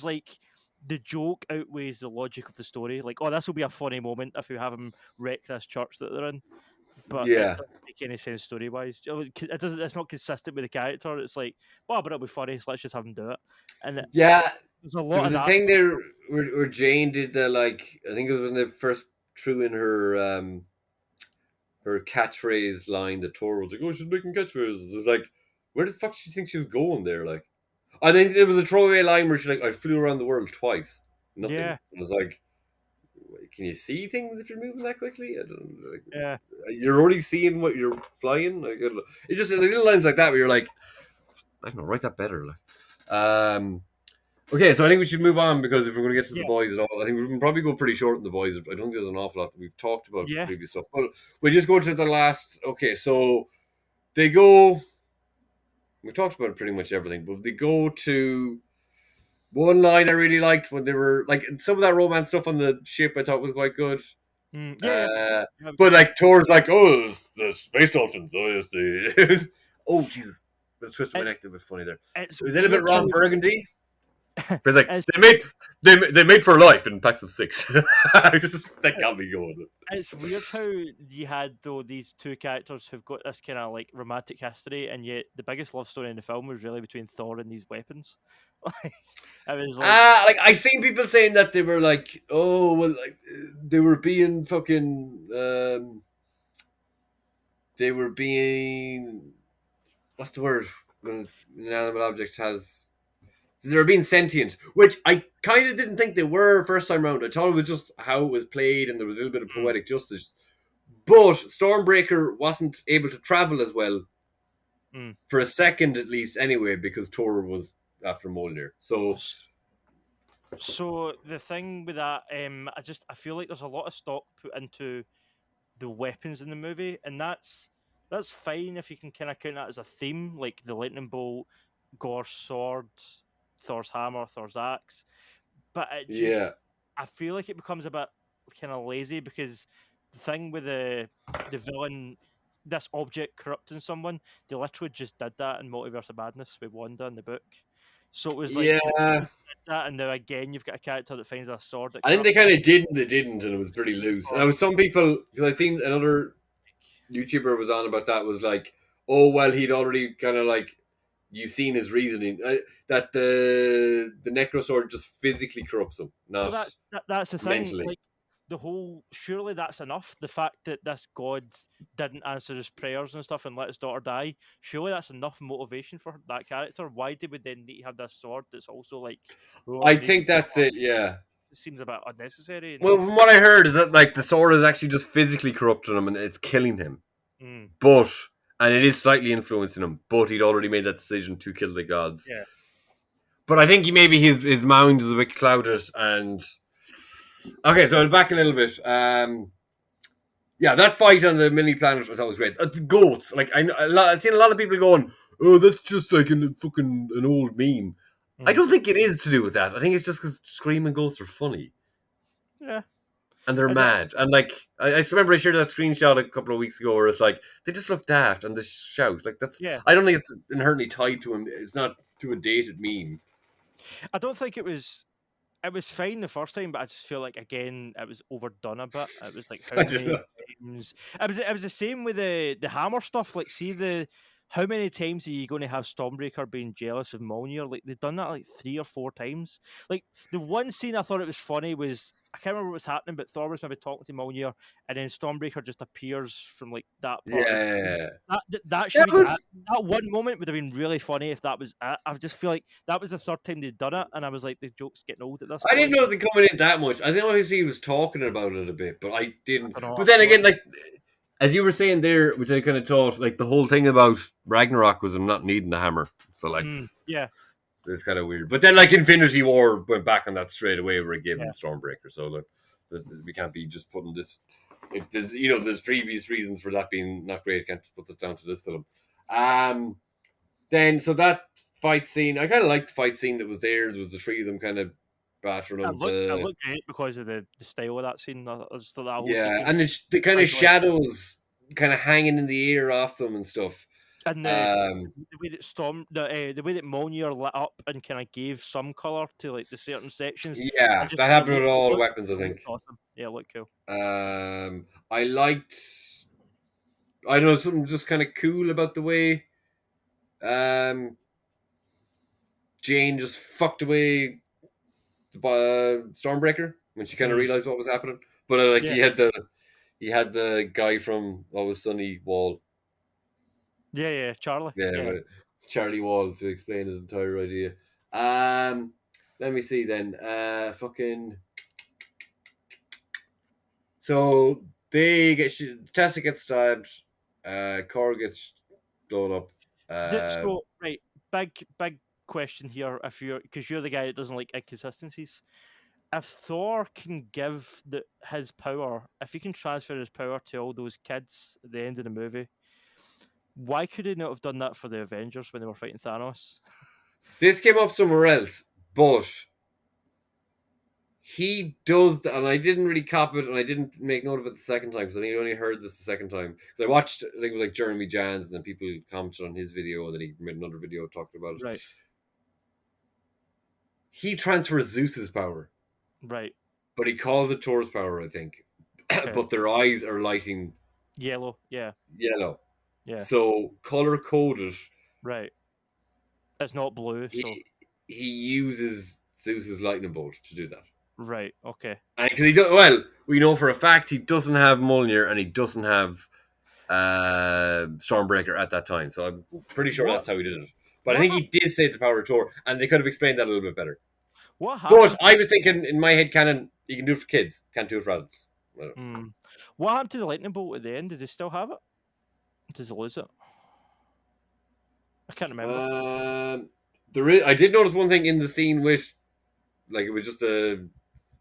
like the joke outweighs the logic of the story. Like, oh, this will be a funny moment if we have him wreck this church that they're in. But it doesn't make any sense story wise. It's not consistent with the character. It's like, well, but it'll be funny, so let's just have him do it. And there's a lot of that. The thing there where Jane did the, like, I think it was when they first threw in her catchphrase line that Thor was like, oh, she's making catchphrases. It was like, where the fuck did she think she was going there? Like, I think there was a throwaway line where she's like, I flew around the world twice. Nothing. Yeah. I was like, can you see things if you're moving that quickly? I don't know. Like, you're already seeing what you're flying. Like, it's just little lines like that where you're like, I don't know, write that better. Like, okay, so I think we should move on, because if we're going to get to the boys at all, I think we can probably go pretty short in the boys. I don't think there's an awful lot that we've talked about previous stuff. But we just go to the last. Okay, so they go. We talked about pretty much everything, but they go to. One line I really liked when they were like, some of that romance stuff on the ship I thought was quite good. But like Thor's like, oh, the space dolphins. Oh, yes, the oh Jesus, the twist of my neck that was funny there. Is it a bit Ron Burgundy? But like they made for life in packs of 6. That can't be going. It's weird how you had though these two characters who've got this kind of like romantic history, and yet the biggest love story in the film was really between Thor and these weapons. I was like I seen people saying that they were like, oh well, like they were being fucking they were being, what's the word when inanimate objects has, they were being sentient, which I kind of didn't think they were first time around. I thought it was just how it was played, and there was a little bit of poetic justice. But Stormbreaker wasn't able to travel as well for a second, at least, anyway, because Thor was after Mjolnir. So the thing with that, I feel like there's a lot of stock put into the weapons in the movie, and that's fine if you can kind of count that as a theme, like the lightning bolt, Gor's sword, Thor's hammer, Thor's axe. But it just, I feel like it becomes a bit kind of lazy, because the thing with the villain, this object corrupting someone, they literally just did that in Multiverse of Madness with Wanda in the book. So it was like, that, and now again you've got a character that finds a sword. I think they kind of did and they didn't, and it was pretty loose. And I was some people, because I seen another YouTuber was on about that, was like, oh well, he'd already kind of like, you've seen his reasoning that the Necrosword just physically corrupts him, not that's the mentally. Thing. Like, the whole, surely that's enough. The fact that this god didn't answer his prayers and stuff and let his daughter die, surely that's enough motivation for that character. Why did we then need to have this sword that's also like? I think that's it. Yeah, it seems a bit unnecessary. Well, from what I heard is that like the sword is actually just physically corrupting him and it's killing him, but and it is slightly influencing him, but he'd already made that decision to kill the gods. Yeah. But I think maybe his mind is a bit clouded, and okay, so back a little bit. Yeah, that fight on the mini planet I thought was great. The goats, like I've seen a lot of people going, "Oh, that's just like an old meme." I don't think it is to do with that. I think it's just because screaming goats are funny. Yeah. And they're mad. And like I remember I shared that screenshot a couple of weeks ago where it's like they just look daft and they shout. Like that's I don't think it's inherently tied to him. It's not to a dated meme. I don't think it was fine the first time, but I just feel like again it was overdone a bit. It was like how many times it was the same with the hammer stuff. Like see how many times are you going to have Stormbreaker being jealous of Mjolnir? Like they've done that like 3 or 4 times. Like the one scene I thought it was funny was I can't remember what was happening, but Thor was maybe talking to Mjolnir, and then Stormbreaker just appears from like that part. Yeah, that should be that one moment would have been really funny if that was it. I just feel like that was the 3rd time they'd done it, and I was like, the joke's getting old at this point. I didn't know they coming in that much. I think obviously he was talking about it a bit, but I didn't. But then again, like as you were saying there, which I kind of thought, like the whole thing about Ragnarok was him not needing the hammer. So like, yeah. It's kind of weird, but then like Infinity War went back on that straight away where it gave him Stormbreaker. So like, we can't be just putting this. There's previous reasons for that being not great. Can't just put this down to this film. Then so that fight scene, I kind of liked the fight scene that was there. There was the 3 of them kind of battering on it looked great because of the style of that scene. I just thought that whole and the kind of shadows kind of hanging in the air off them and stuff. And the way that the way that Mjolnir lit up and kind of gave some color to like the certain sections. Yeah, that happened with all the weapons, I think. Awesome. Yeah, it looked cool. I liked. I don't know, something just kind of cool about the way Jane just fucked away the Stormbreaker when she kind of realized what was happening. But he had the guy from Always Sunny Wall. Yeah, Charlie. Yeah. Charlie Wall to explain his entire idea. Let me see then. So Tessa gets stabbed. Cor gets blown up. So right, big question here. Because you're the guy that doesn't like inconsistencies. If Thor can give his power, if he can transfer his power to all those kids at the end of the movie, why could he not have done that for the Avengers when they were fighting Thanos? This came up somewhere else, but he does, and I didn't really cop it, and I didn't make note of it the second time, because I think I only heard this the second time. Because I watched, I think it was like Jeremy Jans, and then people commented on his video, and then he made another video talking about it. Right. He transfers Zeus's power. Right. But he called it Thor's power, I think. Okay. But their eyes are lighting yellow. Yeah. Yellow. Yeah. So color coded. Right. It's not blue. He uses Zeus's lightning bolt to do that. Right. Okay. And because we know for a fact he doesn't have Mjolnir and he doesn't have Stormbreaker at that time. So I'm pretty sure that's how he did it. But I think he did say the power of Thor, and they could have explained that a little bit better. What happened? But I was thinking in my head canon, you can do it for kids, can't do it for adults. What happened to the lightning bolt at the end? Did they still have it? Did they lose it? I can't remember. I did notice one thing in the scene with, like, it was just a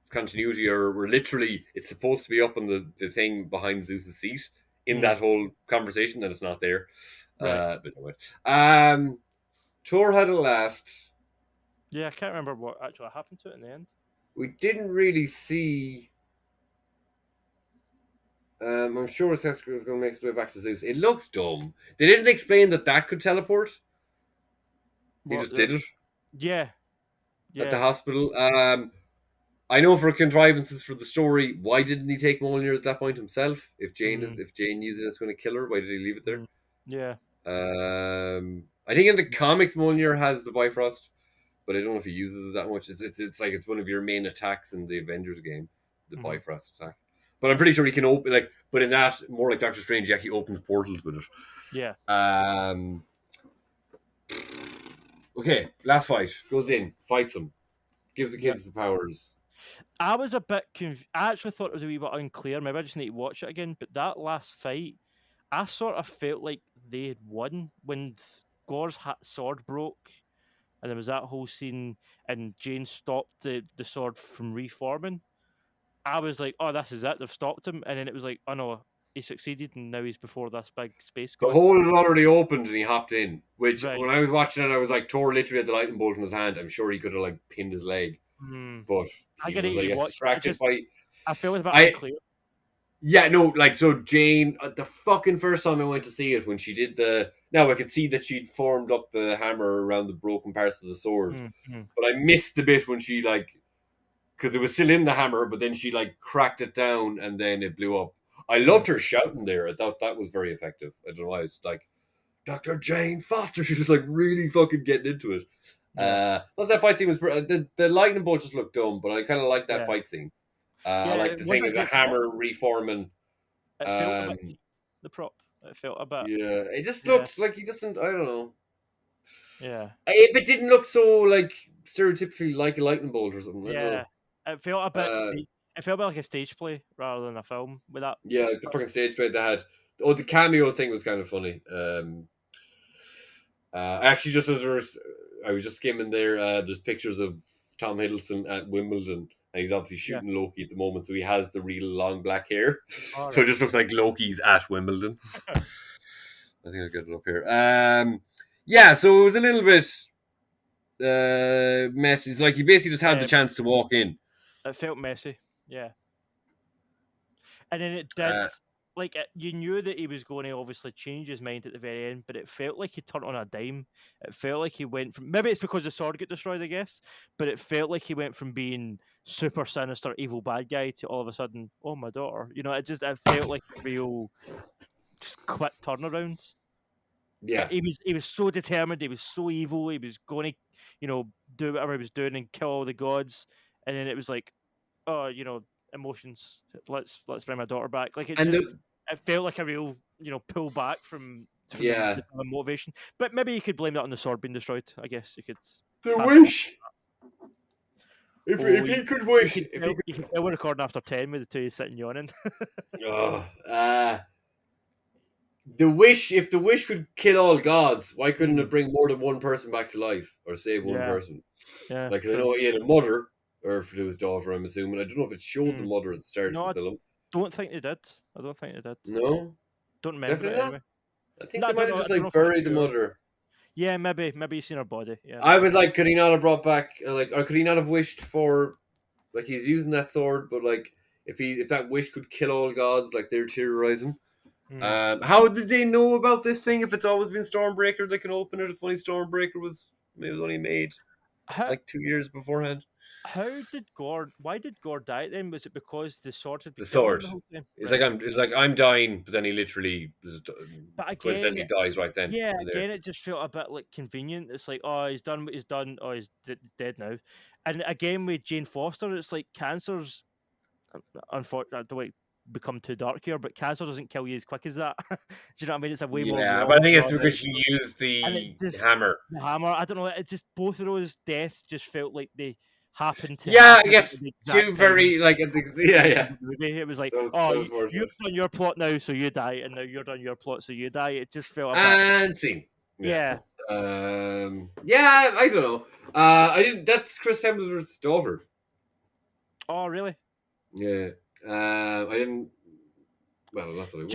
continuity, or where literally it's supposed to be up on the thing behind Zeus's seat in that whole conversation, and it's not there. Right. But anyway, Thor had a last. Yeah, I can't remember what actually happened to it in the end. We didn't really see. I'm sure Sesker is going to make its way back to Zeus. It looks dumb. They didn't explain that could teleport. He just did it. Yeah. At the hospital. I know for contrivances for the story, why didn't he take Mjolnir at that point himself? If Jane uses it, it's going to kill her. Why did he leave it there? Yeah. I think in the comics, Mjolnir has the Bifrost, but I don't know if he uses it that much. It's like it's one of your main attacks in the Avengers game, the Bifrost attack. But I'm pretty sure he can open, but in that, more like Doctor Strange, he actually opens portals with it. Yeah. Okay, last fight. Goes in, fights them, gives the kids the powers. I was a bit confused. I actually thought it was a wee bit unclear. Maybe I just need to watch it again. But that last fight, I sort of felt like they had won when Gore's sword broke, and there was that whole scene, and Jane stopped the sword from reforming. I was like, "Oh, this is it. They've stopped him." And then it was like, "Oh no, he succeeded, and now he's before this big space The god." hole had already opened and he hopped in. Which, Right. when I was watching it, I was like, Thor literally had the lightning bolt in his hand. I'm sure he could have like pinned his leg, but I he get was like to watch. distracted by. I feel it was a bit unclear. Yeah, no, like, so Jane, the fucking first time I went to see it, when she did now I could see that she'd formed up the hammer around the broken parts of the sword, but I missed the bit when she, like, because it was still in the hammer, but then she, like, cracked it down and then it blew up. I loved her shouting there. I thought that was very effective. I don't know why. It's like, Dr. Jane Foster. She was, like, really fucking getting into it. Yeah. Not that fight scene was, the lightning bolt just looked dumb, but I kind of like that fight scene. I like the thing of the hammer reforming. It felt a bit the prop. It felt a bit. Yeah, it just looks like he doesn't. I don't know. Yeah. If it didn't look so like stereotypically like a lightning bolt or something. I don't know. It felt a bit. It felt a bit like a stage play rather than a film with that. Yeah, like the fucking stage play they had. Oh, the cameo thing was kind of funny. Actually, just as I was just skimming there, there's pictures of Tom Hiddleston at Wimbledon. And he's obviously shooting Loki at the moment, so he has the real long black hair. So it just looks like Loki's at Wimbledon. I think I'll get it up here. Yeah, so it was a little bit messy. It's like he basically just had the chance to walk in. It felt messy, yeah. And then it did. You knew that he was going to obviously change his mind at the very end, but it felt like he turned on a dime. It felt like he went from, maybe it's because the sword got destroyed, I guess, but it felt like he went from being super sinister, evil bad guy to all of a sudden, oh, my daughter. You know, it felt like a real quick turnaround. Yeah, he was so determined. He was so evil. He was going to, do whatever he was doing and kill all the gods. And then it was like, oh, emotions. Let's bring my daughter back. Like it felt like a real, pull back from the motivation. But maybe you could blame that on the sword being destroyed. I guess you could. The wish. If he could wish, you can tell we're recording after 10 with the two sitting yawning. The wish. If the wish could kill all gods, why couldn't it bring more than one person back to life or save one person? Yeah, like I know he had a mother. Or for his daughter, I'm assuming. I don't know if it showed the mother at the start of the film. Don't think they did. I don't think they did. No? Don't remember it anyway. I think they might have just buried the mother. Yeah, maybe you've seen her body. Yeah. I was like, could he not have brought back or could he not have wished for, like, he's using that sword, but like if that wish could kill all gods, like they're terrorizing. How did they know about this thing? If it's always been Stormbreaker, they can open it. If only Stormbreaker was only made like 2 years beforehand. Why did Gore die then? Was it because the sword had been the sword? It's like I'm dying, but then he literally coincidentally dies right then. Yeah, again, it just felt a bit like convenient. It's like, oh, he's done what he's done. Oh, he's dead now. And again, with Jane Foster, it's like cancer's. Unfortunately, the way become too dark here, but cancer doesn't kill you as quick as that. Do you know what I mean? It's a way more. Yeah, but I think it's because she used the hammer. The hammer. I don't know. It just both of those deaths just felt like they happened to. Yeah, I guess two very like. Yeah. It was like, you've done your plot now, so you die, and now you're done your plot, so you die. It just felt. And scene. Yeah. Yeah, I don't know. I didn't. That's Chris Hemsworth's daughter. Oh, really? Yeah. I didn't. Well, that's what I was.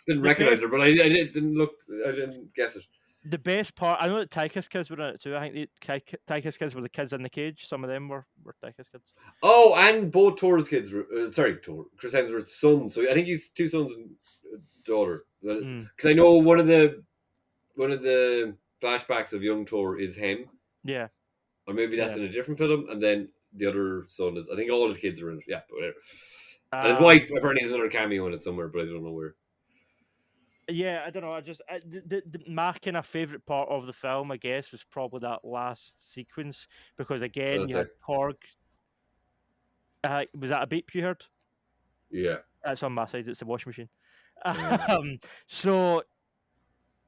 Didn't recognize her, but I didn't look. I didn't guess it. The best part, I know that Tychus kids were in it too. I think the Tychus kids were the kids in the cage. Some of them were Tychus kids. Oh, and both Thor's kids. Thor, Chris Hemsworth's son. So I think he's two sons and a daughter. Because I know one of the flashbacks of young Thor is him. Yeah. Or maybe that's in a different film, and then the other son is. I think all his kids are in it. Yeah, but whatever. And his wife apparently has another cameo in it somewhere, but I don't know where. Yeah, I don't know. My kind of favorite part of the film, I guess, was probably that last sequence because again, you had Korg. Was that a beep you heard? Yeah, that's on my side. It's the washing machine. Yeah.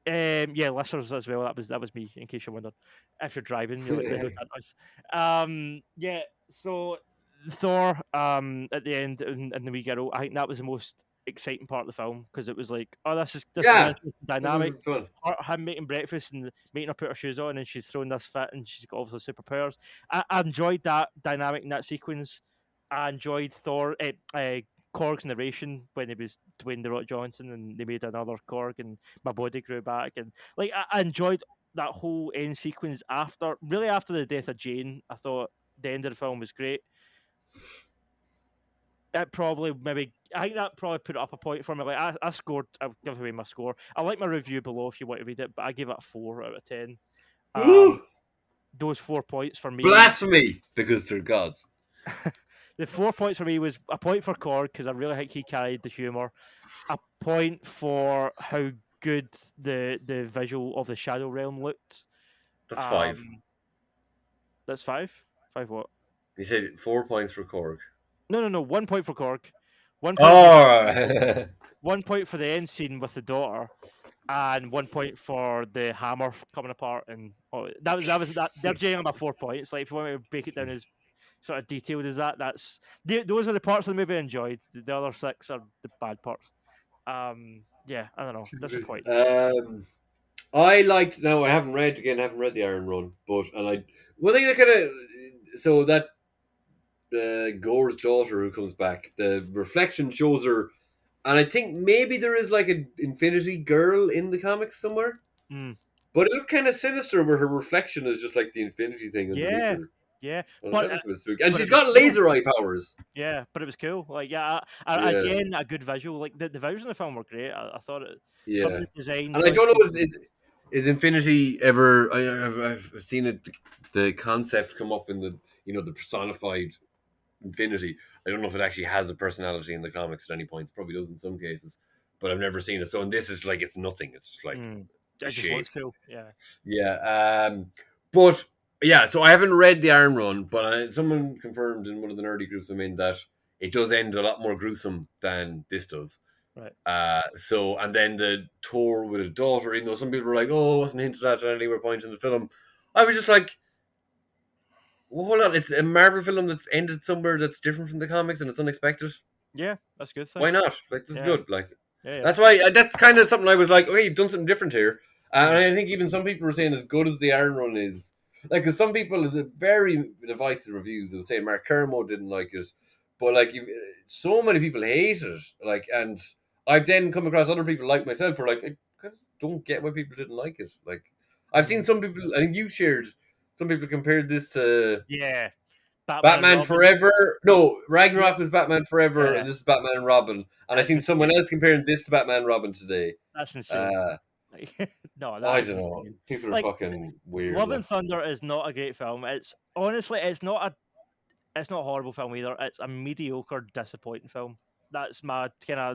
Yeah, listeners as well. That was me. In case you're wondering, if you're driving, you're like, "Who's that noise?" Yeah. So Thor, at the end, and the wee girl. I think that was the most exciting part of the film because it was like, oh, this is an Yeah, interesting dynamic. it was fun. Him making breakfast and making her put her shoes on, and she's throwing this fit, and she's got obviously superpowers. I enjoyed that dynamic in that sequence. I enjoyed Korg's narration when he was Dwayne the Rock Johnson, and they made another Korg, and my body grew back, and like I enjoyed that whole end sequence after the death of Jane. I thought the end of the film was great. That probably I think that probably put it up a point for me. Like I scored, I'll give away my score. I like my review below if you want to read it, but I gave it a 4 out of 10. Those 4 points for me. Blasphemy, because they're gods. The 4 points for me was a point for Korg because I really think he carried the humor. A point for how good the visual of the Shadow Realm looked. That's 5. That's 5. 5 what? You said 4 points for Korg. No. 1 point for Korg. 1 point. Oh. 1 point for the end scene with the daughter, and 1 point for the hammer coming apart. And that was that. They're jailing my 4 points. Like if you want me to break it down as sort of detailed as that, those are the parts of the movie I enjoyed. The other 6 are the bad parts. Yeah, I don't know. Disappointing. I liked. Now I haven't read the Iron Run, but one thing that kind of so that Gore's daughter who comes back, the reflection shows her, and I think maybe there is like an Infinity Girl in the comics somewhere. But it looked kind of sinister where her reflection is just like the Infinity thing underneath her. Yeah, but it was spooky. And she's got laser eye powers. Yeah, but it was cool. Like, again, a good visual. Like the visuals in the film were great. I thought it. Yeah. Some of the design. And I don't know, is Infinity ever? I've seen it. The concept come up in the personified Infinity. I don't know if it actually has a personality in the comics at any point. It probably does in some cases, but I've never seen it. So, and this is like it's nothing. It's just like it just looks cool. Yeah. Yeah. But yeah. So I haven't read the Iron Run, but someone confirmed in one of the nerdy groups I'm in that it does end a lot more gruesome than this does. Right. So and then the Thor with a daughter. Even though some people were like, "Oh, it wasn't hinted at anywhere point in the film," I was just like, well, hold on, it's a Marvel film that's ended somewhere that's different from the comics and it's unexpected. Yeah, that's a good thing. Why not? Like, this is good. Like, yeah. That's why, that's kind of something I was like, okay, you've done something different here. And I think even some people were saying as good as the Iron Run is, like, because some people, is a very divisive reviews, they were saying Mark Kermode didn't like it, but, like, so many people hate it. Like, and I've then come across other people like myself who are like, I just don't get why people didn't like it. Like, I've seen some people, I think you shared, some people compared this to Batman Forever. No, Ragnarok was Batman Forever, and this is Batman and Robin. And I've seen someone else comparing this to Batman and Robin today. That's insane. No, I don't know. People are fucking weird. Love and Thunder is not a great film. It's honestly, it's not a horrible film either. It's a mediocre, disappointing film. That's my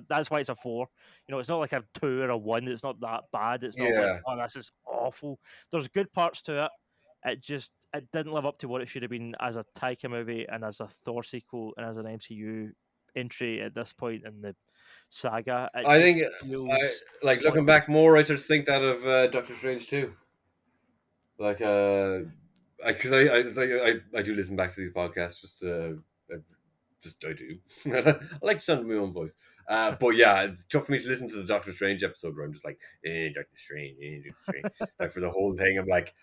that's why it's a 4. It's not like a 2 or a 1. It's not that bad. It's not like, oh, this is awful. There's good parts to it. It didn't live up to what it should have been as a Taika movie and as a Thor sequel and as an MCU entry at this point in the saga. I think, looking back more, I sort of think that of Doctor Strange too. Like, because I do listen back to these podcasts I do. I like the sound of my own voice. But yeah, it's tough for me to listen to the Doctor Strange episode where I'm just like, Doctor Strange, Doctor Strange. Like for the whole thing, I'm like,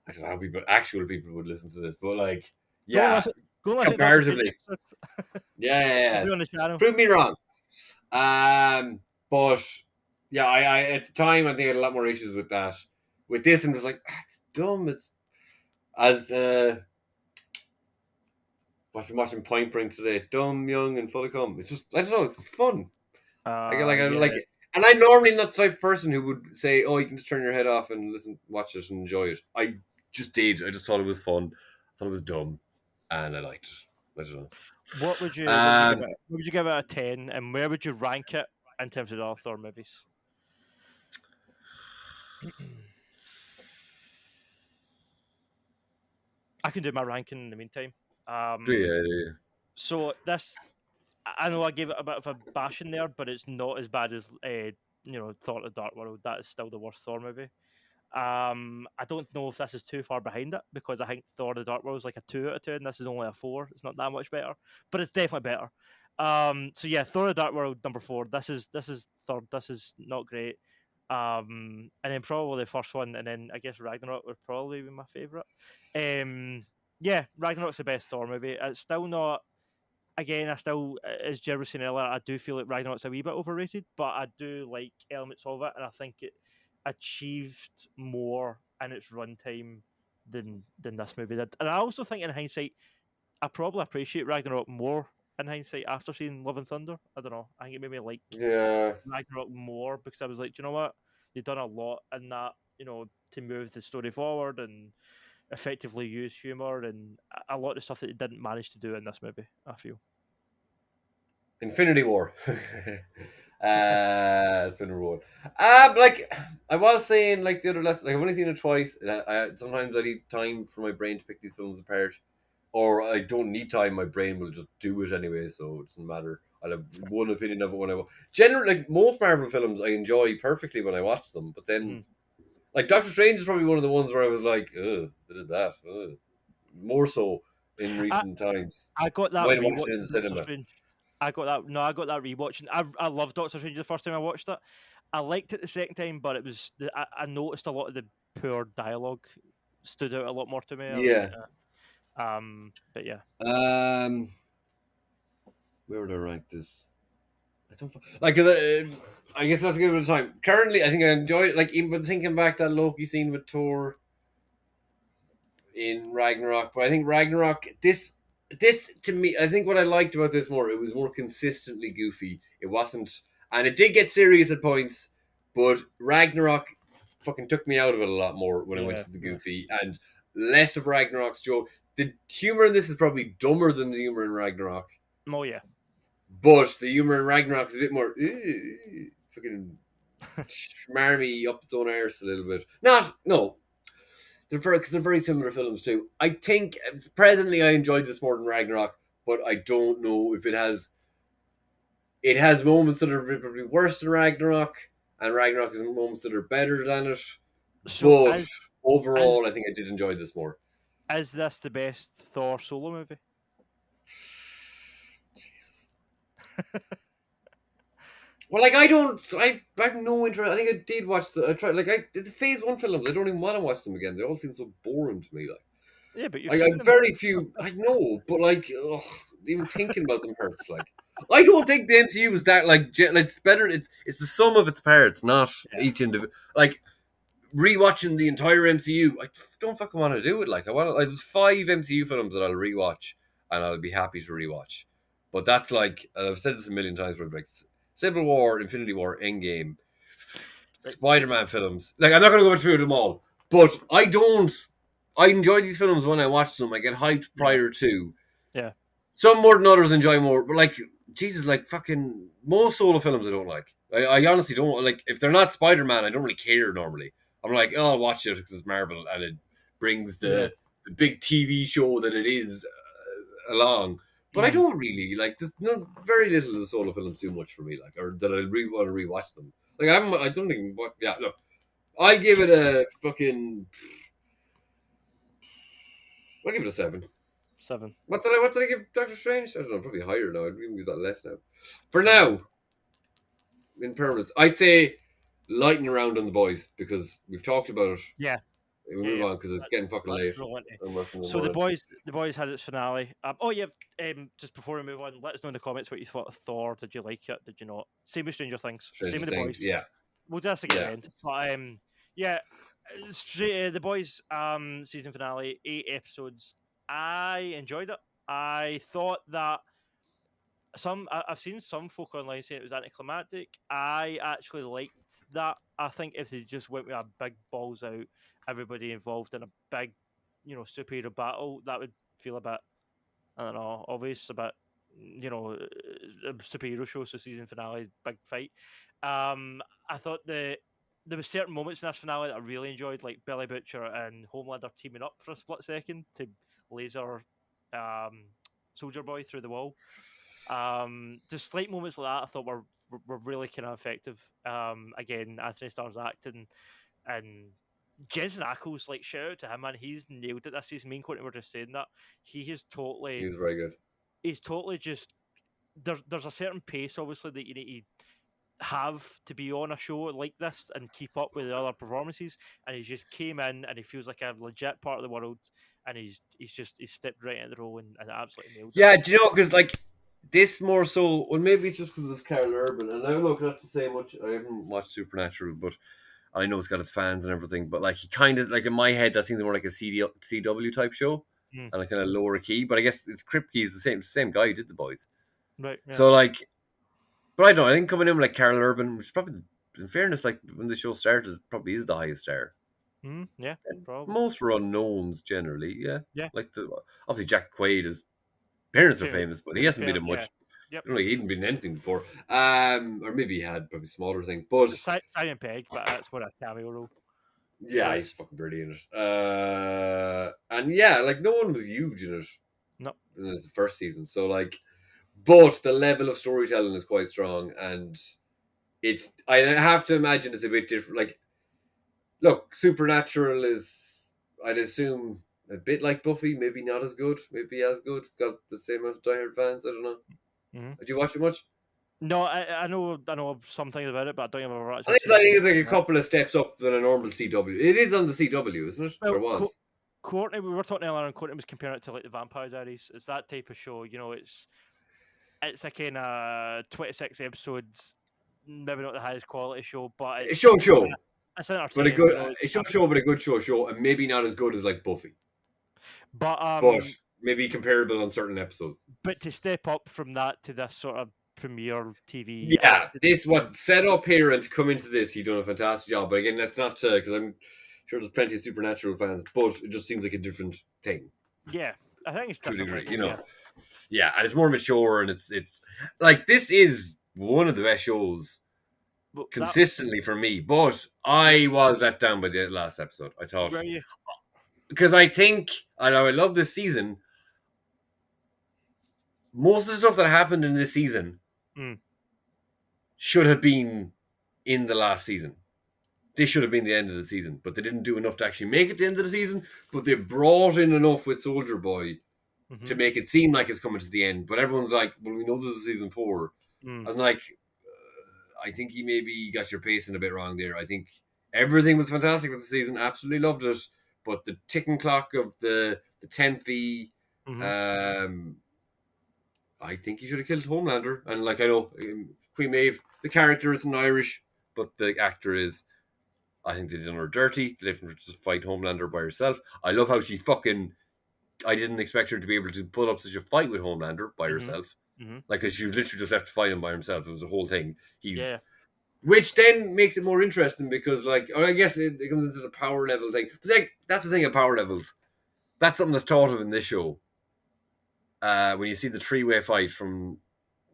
I don't know how actual people would listen to this, but like, yeah, comparatively, yeah, prove me wrong. But yeah, I at the time I think I had a lot more issues with that. With this, I'm just like, it's dumb. It's as watching Point Break today, dumb, young, and full of cum. It's just, I don't know, it's fun. I like it. And I'm normally not the type of person who would say, "Oh, you can just turn your head off and watch it and enjoy it." I just did. I just thought it was fun. I thought it was dumb, and I liked it. I don't know. What would you give it a 10, and where would you rank it in terms of the other Thor movies? I can do my ranking in the meantime. Yeah. So this, I know I gave it a bit of a bash in there, but it's not as bad as Thor: The Dark World. That is still the worst Thor movie. I don't know if this is too far behind it because I think Thor: The Dark World is like a 2 out of 10. This is only a 4. It's not that much better, but it's definitely better. So yeah, Thor: The Dark World #4. This is third. This is not great. And then probably the first one, and then I guess Ragnarok would probably be my favorite. Yeah, Ragnarok's the best Thor movie. It's still not. Again, I still, as Jerd was saying earlier, I do feel like Ragnarok's a wee bit overrated, but I do like elements of it, and I think it achieved more in its runtime than this movie did. And I also think, in hindsight, I probably appreciate Ragnarok more in hindsight after seeing Love and Thunder. I don't know. I think it made me like Yeah. Ragnarok more because I was like, do you know what? They've done a lot in that, to move the story forward and effectively use humor and a lot of stuff that they didn't manage to do in this movie, I feel. Infinity War. Infinity War. Like I was saying, like the other lesson, like I've only seen it twice. Sometimes I need time for my brain to pick these films apart, or I don't need time. My brain will just do it anyway, so it doesn't matter. I'll have one opinion of it when I watch. Generally, like most Marvel films, I enjoy perfectly when I watch them, but then. Like Doctor Strange is probably one of the ones where I was like, ugh, they did that. Ugh. More so in recent times. I got that Might have rewatch watched it in the cinema. Strange. I got that. No, I got that rewatch, and I loved Doctor Strange the first time I watched it. I liked it the second time, but it was I noticed a lot of the poor dialogue stood out a lot more to me. Yeah. But yeah. Where would I rank this? I don't like. I guess that's a good bit of time. Currently, I think I enjoy it. Like even thinking back that Loki scene with Thor in Ragnarok, but I think Ragnarok this to me, I think what I liked about this more, it was more consistently goofy. It wasn't, and it did get serious at points, but Ragnarok fucking took me out of it a lot more when I went to the goofy and less of Ragnarok's joke. The humor in this is probably dumber than the humor in Ragnarok. Oh yeah. But the humor in Ragnarok is a bit more fucking smarmy up its own arse a little bit. No. They're very similar films too. I think presently I enjoyed this more than Ragnarok, but I don't know if it has. It has moments that are probably worse than Ragnarok, and Ragnarok has moments that are better than it. So but overall, I think I did enjoy this more. Is this the best Thor solo movie? Jesus. Well, like I have no interest. I think I did watch I tried like I did the Phase 1 films. I don't even want to watch them again. They all seem so boring to me. Like, yeah, but I very few. I know, but like, even thinking about them hurts. Like, I don't think the MCU is that like it's better. It's the sum of its parts, not each individual. Like rewatching the entire MCU, I don't fucking want to do it. Like, there's 5 MCU films that I'll rewatch and I'll be happy to rewatch. But that's like I've said this a million times. But like Civil War, Infinity War, Endgame, Spider-Man films. Like, I'm not going to go through them all, but I enjoy these films when I watch them. I get hyped prior to. Yeah. Some more than others enjoy more, but like Jesus, like fucking most solo films I don't like. I honestly don't like. If they're not Spider-Man, I don't really care normally. I'm like, oh, I'll watch it because it's Marvel and it brings the big TV show that it is along. But I don't really like. There's very little of the solo films do much for me, like, or that I really want to rewatch them. Like I don't think. Yeah, look, I give it a fucking. I'll give it a 7. 7. What did I give Doctor Strange? I don't know, probably higher now. I'd even give that less now. For now, in permanence, I'd say lighten around on the boys because we've talked about it. Yeah. We'll move on because it's getting fucking late. So the boys had its finale. Just before we move on, let us know in the comments what you thought of Thor. Did you like it? Did you not? Same with Stranger Things. Same with the boys. Yeah. We'll do this again. But the boys season finale, 8 episodes. I enjoyed it. I thought that I've seen some folk online saying it was anticlimactic. I actually liked that. I think if they just went with a big balls out, everybody involved in a big, superhero battle, that would feel a bit, I don't know, obvious, a bit, a superhero show, so season finale, big fight. I thought there were certain moments in this finale that I really enjoyed, like Billy Butcher and Homelander teaming up for a split second to laser Soldier Boy through the wall. Just slight moments like that I thought were really kind of effective. Again, Anthony Starr's acting and Jensen Ackles, like, shout out to him, man. He's nailed it this season. Me and Courtney were just saying that he's very good. He's totally just there's a certain pace, obviously, that you need to have to be on a show like this and keep up with the other performances. And he just came in and he feels like a legit part of the world, and he's stepped right into the role and absolutely nailed it. Yeah, do you know, because like this more so, well, maybe it's just because it's Carl Urban, and I look not to say much. I haven't watched Supernatural, but I know it's got its fans and everything. But like he kind of like in my head, that seems more like a CW type show, and a kind of lower key. But I guess it's Kripke is the same guy who did The Boys, right? Yeah. So like, but I don't know. I think coming in with like Carl Urban, which is probably, in fairness, like when the show started, probably is the highest star. Yeah, probably. Most were unknowns generally. Yeah. Like obviously Jack Quaid, his parents are famous, but he hasn't been in much. Yeah. Yep. I don't know, he hadn't been in anything before. Or maybe he had probably smaller things. But Simon Pegg, but that's more a cameo role. Yeah, he's fucking brilliant in it. And yeah, like no one was huge in it. No. In the first season. So like, but the level of storytelling is quite strong, and I have to imagine it's a bit different. Like, look, Supernatural is, I'd assume, a bit like Buffy, maybe not as good, maybe as good. It's got the same amount of diehard fans. I don't know. Did you watch it much? No, I know something about it, but I don't even remember. I think it's like a couple of steps up than a normal CW. It is on the CW, isn't it? Well, or was? Courtney, we were talking earlier, and Courtney was comparing it to like the Vampire Diaries. It's that type of show, you know. It's a kind of 26 episodes, maybe not the highest quality show, but it's show. It's but a good, it's show, but a good show, and maybe not as good as like Buffy. But maybe comparable on certain episodes. But to step up from that to this sort of premiere TV, yeah, this what set up here and to come into this, he done a fantastic job. But again, that's not because I'm sure there's plenty of Supernatural fans, but it just seems like a different thing. Yeah, I think it's different, you know. Yeah, and it's more mature, and it's like this is one of the best shows consistently for me. But I was let down by the last episode. I thought because I think I love this season. Most of the stuff that happened in this season should have been in the last season. This should have been the end of the season, but they didn't do enough to actually make it the end of the season. But they brought in enough with Soldier Boy to make it seem like it's coming to the end. But everyone's like, well, we know this is season 4. I'm like, I think you maybe got your pacing a bit wrong there. I think everything was fantastic with the season. Absolutely loved it. But the ticking clock of the 10th I think he should have killed Homelander. And like, I know Queen Maeve, the character isn't Irish, but the actor is. I think they did her dirty. They left her to just fight Homelander by herself. I love how she I didn't expect her to be able to put up such a fight with Homelander by herself. Like, because she was literally just left to fight him by himself. It was a whole thing. Which then makes it more interesting because, like, or I guess it comes into the power level thing. But like, that's the thing of power levels. That's something that's taught of in this show. When you see the 3-way fight from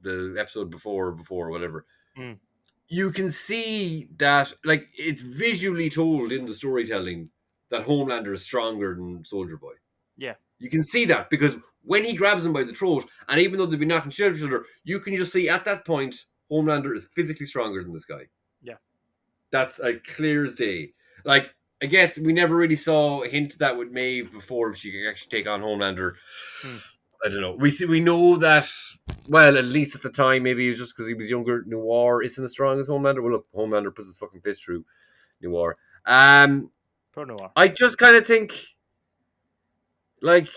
the episode before or whatever, you can see that, like, it's visually told in the storytelling that Homelander is stronger than Soldier Boy. Yeah. You can see that because when he grabs him by the throat, and even though they've been knocking shit at each other, you can just see at that point, Homelander is physically stronger than this guy. Yeah. That's clear as day. Like, I guess we never really saw a hint of that with Maeve before if she could actually take on Homelander. I don't know. We know that, well, at least at the time, maybe it was just because he was younger, Noir isn't as strong as Homelander. Well, look, Homelander puts his fucking fist through Noir. Poor Noir. I just kind of think, like,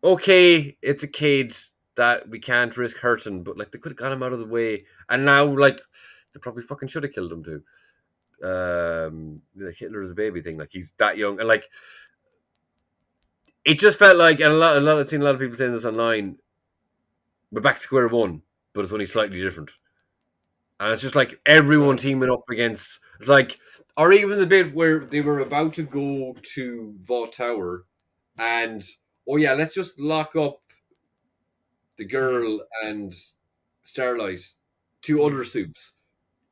okay, it's a kid that we can't risk hurting, but, like, they could have got him out of the way. And now, like, they probably fucking should have killed him too. Like Hitler is a baby thing. Like, he's that young. And, like, it just felt like, and I've seen a lot of people saying this online, we're back to square one, but it's only slightly different. And it's just like everyone teaming up against, it's like, or even the bit where they were about to go to Vought Tower and, oh yeah, let's just lock up the girl and Starlight, 2 other soups.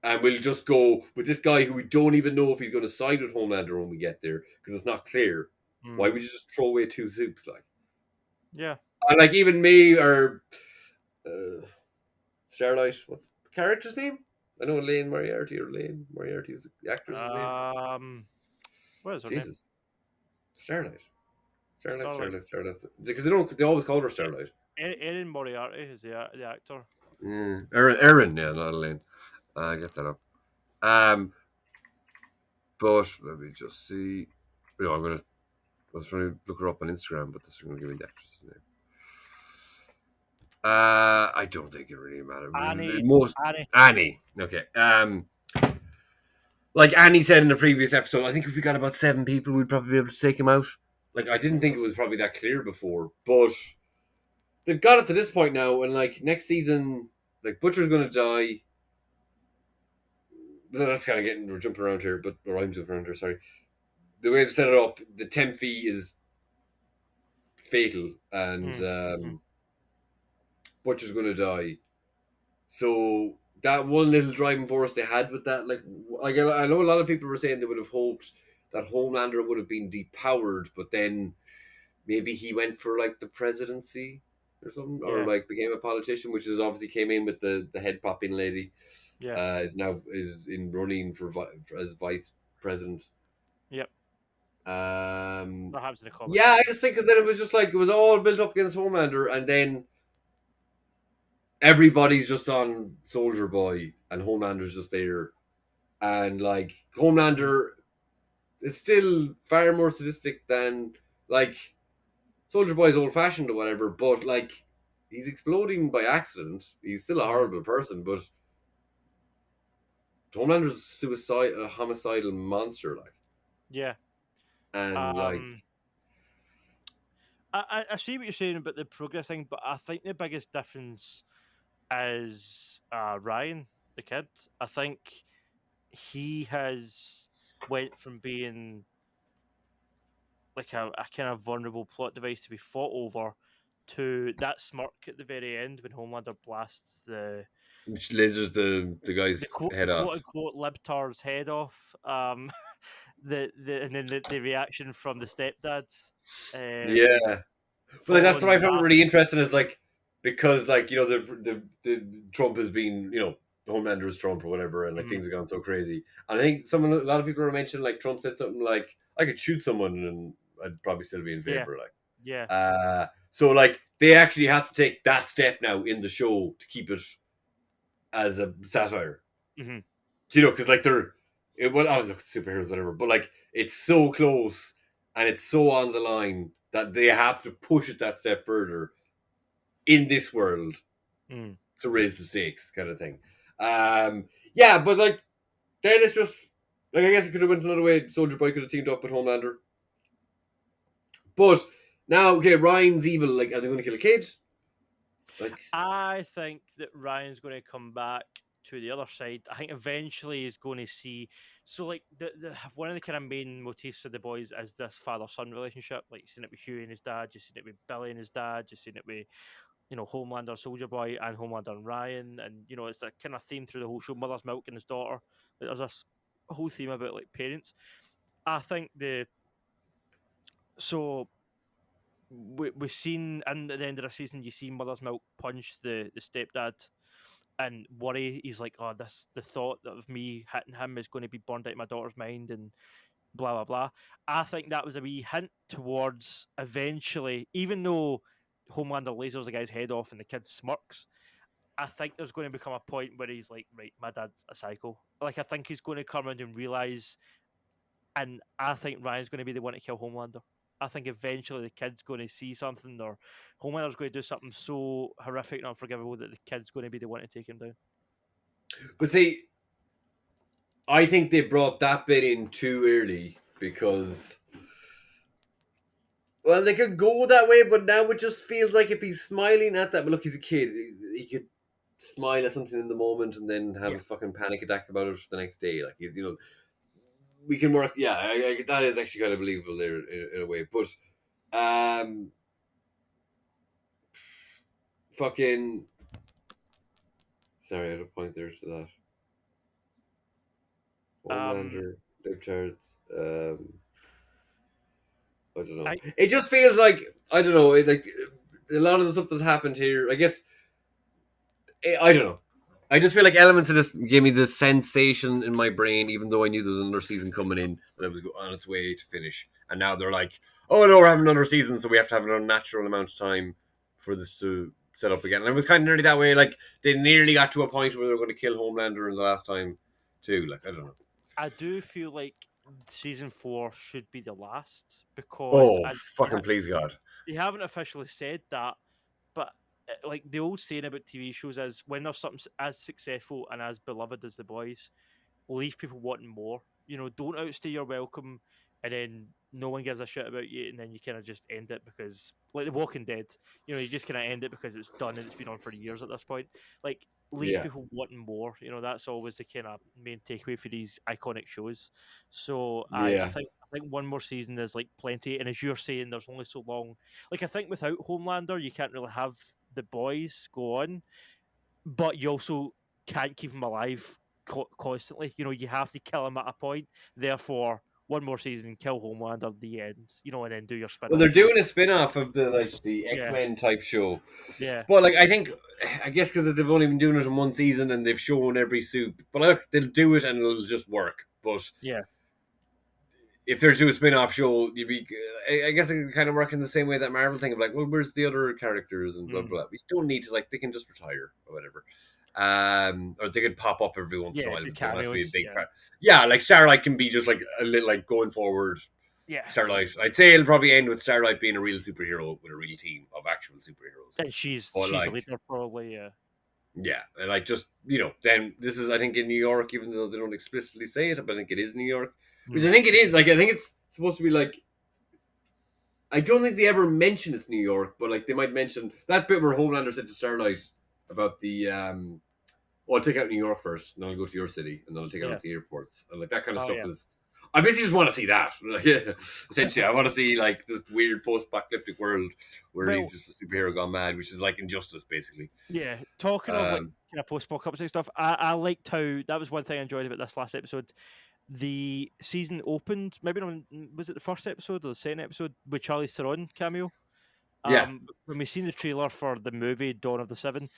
And we'll just go with this guy who we don't even know if he's going to side with Homelander when we get there because it's not clear. Why would you just throw away 2 soups? Like, yeah, and like even me or Starlight, what's the character's name? I know Lane Moriarty is the actress' name. What is her name? Starlight. Because they always call her Starlight. Erin Moriarty is the actor. Aaron, yeah, not Elaine. I get that up. But let me just see. I was trying to look her up on Instagram, but this is going to give me the actress's name. I don't think it really matters. Annie. Okay. Like Annie said in the previous episode, I think if we got about 7 people, we'd probably be able to take him out. Like, I didn't think it was probably that clear before, but they've got it to this point now, and like next season, like Butcher's going to die. That's kind of we're jumping around here, or I'm jumping around here. Sorry. The way they set it up, the temp fee is fatal, and Butcher's going to die. So that one little driving force they had with that, like I know a lot of people were saying they would have hoped that Homelander would have been depowered, but then maybe he went for like the presidency or something, or like became a politician, which is obviously came in with the head popping lady. Yeah, is in running for as vice president. Yep. That happens in the comics. Yeah, I just think that it was just like it was all built up against Homelander, and then everybody's just on Soldier Boy, and Homelander's just there, and like Homelander, it's still far more sadistic than like Soldier Boy's old fashioned or whatever, but like he's exploding by accident. He's still a horrible person, but Homelander's a homicidal monster, like. Yeah. And like I see what you're saying about the progress thing, but I think the biggest difference is Ryan, the kid. I think he has went from being like a kind of vulnerable plot device to be fought over to that smirk at the very end when Homelander blasts which lasers the guy's head off, quote unquote libtar's head off. And then the reaction from the stepdads. Yeah, but like, that's what I found really interesting is like because like the Trump has been Homelander's Trump or whatever, and like things have gone so crazy. And I think a lot of people are mentioning like Trump said something like I could shoot someone and I'd probably still be in favor. So like they actually have to take that step now in the show to keep it as a satire. Because like I was looking at superheroes, whatever, but like it's so close and it's so on the line that they have to push it that step further in this world to raise the stakes, kind of thing. But like then it's just like I guess it could have went another way. Soldier Boy could have teamed up with Homelander, but now okay, Ryan's evil. Like, are they going to kill a kid? Like, I think that Ryan's going to come back to the other side. I think eventually he's going to see. So, like the one of the kind of main motifs of the boys is this father-son relationship. Like you've seen it with Huey and his dad, you've seen it with Billy and his dad, you've seen it with Homelander, Soldier Boy, and Homelander and Ryan, and it's a kind of theme through the whole show. Mother's milk and his daughter. Like, there's this whole theme about like parents. I think we've seen in at the end of the season, you see Mother's Milk punch the stepdad and worry. He's like, oh, the thought of me hitting him is going to be burned out of my daughter's mind and blah, blah, blah. I think that was a wee hint towards eventually, even though Homelander lasers the guy's head off and the kid smirks, I think there's going to become a point where he's like, right, my dad's a psycho. Like, I think he's going to come around and realise, and I think Ryan's going to be the one to kill Homelander. I think eventually the kid's going to see something, or Homelander's going to do something so horrific and unforgivable that the kid's going to be the one to take him down. But see, I think they brought that bit in too early because, well, they could go that way, but now it just feels like if he's smiling at that, but look, he's a kid. He could smile at something in the moment and then have a fucking panic attack about it the next day. Like, we can work. Yeah, I that is actually kind of believable there in a way. But, fucking. Sorry, I had a point there to that. Homelander, libtards. I don't know. It just feels like I don't know. Like a lot of the stuff that's happened here. I guess I don't know. I just feel like elements of this gave me this sensation in my brain, even though I knew there was another season coming in that it was on its way to finish. And now they're like, oh no, we're having another season, so we have to have an unnatural amount of time for this to set up again. And it was kind of nearly that way. Like they nearly got to a point where they were going to kill Homelander in the last time too. Like I don't know. I do feel like season 4 should be the last because Oh, fucking please God. They haven't officially said that, but like the old saying about TV shows is when there's something as successful and as beloved as The Boys, leave people wanting more. Don't outstay your welcome, and then no one gives a shit about you, and then you kind of just end it because, like The Walking Dead, you just kind of end it because it's done and it's been on for years at this point. Like, leave people wanting more. That's always the kind of main takeaway for these iconic shows. So I think one more season is like plenty, and as you're saying, there's only so long. Like I think without Homelander, you can't really have The Boys go on, but you also can't keep him alive constantly. You have to kill him at a point. Therefore, one more season, kill Homelander, the end. And then do your spin-off. Well, they're doing a spin-off of the X-Men type show. Yeah. But I guess because they've only been doing it in one season and they've shown every suit. But look, they'll do it and it'll just work. But yeah, if they're doing a spin-off show, I guess it can kind of work in the same way that Marvel thing of like, well, where's the other characters and blah blah. We don't need to they can just retire or whatever. Or they could pop up every once in a while. Like Starlight can be just like a little going forward. Yeah, Starlight. I'd say it'll probably end with Starlight being a real superhero with a real team of actual superheroes. And she's a leader probably. Yeah. Yeah, and just then this is I think in New York, even though they don't explicitly say it, but I think it is New York. Which I think it is. I think it's supposed to be I don't think they ever mention it's New York, but they might mention that bit where Homelander said to Starlight about the I'll take out New York first, and then I'll go to your city, and then I'll take out the airports, and that kind of stuff is. I basically just want to see that. Essentially, I want to see this weird post-apocalyptic world where he's just a superhero gone mad, which is like Injustice, basically. Yeah, talking of post-apocalyptic stuff, I liked how that was one thing I enjoyed about this last episode. The season opened, maybe was it the first episode or the second episode with Charlize Theron cameo? When we seen the trailer for the movie Dawn of the Seven,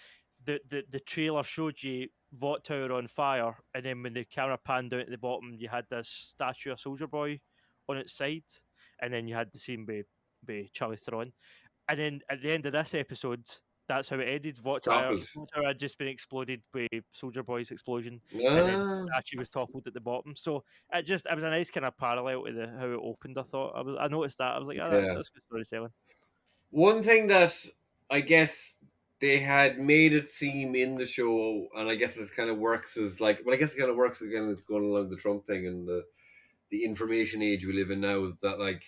the trailer showed you Vought Tower on fire, and then when the camera panned down at the bottom, you had this statue of Soldier Boy on its side, and then you had the scene with Charlize Theron, and then at the end of this episode, that's how it ended. Vought Tower had just been exploded by Soldier Boy's explosion, and then the statue was toppled at the bottom. So it was a nice kind of parallel to how it opened. I thought I noticed that. I was like, that's good storytelling. One thing that I guess they had made it seem in the show, and I guess this kind of works as I guess it kind of works again with going along the Trump thing and the information age we live in now, is that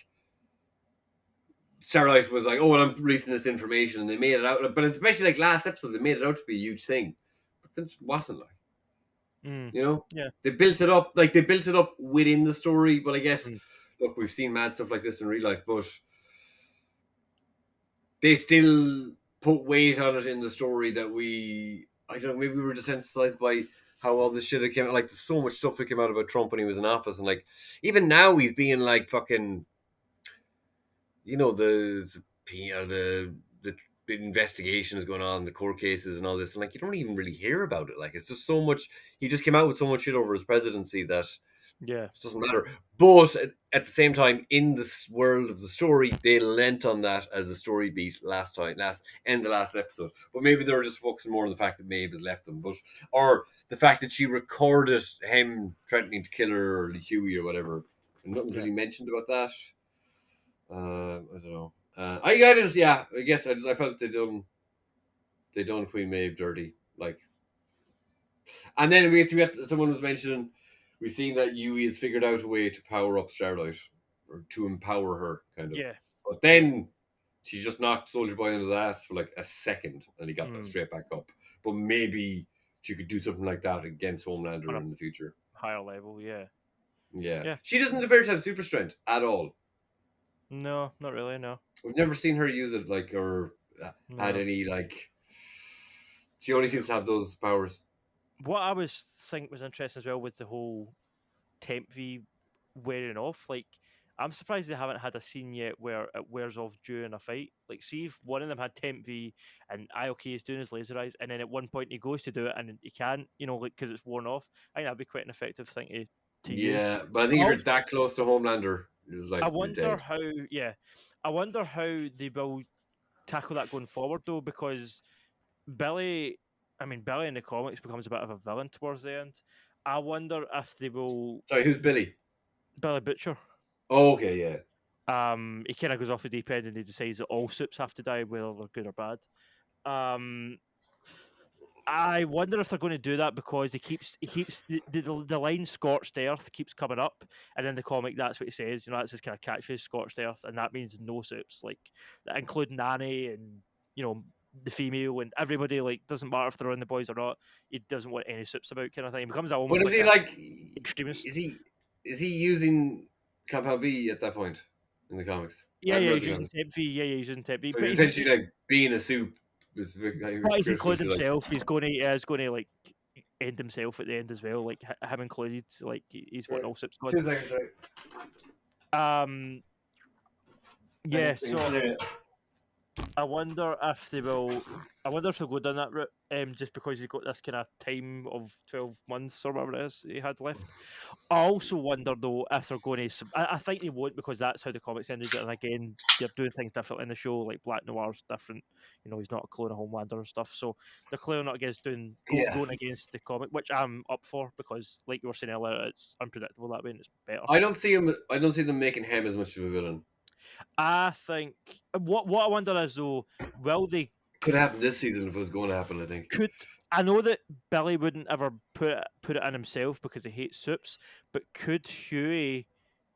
Starlight was like, oh, well, I'm releasing this information, and they made it out, but especially last episode, they made it out to be a huge thing, but then it wasn't they built it up within the story, but I guess look, we've seen mad stuff like this in real life, but they still put weight on it in the story that maybe we were desensitized by how all this shit that came out. There's so much stuff that came out about Trump when he was in office, and even now he's being fucking, the investigation is going on, the court cases and all this, and you don't even really hear about it. It's just so much. He just came out with so much shit over his presidency that it doesn't matter. But at the same time, in this world of the story, they lent on that as a story beat the last episode. But maybe they were just focusing more on the fact that Maeve has left them, or the fact that she recorded him threatening to kill her or Huey or whatever. And nothing's really mentioned about that. I don't know. I guess I felt they done Queen Maeve dirty. And then someone was mentioning, we've seen that Yui has figured out a way to power up Starlight, or to empower her, kind of. Yeah. But then she just knocked Soldier Boy on his ass for a second, and he got that straight back up. But maybe she could do something like that against Homelander in the future. Higher level, yeah. Yeah. She doesn't appear to have super strength at all. No, not really, no. We've never seen her use it, had any, She only seems to have those powers. What I think was interesting as well with the whole Temp V wearing off. I'm surprised they haven't had a scene yet where it wears off during a fight. See if one of them had Temp V and IOK is doing his laser eyes, and then at one point he goes to do it and he can't, because it's worn off. I think that'd be quite an effective thing to use. Yeah, but I think if you're that close to Homelander, I wonder how they will tackle that going forward though? Because Billy in the comics becomes a bit of a villain towards the end. I wonder if they will. Sorry, who's Billy? Billy Butcher. Oh, okay, yeah. He kind of goes off the deep end and he decides that all soups have to die, whether they're good or bad. I wonder if they're going to do that because he keeps the line "scorched earth" keeps coming up, and in the comic that's what he says. That's his kind of catchphrase, "scorched earth," and that means no soups, like including Nanny and the female and everybody. Like, doesn't matter if they're in the boys or not. He doesn't want any soups about, kind of thing. He becomes almost But is he like extremist? Is he using Compound V at that point in the comics? Yeah, he's using Temp V. Yeah, he's using Temp V. So he's essentially like being a soup. But he's included himself. He's going to like end himself at the end as well. Like him included. Like he's wanting all soups going. 2 seconds, right? Yeah. So I wonder if they will. I wonder if they'll go down that route. Just because he's got this kind of time of 12 months or whatever it is he had left. I also wonder though if they're going to. I think they won't, because that's how the comics ended it. And again, they're doing things different in the show. Like Black Noir's different. He's not a clone of Homelander and stuff. So they're clearly not going against the comic, which I'm up for, because, like you were saying earlier, it's unpredictable that way and it's better. I don't see them making him as much of a villain. I think what I wonder is though, will they? Could happen this season if it was going to happen. I think. I know that Billy wouldn't ever put it in himself because he hates soups, but could Huey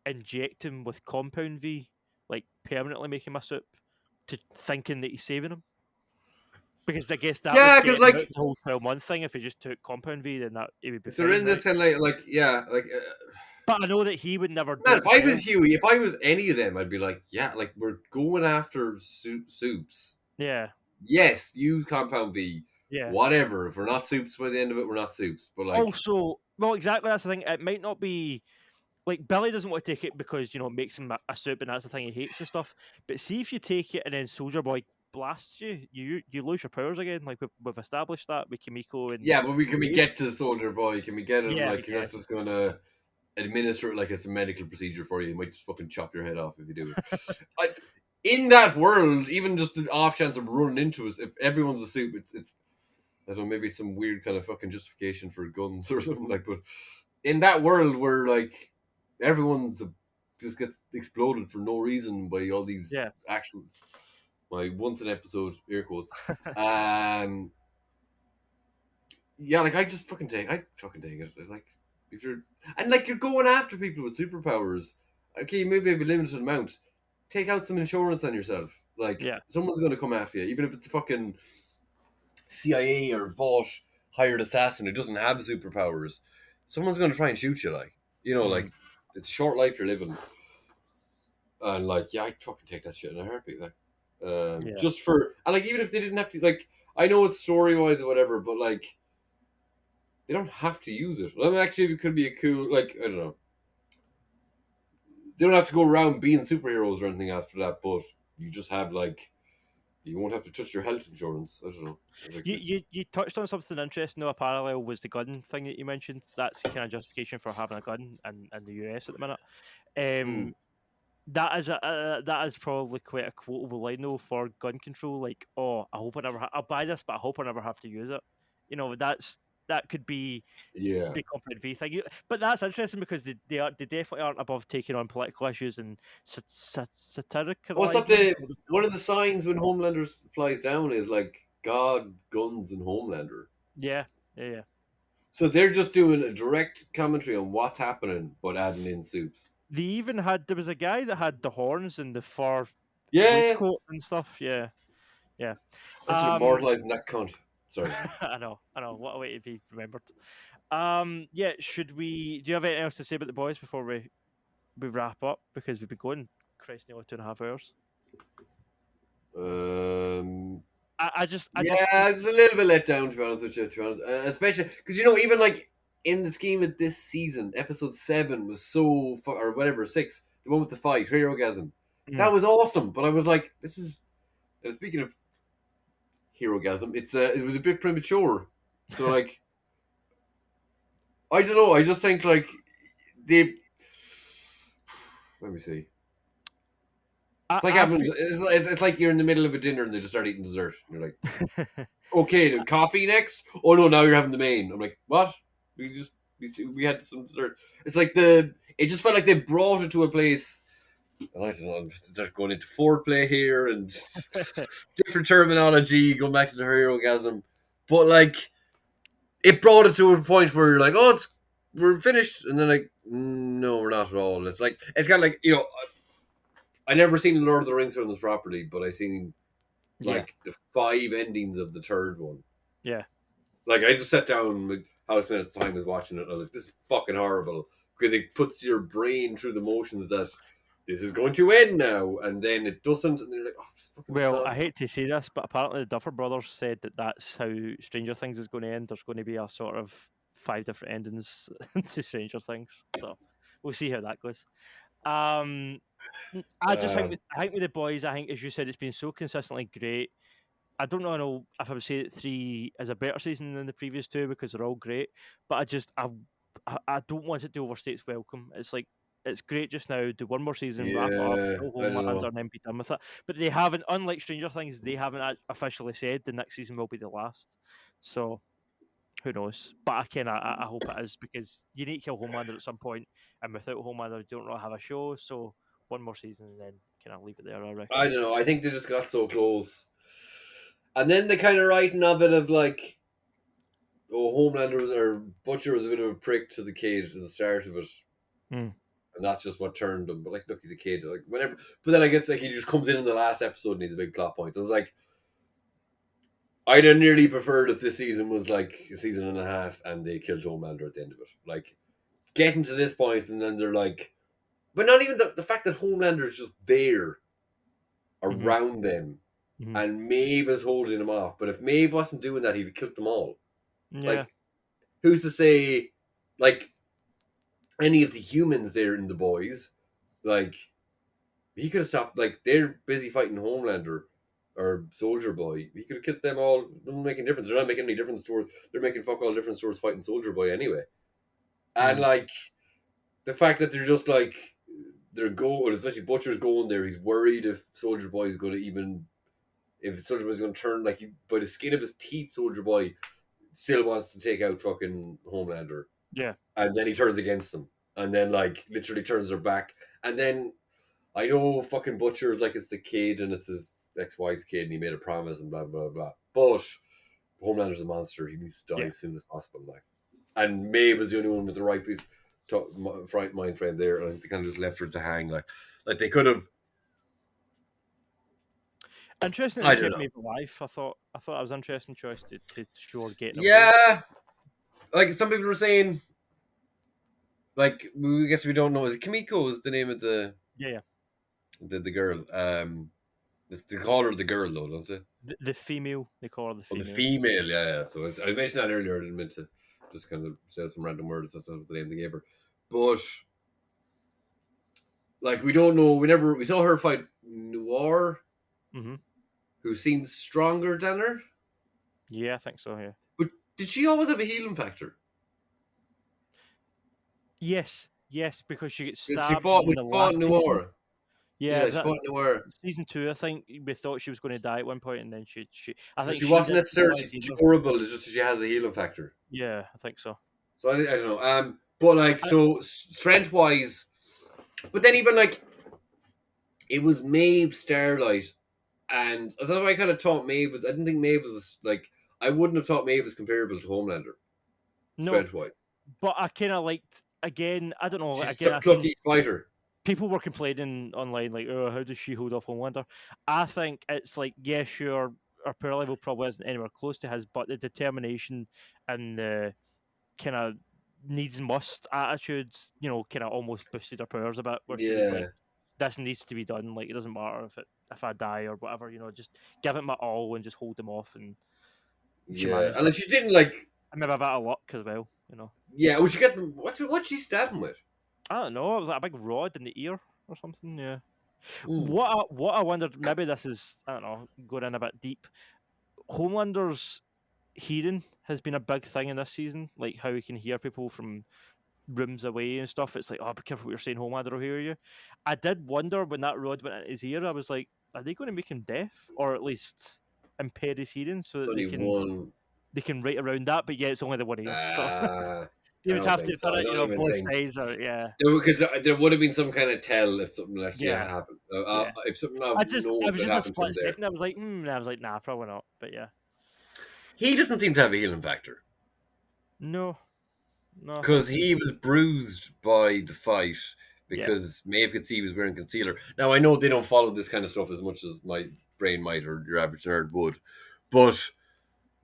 inject him with Compound V, like permanently make him a soup, thinking that he's saving him? Because I guess that would get like the whole 12-month thing. If he just took Compound V, then it would be. If they're in this and But I know that he would never. Man, if I was Huey, if I was any of them, I'd be like, yeah, like we're going after soups. Yeah. Yes, use Compound V. Yeah. Whatever. If we're not soups by the end of it, we're not soups. But like, also, well, exactly. That's the thing. It might not be. Like, Billy doesn't want to take it because, it makes him a soup and that's the thing he hates and stuff. But see if you take it and then Soldier Boy blasts you, you lose your powers again. Like, we've established that with Kimiko and... Yeah, but can we get to Soldier Boy? Can we get him? Yeah, like, you're not just going to administer it like it's a medical procedure for you. You might just fucking chop your head off if you do it. In that world, even just the off chance of running into us, if everyone's a soup, it's I don't know, maybe some weird kind of fucking justification for guns or something like. But in that world where like everyone just gets exploded for no reason by all these actions, my once an episode air quotes, like I fucking take it. Like if you're going after people with superpowers, okay, maybe have a limited amount. Take out some insurance on yourself. Like someone's going to come after you, even if it's a fucking CIA or Vought hired assassin who doesn't have superpowers. Someone's going to try and shoot you, like like it's a short life you're living, and like I'd fucking take that shit in a heartbeat. Like, just for and like even if they didn't have to, like I know it's story wise or whatever, but like they don't have to use it. I mean, actually, it could be a cool, like I don't know. They don't have to go around being superheroes or anything after that, but you just have like you won't have to touch your health insurance. I don't know. You touched on something interesting. No, a parallel was the gun thing that you mentioned. That's kind of justification for having a gun in the US at the minute. That is probably quite a quotable line though for gun control. Like, I hope I never. I'll buy this, but I hope I never have to use it. That could be the Compound V thing. But that's interesting because they definitely aren't above taking on political issues and satirical. One of the signs when Homelander flies down is like God, guns, and Homelander. Yeah. So they're just doing a direct commentary on what's happening, but adding in soups. They even there was a guy that had the horns and the fur coat and stuff. Yeah. That's immortalizing that cunt. Sorry. I know. What a way to be remembered. Should we... Do you have anything else to say about the boys before we wrap up? Because we've been going, Christ, nearly 2.5 hours. It's a little bit let down, to be honest with you. Especially because even like in the scheme of this season, episode 7 was so or whatever 6, the one with the fight, Herogasm. That was awesome, but I was like, this is. Speaking of Herogasm, it was a bit premature. So like, I don't know. I just think like let me see. It's like it's like you're in the middle of a dinner and they just start eating dessert. And you're like, okay, the coffee next. Oh no, now you're having the main. I'm like, what? We had some dessert. It's like it just felt like they brought it to a place. I don't know. They're going into foreplay here and different terminology. Going back to the herogasm, but like it brought it to a point where you're like, oh, we're finished, and then like, no, we're not at all. It's like it's kind of like I never seen Lord of the Rings from this property, but I seen like the 5 endings of the third one. Yeah. Like I just sat down with Housemate at the time was watching it and I was like, this is fucking horrible. Because it puts your brain through the motions that this is going to end now, and then it doesn't, and they're like, oh, fucking well, stop. I hate to say this, but apparently the Duffer Brothers said that that's how Stranger Things is going to end. There's going to be a sort of 5 different endings to Stranger Things, so we'll see how that goes. I think with the boys, I think as you said, it's been so consistently great. I don't know if I would say that 3 is a better season than the previous 2 because they're all great, but I don't want it to overstay its welcome. It's like it's great just now. Do one more season, wrap it up, go Homelander, and then be done with it. But they haven't, unlike Stranger Things, they haven't officially said the next season will be the last. So who knows? But I hope it is because you need to kill Homelander at some point, and without Homelander, you don't really have a show. So one more season, and then kind of leave it there. I reckon. I don't know. I think they just got so close, and then the kind of writing of it of like, oh, Homelander or Butcher was a bit of a prick to the kid at the start of it. And that's just what turned him. But like, look, he's a kid. Like whatever. But then I guess like he just comes in the last episode and he's a big plot point. So it's like I'd have nearly preferred if this season was like a season and a half and they killed Homelander at the end of it. Like getting to this point and then they're like, but not even the fact that Homelander is just there around them, and Maeve is holding him off. But if Maeve wasn't doing that, he'd have killed them all. Yeah. Like, who's to say? Like any of the humans there in the boys, like he could have stopped. Like they're busy fighting Homelander or Soldier Boy. He could have killed them all. It doesn't make any difference. They're not making any difference towards. They're making fuck all difference towards fighting Soldier Boy anyway. And like the fact that they're just like they're going, especially Butcher's going there. He's worried if Soldier Boy is going to even if Soldier Boy is going to turn like by the skin of his teeth. Soldier Boy still wants to take out fucking Homelander. Yeah. And then he turns against them. And then, like, literally turns their back. And then, I know fucking Butcher's like it's the kid and it's his ex-wife's kid and he made a promise and blah, blah, blah. But Homelander's a monster. He needs to die as soon as possible. Like, and Maeve was the only one with the right piece mind frame there. And they kind of just left her to hang. Like they could have. Interesting that they kept Maeve alive. I thought it was an interesting choice to show her getting away. Yeah. Like some people were saying, like I guess we don't know. Is it Kimiko? Is the name of the the girl? They call her the girl though, don't they? The female. They call her the female. Oh, the female, yeah. So I mentioned that earlier. I didn't mean to just kind of say some random words. That's the name they gave her. But like we don't know. We saw her fight Noir, who seemed stronger than her. Yeah, I think so. Yeah. But did she always have a healing factor? Yes, because she gets stabbed. She fought Noir. Yeah, she fought Noir. Season 2, I think we thought she was going to die at one point, and then I think she wasn't necessarily durable. It's just she has a healing factor. Yeah, I think so. So I don't know. But like so strength wise, but then even like it was Maeve Starlight, and that's why I kind of thought Maeve was. I didn't think Maeve was like. I wouldn't have thought Maeve was comparable to Homelander. Strength wise, but I kind of liked. Again, I don't know. She's a plucky fighter. People were complaining online, like, "Oh, how does she hold off Homelander?" I think it's like, yeah, sure, our power level probably isn't anywhere close to his, but the determination and the kind of needs must attitude, kind of almost boosted her powers a bit. Where she was like, "This needs to be done. Like, it doesn't matter if I die or whatever. Just give it my all and just hold them off." And and she didn't like. Maybe a bit of luck as well. Yeah, well, she got what'd she stab him with? I don't know. It was like a big rod in the ear or something. Yeah. What I wondered, maybe this is, I don't know, going in a bit deep. Homelander's hearing has been a big thing in this season, like how he can hear people from rooms away and stuff. It's like, oh, be careful what you're saying, Homelander will hear you. I did wonder when that rod went in his ear. I was like, are they going to make him deaf, or at least impair his hearing so It's that only one. they can write around that? But yeah, it's only the one ear. So I you would don't have to think so. put I it, don't even both think sides are because there would have been some kind of tell if something actually yeah. happened. Yeah. If something It was knows that just a happened to split him there, second. I was like, and I was like, nah, probably not. But yeah, he doesn't seem to have a healing factor no, I think because he was bruised by the fight yeah, because Maeve could see he was wearing concealer. Now I know they don't follow this kind of stuff as much as my brain might or your average nerd would, but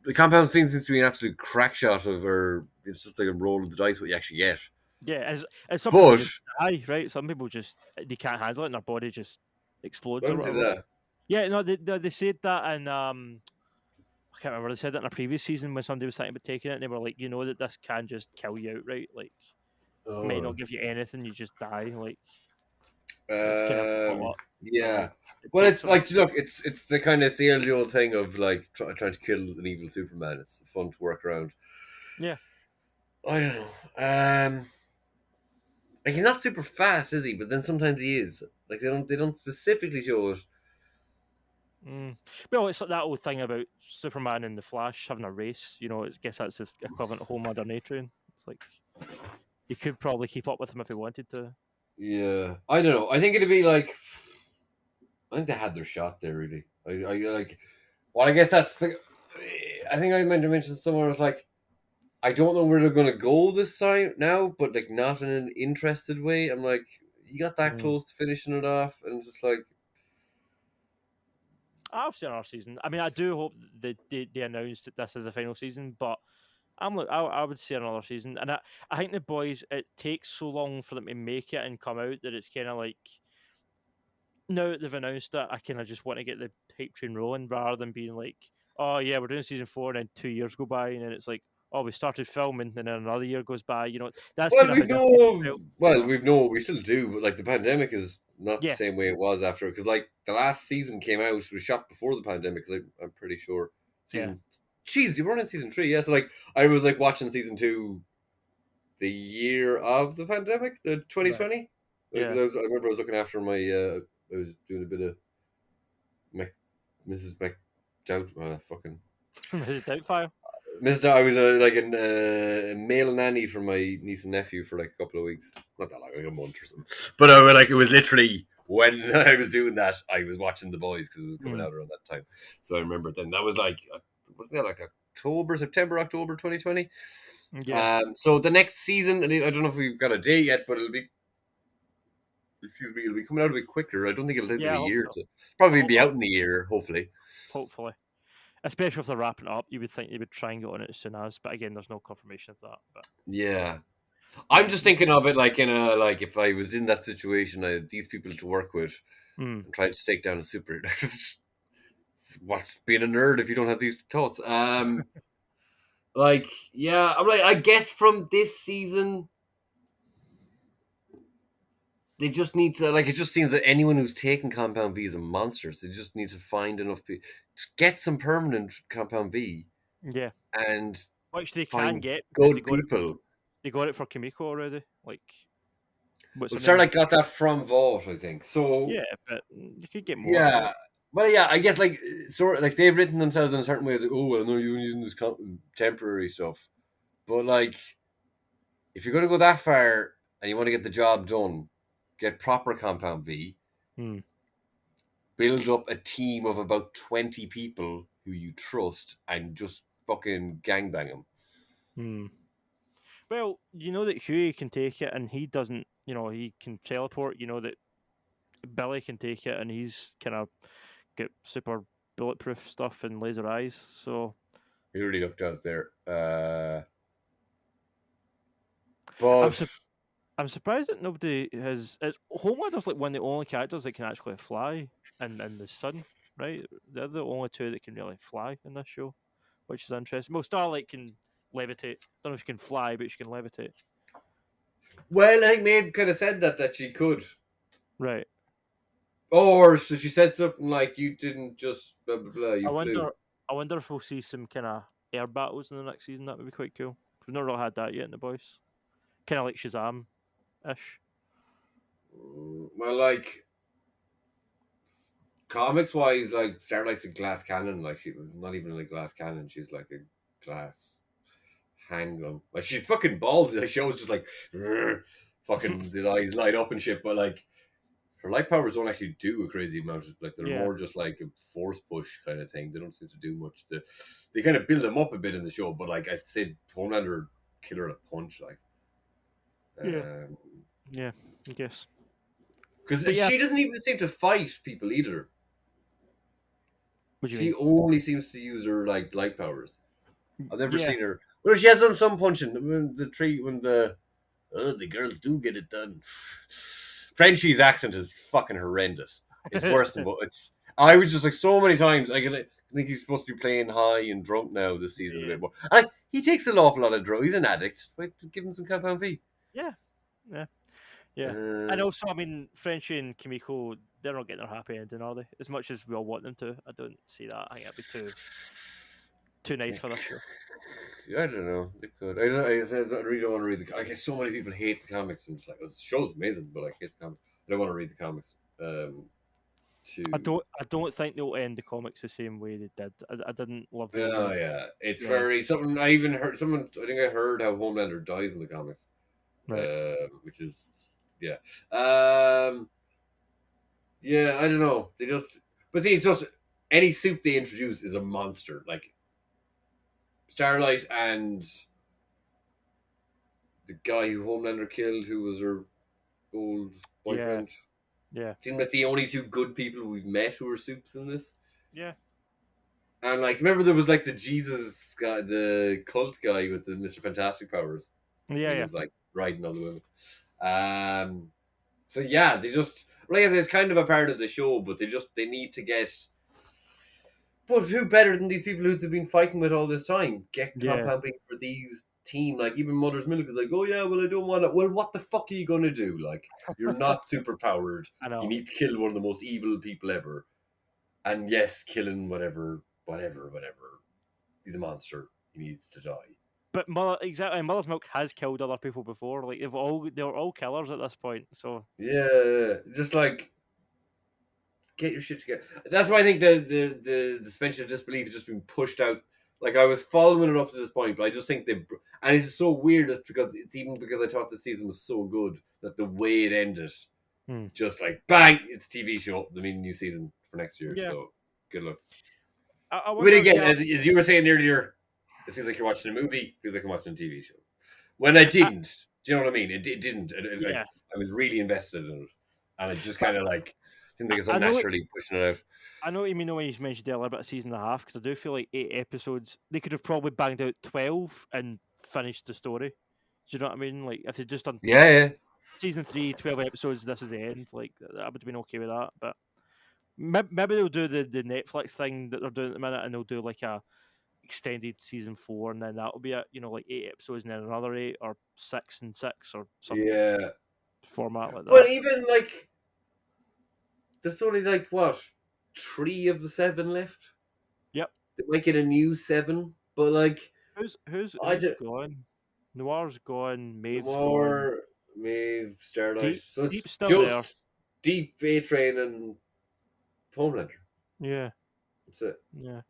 the compound scene seems to be an absolute crack shot of, or it's just like a roll of the dice what you actually get. yeah. As some people But just die, right? Some people just they can't handle it, and their body just explodes or when did whatever. that? Yeah, no, they said that, and I can't remember. They said that in a previous season when somebody was thinking about taking it, and they were like, that this can just kill you outright. Like, it may not give you anything, you just die. Like, it's kind of what Yeah. it Well, takes it's from like look, it's the kind of it's the age old thing of like trying to kill an evil Superman. It's fun to work around. Yeah. I don't know. Like he's not super fast, is he? But then sometimes he is. Like they don't specifically show it. Well, it's like that old thing about Superman and the Flash having a race. I guess that's the equivalent of Homelander and A-Train. It's like you could probably keep up with him if you wanted to. Yeah, I don't know. I think it'd be like. I think they had their shot there. Really, I like. Well, I guess that's the. I think I meant to mention somewhere. Was like, I don't know where they're gonna go this time now, but like not in an interested way. I'm like, you got that close to finishing it off, and it's just like. I've seen another season. I mean, I do hope they announced that this is the final season, but I would say another season, and I think the boys, it takes so long for them to make it and come out that it's kind of like now that they've announced it, I kind of just want to get the hype train rolling rather than being like, oh yeah, we're doing season 4, and then 2 years go by, and then it's like, oh, we started filming, and then another year goes by. That's Well, kind of how we've this season no. felt. Well, we've no. We still do, but like the pandemic is not the Yeah, same way it was after. Because like the last season came out was shot before the pandemic. Because I'm pretty sure yeah, season. Jeez, you were in season 3. Yeah, so like I was like watching season 2 the year of the pandemic, the right, 2020. Because yeah. I remember I was looking after my. I was doing a bit of Mrs. McDowd. Fucking Doubtfire. Mr. I was like a male nanny for my niece and nephew for like a couple of weeks. Not that long, like a month or something. But like it was literally when I was doing that, I was watching The Boys because it was coming out around that time. So I remember then that was like wasn't that like September, October 2020. Yeah. So the next season, I don't know if we've got a date yet, but it'll be coming out a bit quicker. I don't think it'll take Yeah, them I a hope year so. to probably be I out in a year, hopefully. Hopefully. Especially if they're wrapping it up, you would think they would try and get on it as soon as, but again, there's no confirmation of that. But Yeah. I'm just thinking of it like in a like if I was in that situation, I had these people to work with and try to take down a super. What's being a nerd if you don't have these thoughts? Like yeah, I'm like I guess from this season, they just need to like it just seems that anyone who's taken Compound V is a monster. So they just need to find enough people to get some permanent Compound V yeah, and which they can find get because good people. they got it for Kimiko already. Like, what's Well, her name? Starlight got that from Vault, I think. So Yeah, but you could get more. yeah. Well, yeah, I guess like sort of like they've written themselves in a certain way. Like, oh, well, I know you're using this temporary stuff, but like if you're going to go that far and you want to get the job done, get proper Compound V, build up a team of about 20 people who you trust, and just fucking gangbang them. Well, you know that Huey can take it, and he doesn't. He can teleport. You know that Billy can take it, and he's kind of got super bulletproof stuff and laser eyes. So He really looked out there. I'm surprised that nobody has. Homelander's like one of the only characters that can actually fly in the sun, right? They're the only two that can really fly in this show, which is interesting. Well, Starlight can levitate. Don't know if she can fly, but she can levitate. Well, I think Maeve kind of said that she could. Right. Or so she said something like, "You didn't just blah blah blah. You flew." I wonder if we'll see some kind of air battles in the next season. That would be quite cool. We've not really had that yet in the boys. kind of like Shazam ish. Well, like comics wise, like Starlight's a glass cannon. Like she's not even a glass cannon. She's like a glass handgun. Like she's fucking bald. Like she always just like fucking the eyes light up and shit. But like her light powers don't actually do a crazy amount. Like they're more just like a force push kind of thing. They don't seem to do much. They kind of build them up a bit in the show. But like I'd say Homelander kill her at a punch. Like yeah, I guess. Because she doesn't even seem to fight people either. What do you she mean? only seems to use her like light powers. I've never seen her. Well, she has done some punching. When the girls do get it done. Frenchie's accent is fucking horrendous. It's worse than I was just like so many times. I think he's supposed to be playing high and drunk now this season a bit more. He takes an awful lot of drugs. He's an addict. Wait, give him some compound V. Yeah. And also, I mean, Frenchie and Kimiko, they're not getting their happy ending, are they? As much as we all want them to, I don't see that. I think that'd be too nice for this show. I don't know. They could. I really don't want to read the. I guess so many people hate the comics, and it's like the show's amazing, but I hate the comics. I don't want to read the comics. I don't think they'll end the comics the same way they did. I didn't love them. Oh yeah, it's very something. I even heard someone. I think I heard how Homelander dies in the comics, right? Which is yeah, yeah. I don't know. They just, but see, it's just any soup they introduce is a monster. Like Starlight and the guy who Homelander killed, who was her old boyfriend. Yeah. Seem like the only two good people we've met who are soups in this. Yeah. And like, remember there was like the Jesus guy, the cult guy with the Mr. Fantastic powers. Yeah, he was like riding on the women. So yeah, they just like I said, it's kind of a part of the show, but they need to get. But who better than these people who've been fighting with all this time? Get compounding for these team, like even Mother's Milk is like, oh yeah, well I don't want to. Well, what the fuck are you gonna do? Like, you're not super powered. You need to kill one of the most evil people ever. And yes, killing whatever. He's a monster. He needs to die. But Mother's Milk has killed other people before. Like they're all killers at this point. So yeah, just like get your shit together. That's why I think the suspension of disbelief has just been pushed out. Like I was following it up to this point, but I just think and it's so weird because I thought the season was so good that the way it ended, just like bang, it's a TV show. I mean, new season for next year. Yeah. So good luck. But again, as you were saying earlier, it feels like you're watching a movie. It feels like I'm watching a TV show. When I didn't, do you know what I mean? It didn't. I was really invested in it, and it just kind of like seemed like it's unnaturally pushing it out. I know what you mean when you mentioned earlier about a season and a half, because I do feel like 8 episodes, they could have probably banged out 12 and finished the story. Do you know what I mean? Like, if they'd just done season 3, 12 episodes, this is the end. Like, I would have been okay with that. But maybe they'll do the Netflix thing that they're doing at the minute, and they'll do like a extended season 4, and then that'll be it. You know, like 8 episodes and then another 8, or 6 and 6, or something. Format like that. But even like, there's only like what? 3 of the 7 left. Yep. They might get a new 7, but like who's gone? Noir's gone. Maeve's gone. Maeve, Starlight. Deep's still there. Deep, A-Train, and Homelander. Yeah. That's it. Yeah.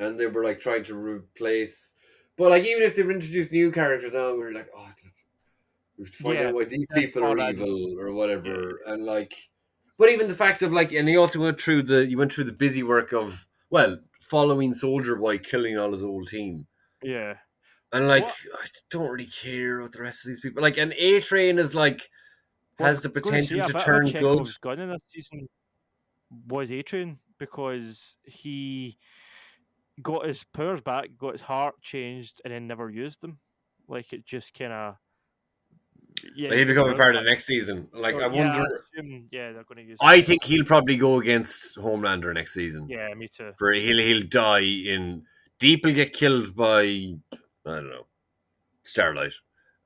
And they were like trying to replace, but like even if they introduced new characters now, we were like, oh, we have to find out why these people are evil or whatever, and like. But even the fact of like, and he also went through the busy work of following Soldier Boy killing all his old team. Yeah. And like, I don't really care what the rest of these people like. And A-Train is like has the potential to turn good. Gun in this season was A-Train because he got his powers back, got his heart changed, and then never used them. Like it just kind of. Yeah, he'll become a part of the next season. Like I wonder. They're going to use. I think he'll probably go against Homelander next season. Yeah, me too. For he'll die in. Deep will get killed by I don't know, Starlight,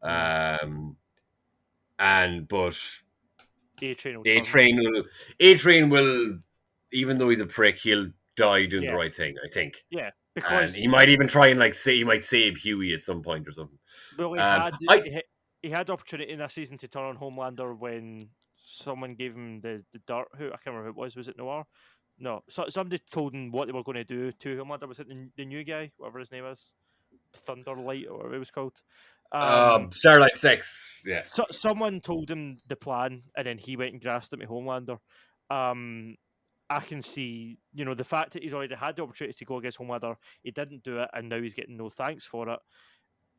but A-Train will, even though he's a prick, he'll die doing the right thing. I think. Yeah. Because he might even try and save Huey at some point or something. Well, he had the opportunity in this season to turn on Homelander when someone gave him the dirt. Who I can't remember who it was. Was it Noir? No, somebody told him what they were going to do to Homelander. Was it the new guy, whatever his name is, Thunderlight or whatever it was called? Starlight 6. Yeah. Someone told him the plan, and then he went and grasped it to Homelander. I can see, the fact that he's already had the opportunity to go against Homelander, he didn't do it, and now he's getting no thanks for it.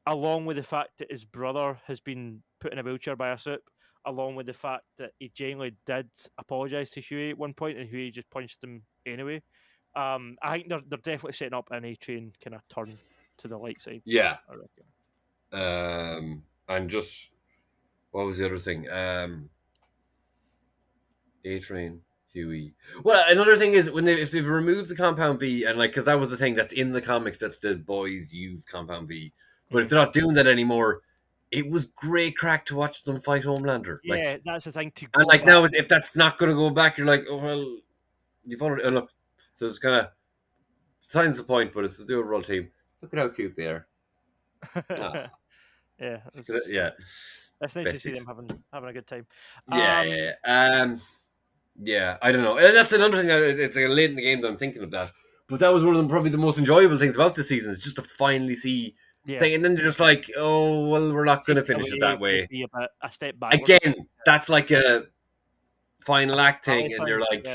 Along with the fact that his brother has been put in a wheelchair by a soup, along with the fact that he genuinely did apologise to Huey at one point, and Huey just punched him anyway. I think they're definitely setting up an A-Train kind of turn to the light side. Yeah. I reckon. And just what was the other thing? A-Train, Huey. Well, another thing is if they've removed the Compound V, and because that was the thing that's in the comics that the boys use Compound V, but if they're not doing that anymore, it was great crack to watch them fight Homelander. Yeah, that's the thing. And now, if that's not going to go back, you're like, oh well, you've already look. So it's kind of signs the point, but it's the overall team. Look at how cute they are. Yeah, yeah. It's nice to see them having a good time. Yeah, I don't know. And that's another thing. It's late in the game that I'm thinking of that. But that was one of them, probably the most enjoyable things about this season is just to finally see. Yeah. Thing. And then they're just like, oh well, we're not going to finish it that way. Be a step back. Again, that's like a final act thing, and you're like,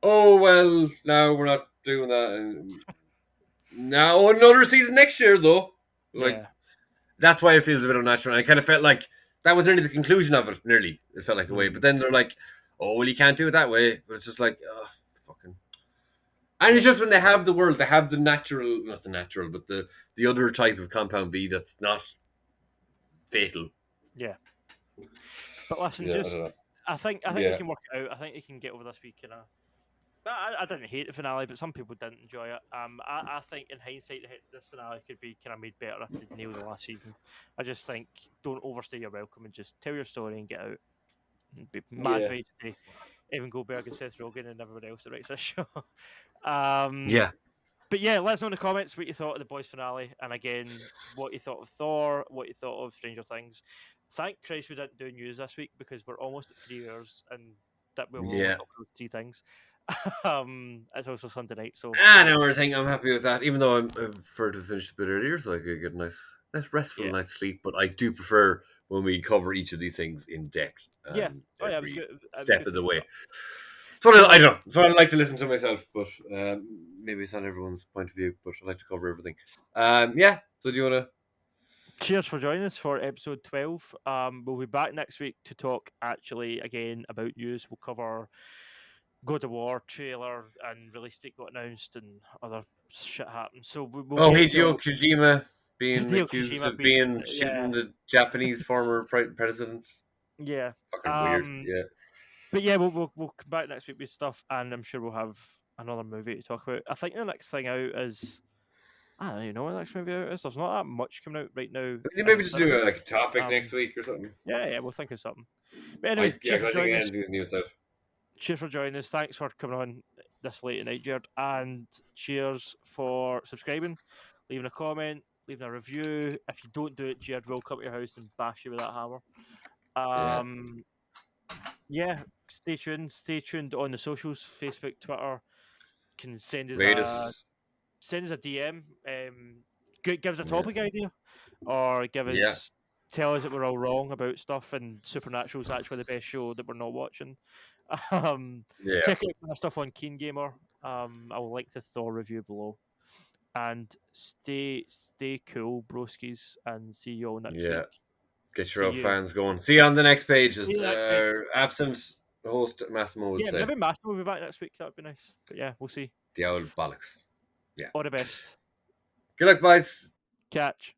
oh well, no, we're not doing that. And now another season next year, though. That's why it feels a bit unnatural. And I kind of felt like that was nearly the conclusion of it. Nearly, it felt like a way. But then they're like, oh well, you can't do it that way. But it's just like, oh fucking. And it's just when they have the world, they have not the natural, but the other type of Compound V that's not fatal. Yeah. But listen, I think they can work it out. I think they can get over this week. I didn't hate the finale, but some people didn't enjoy it. I think in hindsight, this finale could be kind of made better if they nailed the last season. I just think don't overstay your welcome and just tell your story and get out. It'd be mad way to Evan Goldberg and Seth Rogen and everyone else that writes this show. But yeah, let us know in the comments what you thought of the boys finale, and again, what you thought of Thor, what you thought of Stranger Things. Thank Christ we didn't do news this week because we're almost at 3 hours and that we'll talk about 3 things. It's also Sunday night, so another thing, I'm happy with that. Even though I prefer to finish a bit earlier, so I could get a nice restful night's sleep. But I do prefer when we cover each of these things in depth. Every step of the way. So I don't know. So I like to listen to myself, but maybe it's not everyone's point of view. But I like to cover everything. So do you want to? Cheers for joining us for episode 12. We'll be back next week to talk actually again about news. We'll cover God of War trailer and release date got announced and other shit happened. So we'll Hideo Kojima being accused of shooting the Japanese former presidents. Yeah, fucking weird. Yeah, but yeah, we'll come back next week with stuff, and I'm sure we'll have another movie to talk about. I think the next thing out is I don't even know what the next movie out is. There's not that much coming out right now. Maybe just do a topic next week or something. Yeah, we'll think of something. But anyway, cheers for joining us. Cheers for joining us. Thanks for coming on this late at night, Jerd. And cheers for subscribing, leaving a comment, leaving a review. If you don't do it, Jerd will come to your house and bash you with that hammer. Stay tuned. Stay tuned on the socials, Facebook, Twitter. Can send us a DM. Give us a topic idea, or tell us that we're all wrong about stuff and Supernatural's actually the best show that we're not watching. Check out my stuff on Keen Gamer. I will link the Thor review below. And stay cool, broskies, and see you all next week. Get your old fans going. See you on the next page. Absent host Massimo would say. Maybe Massimo will be back next week. That would be nice. But yeah, we'll see. The old bollocks. Yeah. All the best. Good luck, boys. Catch.